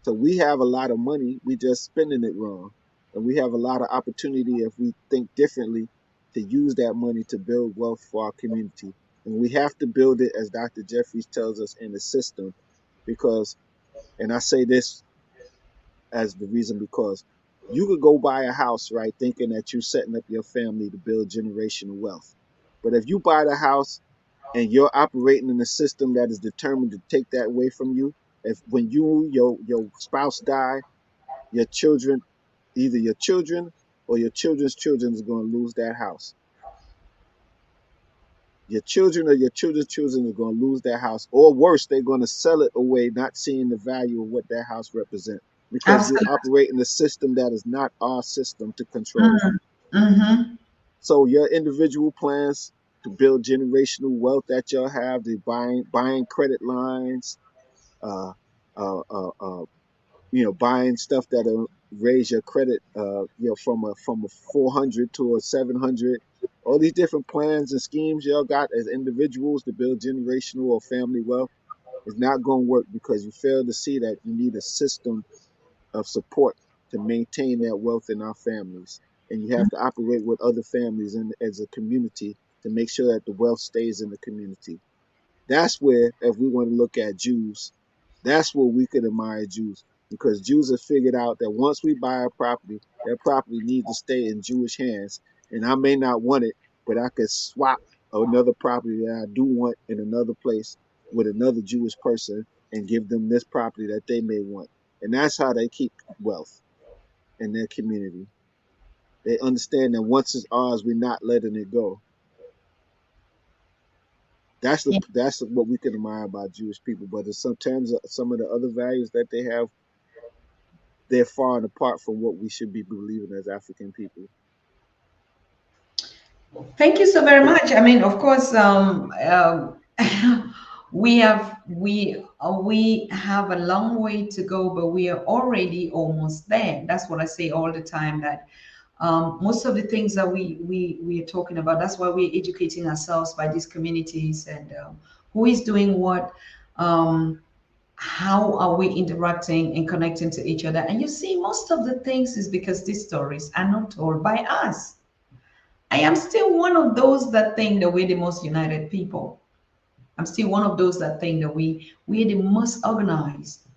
So we have a lot of money, we just spending it wrong. And we have a lot of opportunity if we think differently to use that money to build wealth for our community. And we have to build it, as Dr. Jeffries tells us, in the system because, and I say this as the reason because you could go buy a house, right, thinking that you're setting up your family to build generational wealth. But if you buy the house and you're operating in a system that is determined to take that away from you, if when your spouse die, your children, either your children or your children's children is going to lose that house. Your children or your children's children are going to lose their house, or worse, they're going to sell it away, not seeing the value of what that house represents, because Absolutely. we operate in a system that is not our system to control. Mm-hmm. So your individual plans to build generational wealth that y'all have, the buying credit lines, uh, uh, uh, uh, buying stuff that'll raise your credit, from a 400 to a 700. All these different plans and schemes y'all got as individuals to build generational or family wealth is not going to work because you fail to see that you need a system of support to maintain that wealth in our families. And you have to operate with other families and as a community to make sure that the wealth stays in the community. That's where, if we want to look at Jews, that's where we could admire Jews, because Jews have figured out that once we buy a property, that property needs to stay in Jewish hands. And I may not want it, but I could swap another property that I do want in another place with another Jewish person and give them this property that they may want. And that's how they keep wealth in their community. They understand that once it's ours, we're not letting it go. That's what we can admire about Jewish people. But sometimes some of the other values that they have, they're far and apart from what we should be believing as African people. Thank you so very much. I mean, of course, we have a long way to go, but we are already almost there. That's what I say all the time. That most of the things that we are talking about, that's why we're educating ourselves by these communities and who is doing what. How are we interacting and connecting to each other? And you see, most of the things is because these stories are not told by us. I am still one of those that think that we're the most united people. I'm still one of those that think that we're the most organized.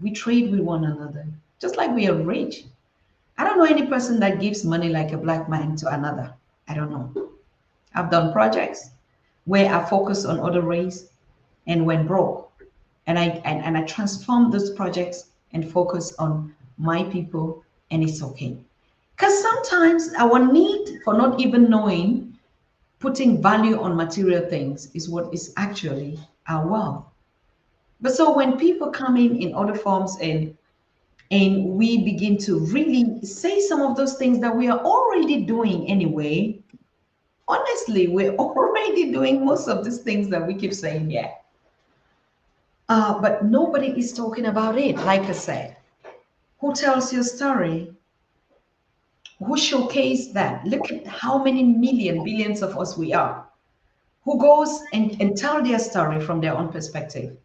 We trade with one another, just like we are rich. I don't know any person that gives money like a black man to another. I don't know. I've done projects where I focus on other race and went broke. And I transform those projects and focus on my people, and it's okay. Because sometimes our need for not even knowing, putting value on material things is what is actually our wealth. But so when people come in other forms and we begin to really say some of those things that we are already doing anyway, honestly, we're already doing most of these things that we keep saying, yeah. But nobody is talking about it. Like I said, who tells your story? Who showcase that? Look at how many billions of us we are. Who goes and tell their story from their own perspective.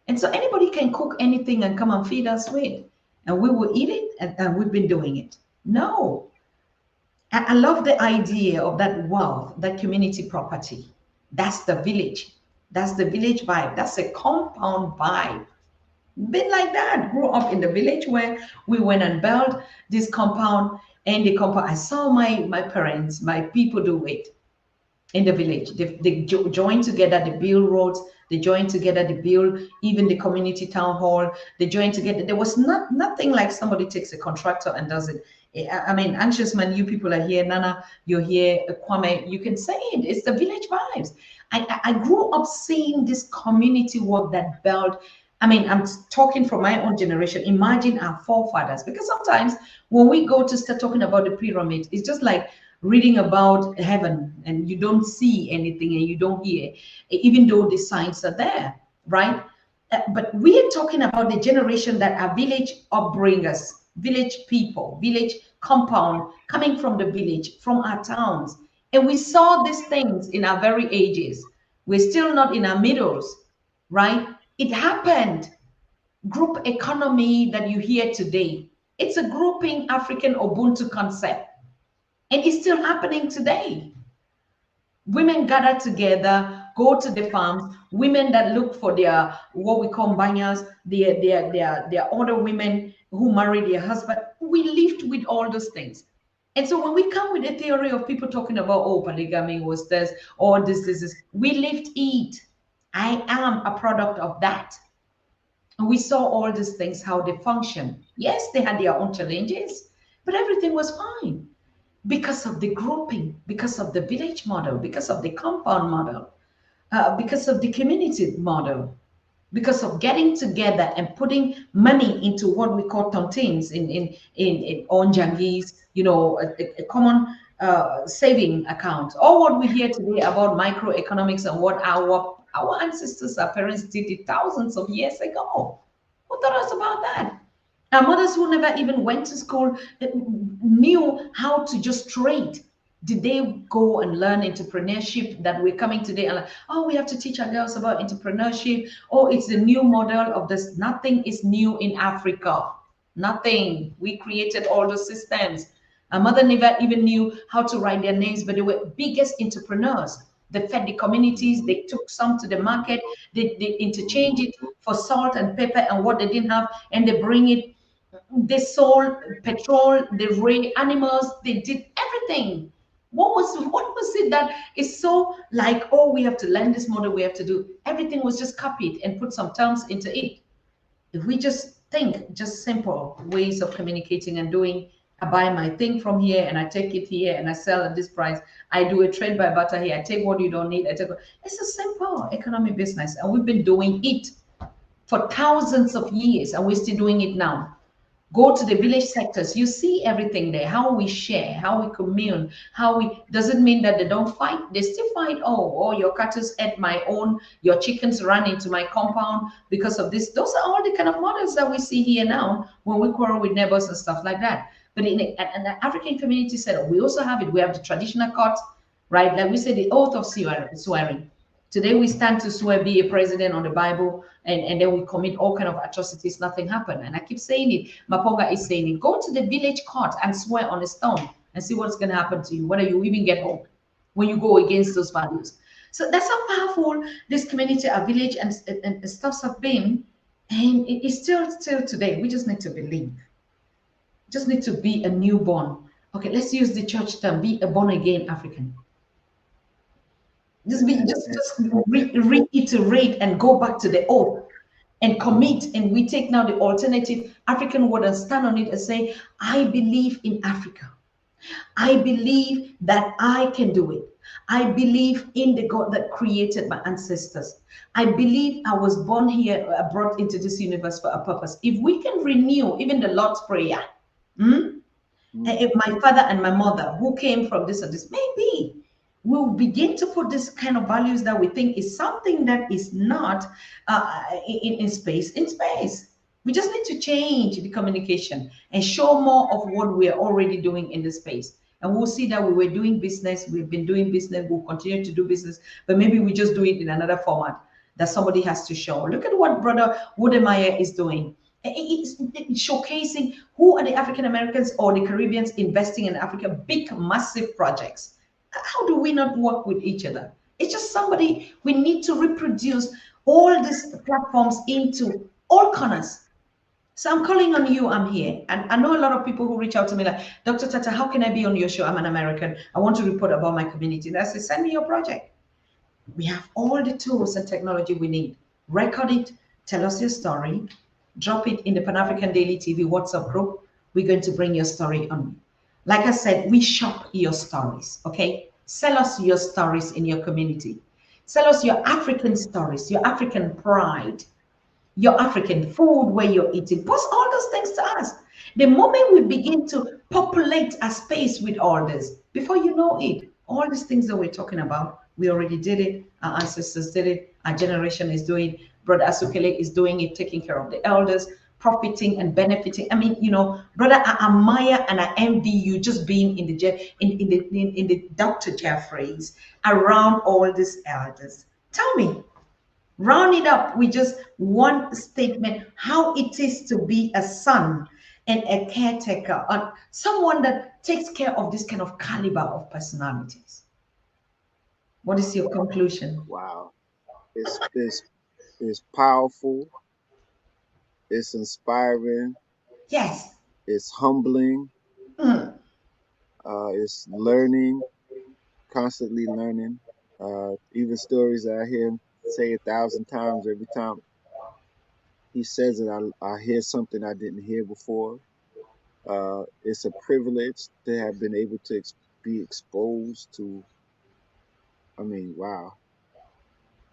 And so anybody can cook anything and come and feed us with, and we will eat it, and we've been doing it. No. I love the idea of that wealth, that community property. That's the village. That's the village vibe. That's a compound vibe. Been like that. Grew up in the village where we went and built this compound, and the compound, I saw my parents, my people do it. in the village. They join together, they build roads, they join together, they build even the community town hall, they join together. There was nothing like somebody takes a contractor and does it. I mean, Anxious Man, you people are here, Nana, you're here, Kwame, you can say it. It's the village vibes. I grew up seeing this community work that built. I mean, I'm talking from my own generation. Imagine our forefathers, because sometimes when we go to start talking about the pyramid, it's just like reading about heaven and you don't see anything and you don't hear, even though the signs are there, right? But we are talking about the generation that are village upbringers, village people, village compound, coming from the village, from our towns. And we saw these things in our very ages. We're still not in our middles, right? It happened. Group economy that you hear today, it's a grouping African Ubuntu concept. And it's still happening today. Women gather together, go to the farms, women that look for their, what we call banyas, their other women who marry their husband. We lived with all those things. And so when we come with a theory of people talking about, oh, polygamy was this, or this, we lived it. I am a product of that. And we saw all these things, how they function. Yes, they had their own challenges, but everything was fine because of the grouping, because of the village model, because of the compound model, because of the community model, because of getting together and putting money into what we call tontines in onjangis, you know, a common saving account. Or what we hear today about microeconomics and what our ancestors, our parents did it thousands of years ago. Who taught us about that? Our mothers who never even went to school knew how to just trade. Did they go and learn entrepreneurship that we're coming today and like, oh, we have to teach our girls about entrepreneurship? Oh, it's the new model of this. Nothing is new in Africa. Nothing. We created all the systems. Our mother never even knew how to write their names, but they were biggest entrepreneurs. They fed the communities, they took some to the market, they interchange it for salt and pepper and what they didn't have, and they bring it. They sold petrol, they raised animals, they did everything. What was it that is so like, oh, we have to learn this model, we have to do everything was just copied and put some terms into it. If we just think just simple ways of communicating and doing, I buy my thing from here and I take it here and I sell at this price. I do a trade by barter here. I take what you don't need. It's a simple economic business, and we've been doing it for thousands of years, and we're still doing it now. Go to the village sectors, you see everything there, how we share, how we commune, how we, doesn't mean that they don't fight, they still fight. Oh, your cattle ate my own, your chickens ran into my compound because of this. Those are all the kind of models that we see here now when we quarrel with neighbors and stuff like that. But in the African community setup, we also have it. We have the traditional court, right? Like we say, the oath of swearing. Today we stand to swear, be a president on the Bible, and then we commit all kind of atrocities, nothing happened. And I keep saying it, Maponga is saying it. Go to the village court and swear on a stone and see what's going to happen to you, whether you even get home when you go against those values. So that's how powerful this community, our village and stuff have been. And it is still today. We just need to believe. Just need to be a newborn. Okay, let's use the church term, be a born again African. Just reiterate and go back to the oath and commit. And we take now the alternative African word and stand on it and say, I believe in Africa. I believe that I can do it. I believe in the God that created my ancestors. I believe I was born here, brought into this universe for a purpose. If we can renew even the Lord's Prayer, if my father and my mother who came from this and this, maybe we'll begin to put this kind of values that we think is something that is not in space. We just need to change the communication and show more of what we're already doing in the space. And we'll see that we were doing business, we've been doing business, we'll continue to do business, but maybe we just do it in another format that somebody has to show. Look at what Brother Wodemeyer is doing. It's showcasing who are the African Americans or the Caribbeans investing in Africa, big, massive projects. How do we not work with each other? It's just somebody, we need to reproduce all these platforms into all corners. So I'm calling on you. I'm here. And I know a lot of people who reach out to me like, Dr. Tatah, how can I be on your show? I'm an American. I want to report about my community. And I say, send me your project. We have all the tools and technology we need. Record it, tell us your story, drop it in the Pan African Daily TV WhatsApp group. We're going to bring your story on. Like I said, we shop your stories, okay? Sell us your stories in your community. Sell us your African stories, your African pride, your African food, where you're eating. Post all those things to us. The moment we begin to populate a space with all this, before you know it, all these things that we're talking about, we already did it. Our ancestors did it. Our generation is doing. Brother Asukile is doing it, taking care of the elders, profiting and benefiting. I mean, brother, I admire and I envy you just being in the Dr. Jeffries around all these elders. Tell me, round it up with just one statement how it is to be a son and a caretaker, someone that takes care of this kind of caliber of personalities. What is your conclusion? Wow. It's powerful, it's inspiring, Yes. it's humbling, Mm. it's learning, constantly learning. Even stories that I hear him say 1,000 times every time he says it, I hear something I didn't hear before. It's a privilege to have been able to be exposed to. I mean, wow.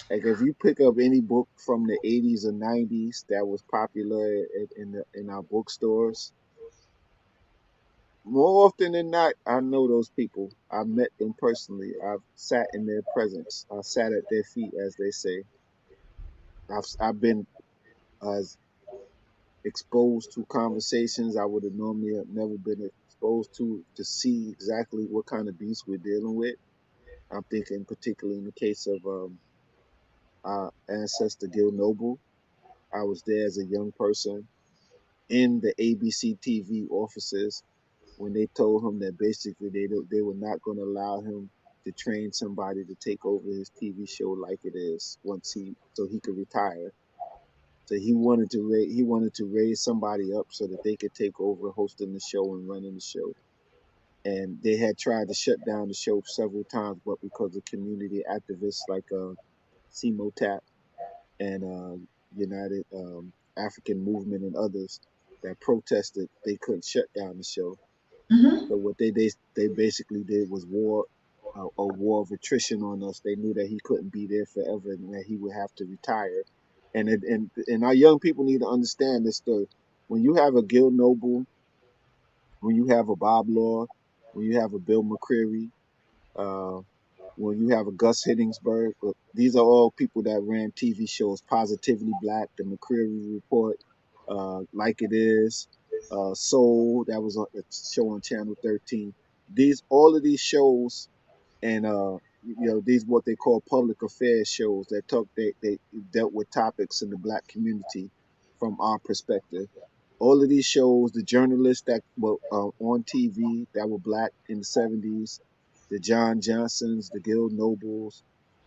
Like if you pick up any book from the 80s or 90s that was popular in our bookstores, more often than not, I know those people. I met them personally. I've sat in their presence. I sat at their feet, as they say. I've been as exposed to conversations I would have normally have never been exposed to see exactly what kind of beast we're dealing with. I'm thinking particularly in the case of our ancestor Gil Noble. I was there as a young person in the ABC TV offices when they told him that basically they were not going to allow him to train somebody to take over his TV show like it is once he could retire. So he wanted to raise somebody up so that they could take over hosting the show and running the show. And they had tried to shut down the show several times, but because of community activists like CMOTAP and United African Movement and others that protested, they couldn't shut down the show. Mm-hmm. So what they basically did was a war of attrition on us. They knew that he couldn't be there forever and that he would have to retire. And our young people need to understand this story. When you have a Gil Noble, when you have a Bob Law, when you have a Bill McCreary, uh, when you have a Gus Hittingsburg, these are all people that ran TV shows, Positively Black, The McCreary Report, Like It Is, Soul, that was a show on Channel 13. All of these shows and these what they call public affairs shows that they dealt with topics in the black community from our perspective. All of these shows, the journalists that were on TV that were black in the 70s, the John Johnsons, the Gil Nobles,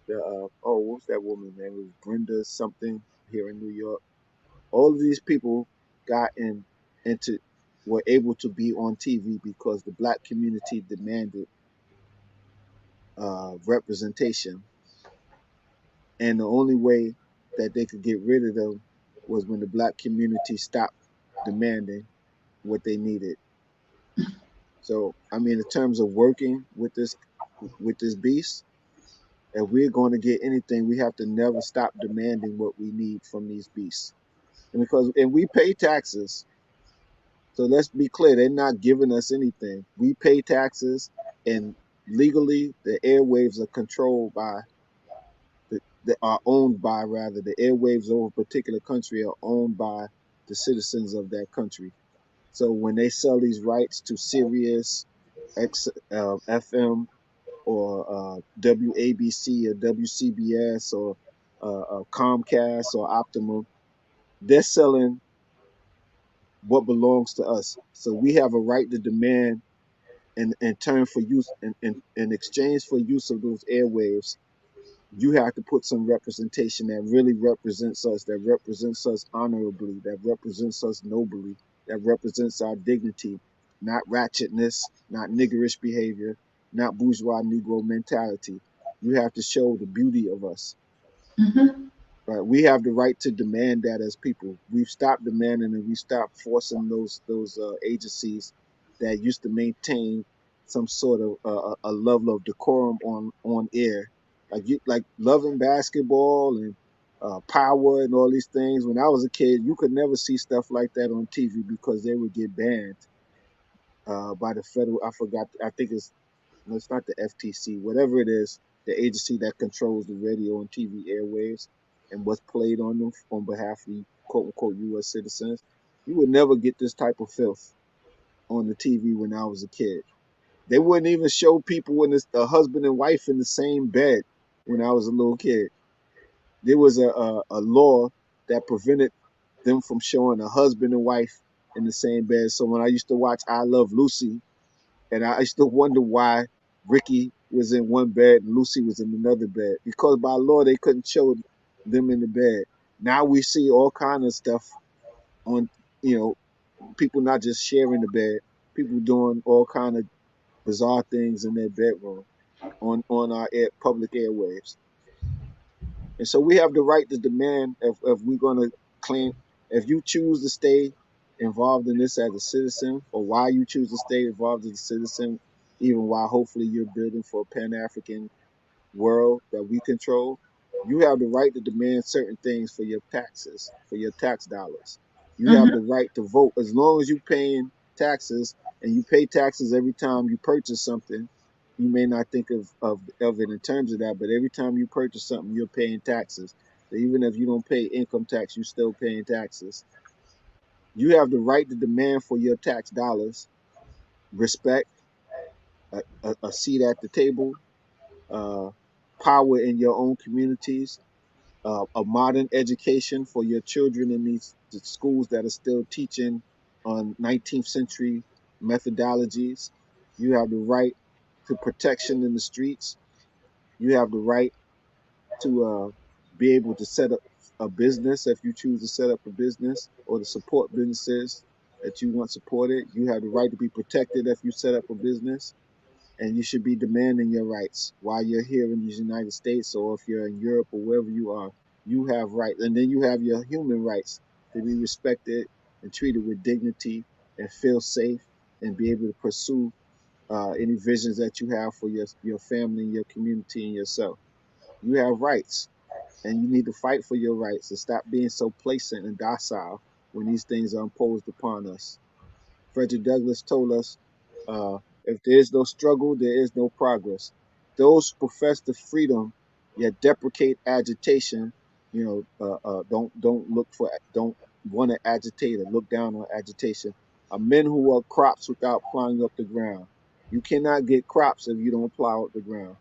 the what's that woman name? It was Brenda something here in New York. All of these people got into were able to be on TV because the black community demanded representation, and the only way that they could get rid of them was when the black community stopped demanding what they needed. So, I mean, in terms of working with this beast, if we're going to get anything, we have to never stop demanding what we need from these beasts. And we pay taxes. So let's be clear, they're not giving us anything. We pay taxes, and legally the airwaves are controlled by that are owned by, rather, the airwaves over a particular country are owned by the citizens of that country. So when they sell these rights to Sirius, FM, or WABC or WCBS or Comcast or Optimum, they're selling what belongs to us. So we have a right to demand in turn for use in exchange for use of those airwaves, you have to put some representation that really represents us, that represents us honorably, that represents us nobly, that represents our dignity, not ratchetness, not niggerish behavior, not bourgeois Negro mentality. You have to show the beauty of us. Mm-hmm. Right? We have the right to demand that as people. We've stopped demanding and we stopped forcing those agencies that used to maintain some sort of a level of decorum on air, like loving basketball and power and all these things. When I was a kid, you could never see stuff like that on TV because they would get banned by the federal. I forgot. I think no, it's not the FTC, whatever it is, the agency that controls the radio and TV airwaves and what's played on them on behalf of the quote unquote U.S. citizens. You would never get this type of filth on the TV when I was a kid. They wouldn't even show people when it's a husband and wife in the same bed when I was a little kid. There was a law that prevented them from showing a husband and wife in the same bed. So when I used to watch I Love Lucy, and I used to wonder why Ricky was in one bed and Lucy was in another bed. Because by law they couldn't show them in the bed. Now we see all kind of stuff on, you know, people not just sharing the bed, people doing all kind of bizarre things in their bedroom on our public airwaves. And so we have the right to demand if we're going to claim, if you choose to stay involved in this as a citizen, or why you choose to stay involved as a citizen, even while hopefully you're building for a Pan-African world that we control, you have the right to demand certain things for your taxes, for your tax dollars. You have Mm-hmm. the right to vote as long as you're paying taxes, and you pay taxes every time you purchase something. You may not think of it in terms of that, but every time you purchase something, you're paying taxes. So even if you don't pay income tax, you're still paying taxes. You have the right to demand for your tax dollars respect, a seat at the table, uh, power in your own communities, a modern education for your children in these schools that are still teaching on 19th century methodologies. You have the right to protection in the streets. You have the right to be able to set up a business if you choose to set up a business, or to support businesses that you want supported. You have the right to be protected if you set up a business, and you should be demanding your rights while you're here in the United States, or if you're in Europe or wherever you are. You have rights, and then you have your human rights to be respected and treated with dignity and feel safe and be able to pursue any visions that you have for your family, your community, and yourself. You have rights, and you need to fight for your rights and stop being so placent and docile when these things are imposed upon us. Frederick Douglass told us, if there is no struggle, there is no progress. Those who profess the freedom yet deprecate agitation, don't want to agitate or look down on agitation, are men who are crops without plowing up the ground. You cannot get crops if you don't plow up the ground.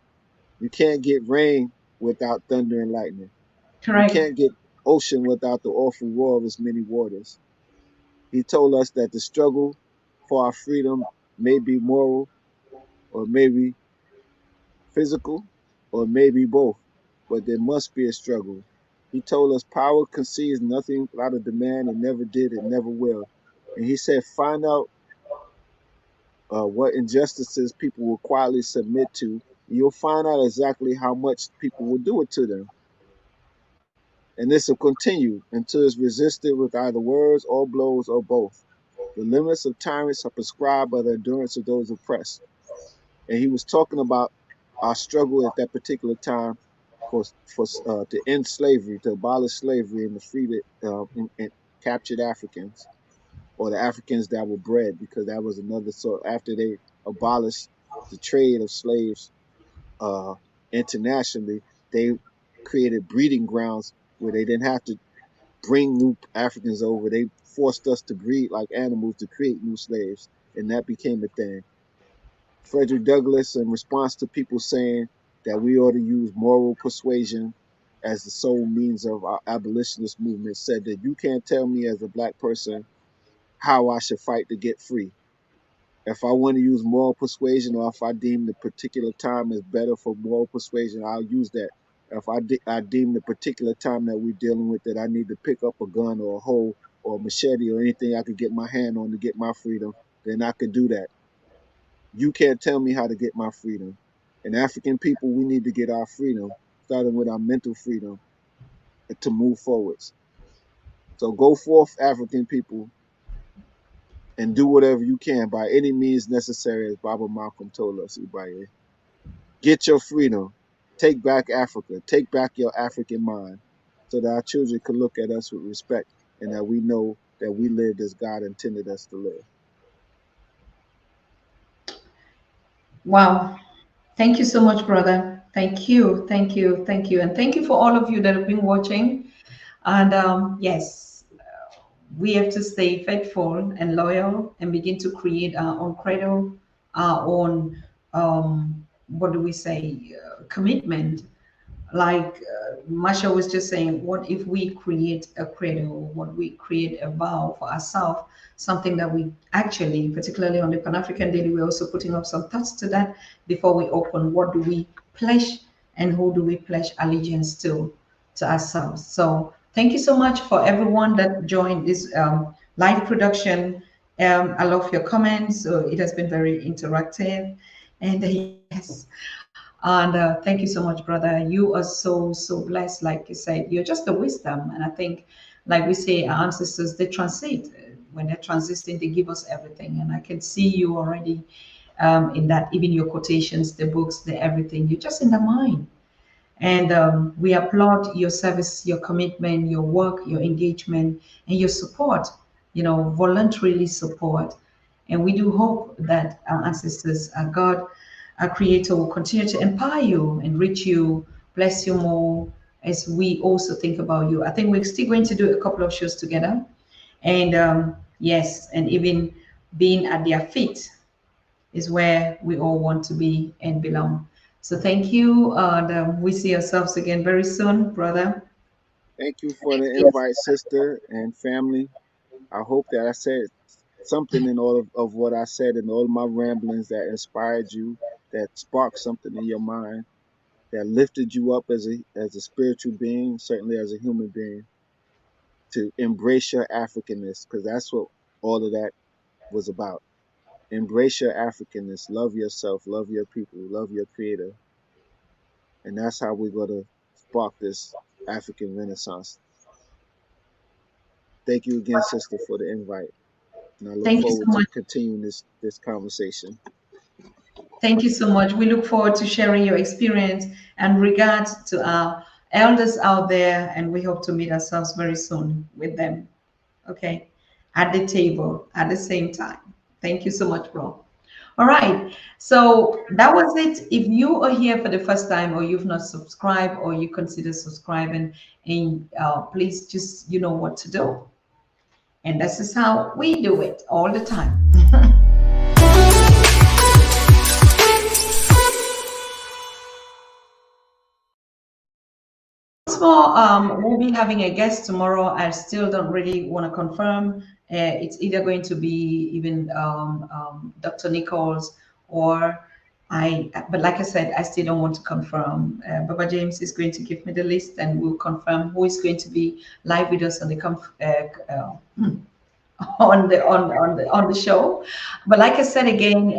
You can't get rain without thunder and lightning. You Correct. can't get ocean without the awful roar of its many waters. He told us that the struggle for our freedom may be moral, or maybe physical, or maybe both, but there must be a struggle. He told us power concedes nothing without a demand, and never did, and never will. And he said, find out what injustices people will quietly submit to, and you'll find out exactly how much people will do it to them. And this will continue until it's resisted with either words or blows or both. The limits of tyrants are prescribed by the endurance of those oppressed. And he was talking about our struggle at that particular time for to end slavery, to abolish slavery, and to free the and captured Africans, or the Africans that were bred, because that was another sort. After they abolished the trade of slaves uh, internationally, they created breeding grounds where they didn't have to bring new Africans over. They forced us to breed like animals to create new slaves, and that became a thing. Frederick Douglass, in response to people saying that we ought to use moral persuasion as the sole means of our abolitionist movement, said that you can't tell me as a black person how I should fight to get free. If I want to use moral persuasion, or if I deem the particular time is better for moral persuasion, I'll use that. If I deem the particular time that we're dealing with that I need to pick up a gun or a hoe or a machete or anything I could get my hand on to get my freedom, then I could do that. You can't tell me how to get my freedom. And African people, we need to get our freedom, starting with our mental freedom to move forwards. So go forth, African people, and do whatever you can by any means necessary, as Baba Malcolm told us, Ibaye. Get your freedom. Take back Africa. Take back your African mind so that our children can look at us with respect and that we know that we lived as God intended us to live. Wow. Thank you so much, brother. Thank you. Thank you. Thank you. And thank you for all of you that have been watching. And yes, we have to stay faithful and loyal and begin to create our own credo, our own, what do we say, commitment. Like Masha was just saying, what if we create a credo, what we create a vow for ourselves, something that we actually, particularly on the Pan-African Daily, we're also putting up some thoughts to that before we open. What do we pledge and who do we pledge allegiance to ourselves? So thank you so much for everyone that joined this live production. I love your comments. So it has been very interactive. And yes, and thank you so much, brother. You are so, so blessed. Like you said, you're just the wisdom. And I think, like we say, our ancestors, they transit. When they're transiting, they give us everything. And I can see you already in that, even your quotations, the books, the everything. You're just in the mind. And we applaud your service, your commitment, your work, your engagement, and your support, voluntarily support. And we do hope that our ancestors, our God, our Creator will continue to empower you, enrich you, bless you more as we also think about you. I think we're still going to do a couple of shows together. And yes, and even being at their feet is where we all want to be and belong. So thank you. And we see ourselves again very soon, brother. Thank you for the Yes. invite, sister and family. I hope that I said something in all of what I said in all of my ramblings that inspired you, that sparked something in your mind, that lifted you up as a spiritual being, certainly as a human being, to embrace your Africanness, because that's what all of that was about. Embrace your Africanness, love yourself, love your people, love your creator. And that's how we're going to spark this African Renaissance. Thank you again, sister, for the invite. And I look Thank you so forward to much. continuing this conversation. Thank you so much. We look forward to sharing your experience and regards to our elders out there. And we hope to meet ourselves very soon with them. Okay. At the table at the same time. Thank you so much, bro. All right. So that was it. If you are here for the first time or you've not subscribed or you consider subscribing, and please just, you know what to do. And this is how we do it all the time. Once more, we'll be having a guest tomorrow. I still don't really want to confirm. It's either going to be even Dr. Nichols or but like I said, I still don't want to confirm. Baba James is going to give me the list and we'll confirm who is going to be live with us on the on the show. But like I said again,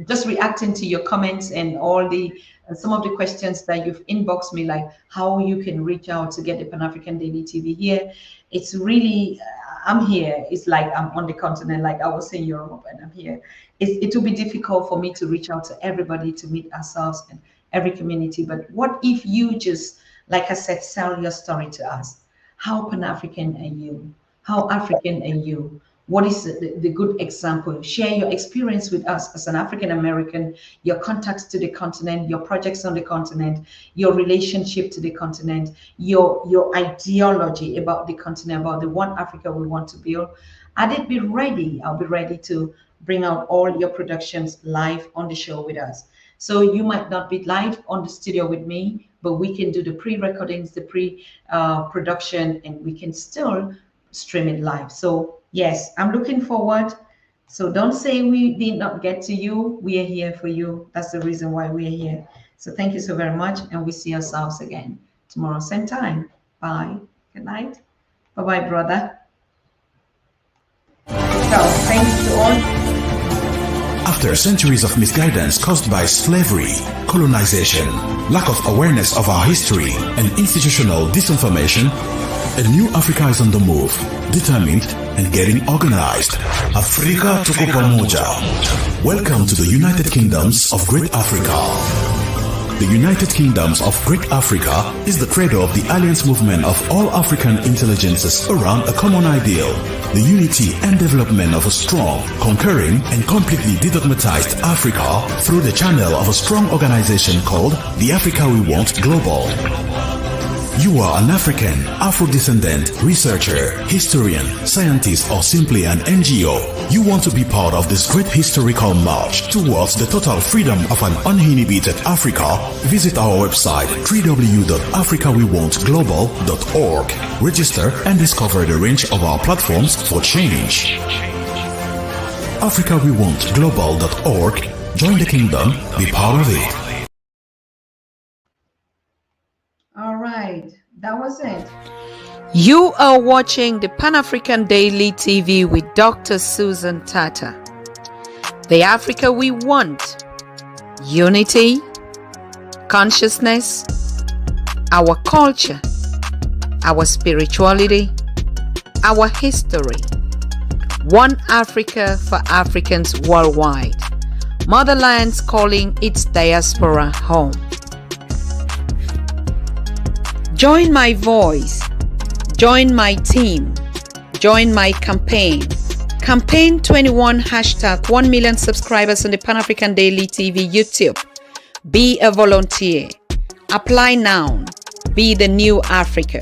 just reacting to your comments and all the some of the questions that you've inboxed me, like how you can reach out to get the Pan African Daily TV here. It's really I'm here. It's like I'm on the continent, like I was in Europe, and I'm here. It will be difficult for me to reach out to everybody to meet ourselves and every community. But what if you just, like I said, sell your story to us? How Pan African are you? How African are you? What is the good example? Share your experience with us as an African American, your contacts to the continent, your projects on the continent, your relationship to the continent, your ideology about the continent, about the one Africa we want to build. I'd be ready. I'll be ready to bring out all your productions live on the show with us. So you might not be live on the studio with me, but we can do the pre-recordings, the pre-production, and we can still stream it live. So yes, I'm looking forward. So don't say we did not get to you. We are here for you. That's the reason why we are here. So thank you so very much, and we see ourselves again tomorrow, same time. Bye. Good night. Bye-bye, brother. So, thanks to all. After centuries of misguidance caused by slavery, colonization, lack of awareness of our history, and institutional disinformation, a new Africa is on the move, determined and getting organized. Afrika tuko pamoja. Welcome to the United Kingdoms of Great Africa. The United Kingdoms of Great Africa is the credo of the alliance movement of all African intelligences around a common ideal, the unity and development of a strong, conquering and completely de-dogmatized Africa through the channel of a strong organization called the Africa We Want Global. You are an African, Afro-descendant, researcher, historian, scientist, or simply an NGO. You want to be part of this great historical march towards the total freedom of an uninhibited Africa? Visit our website www.africawewantglobal.org. Register and discover the range of our platforms for change. AfricaWeWantGlobal.org. Join the kingdom, be part of it. All right, that was it. You are watching the Pan-African Daily TV with Dr. Susan Tatah. The Africa we want: unity, consciousness, our culture, our spirituality, our history. One Africa for Africans worldwide. Motherlands calling its diaspora home. Join my voice, join my team, join my campaign. Campaign 21 hashtag 1 million subscribers on the Pan-African Daily TV YouTube. Be a volunteer. Apply now. Be the new Africa.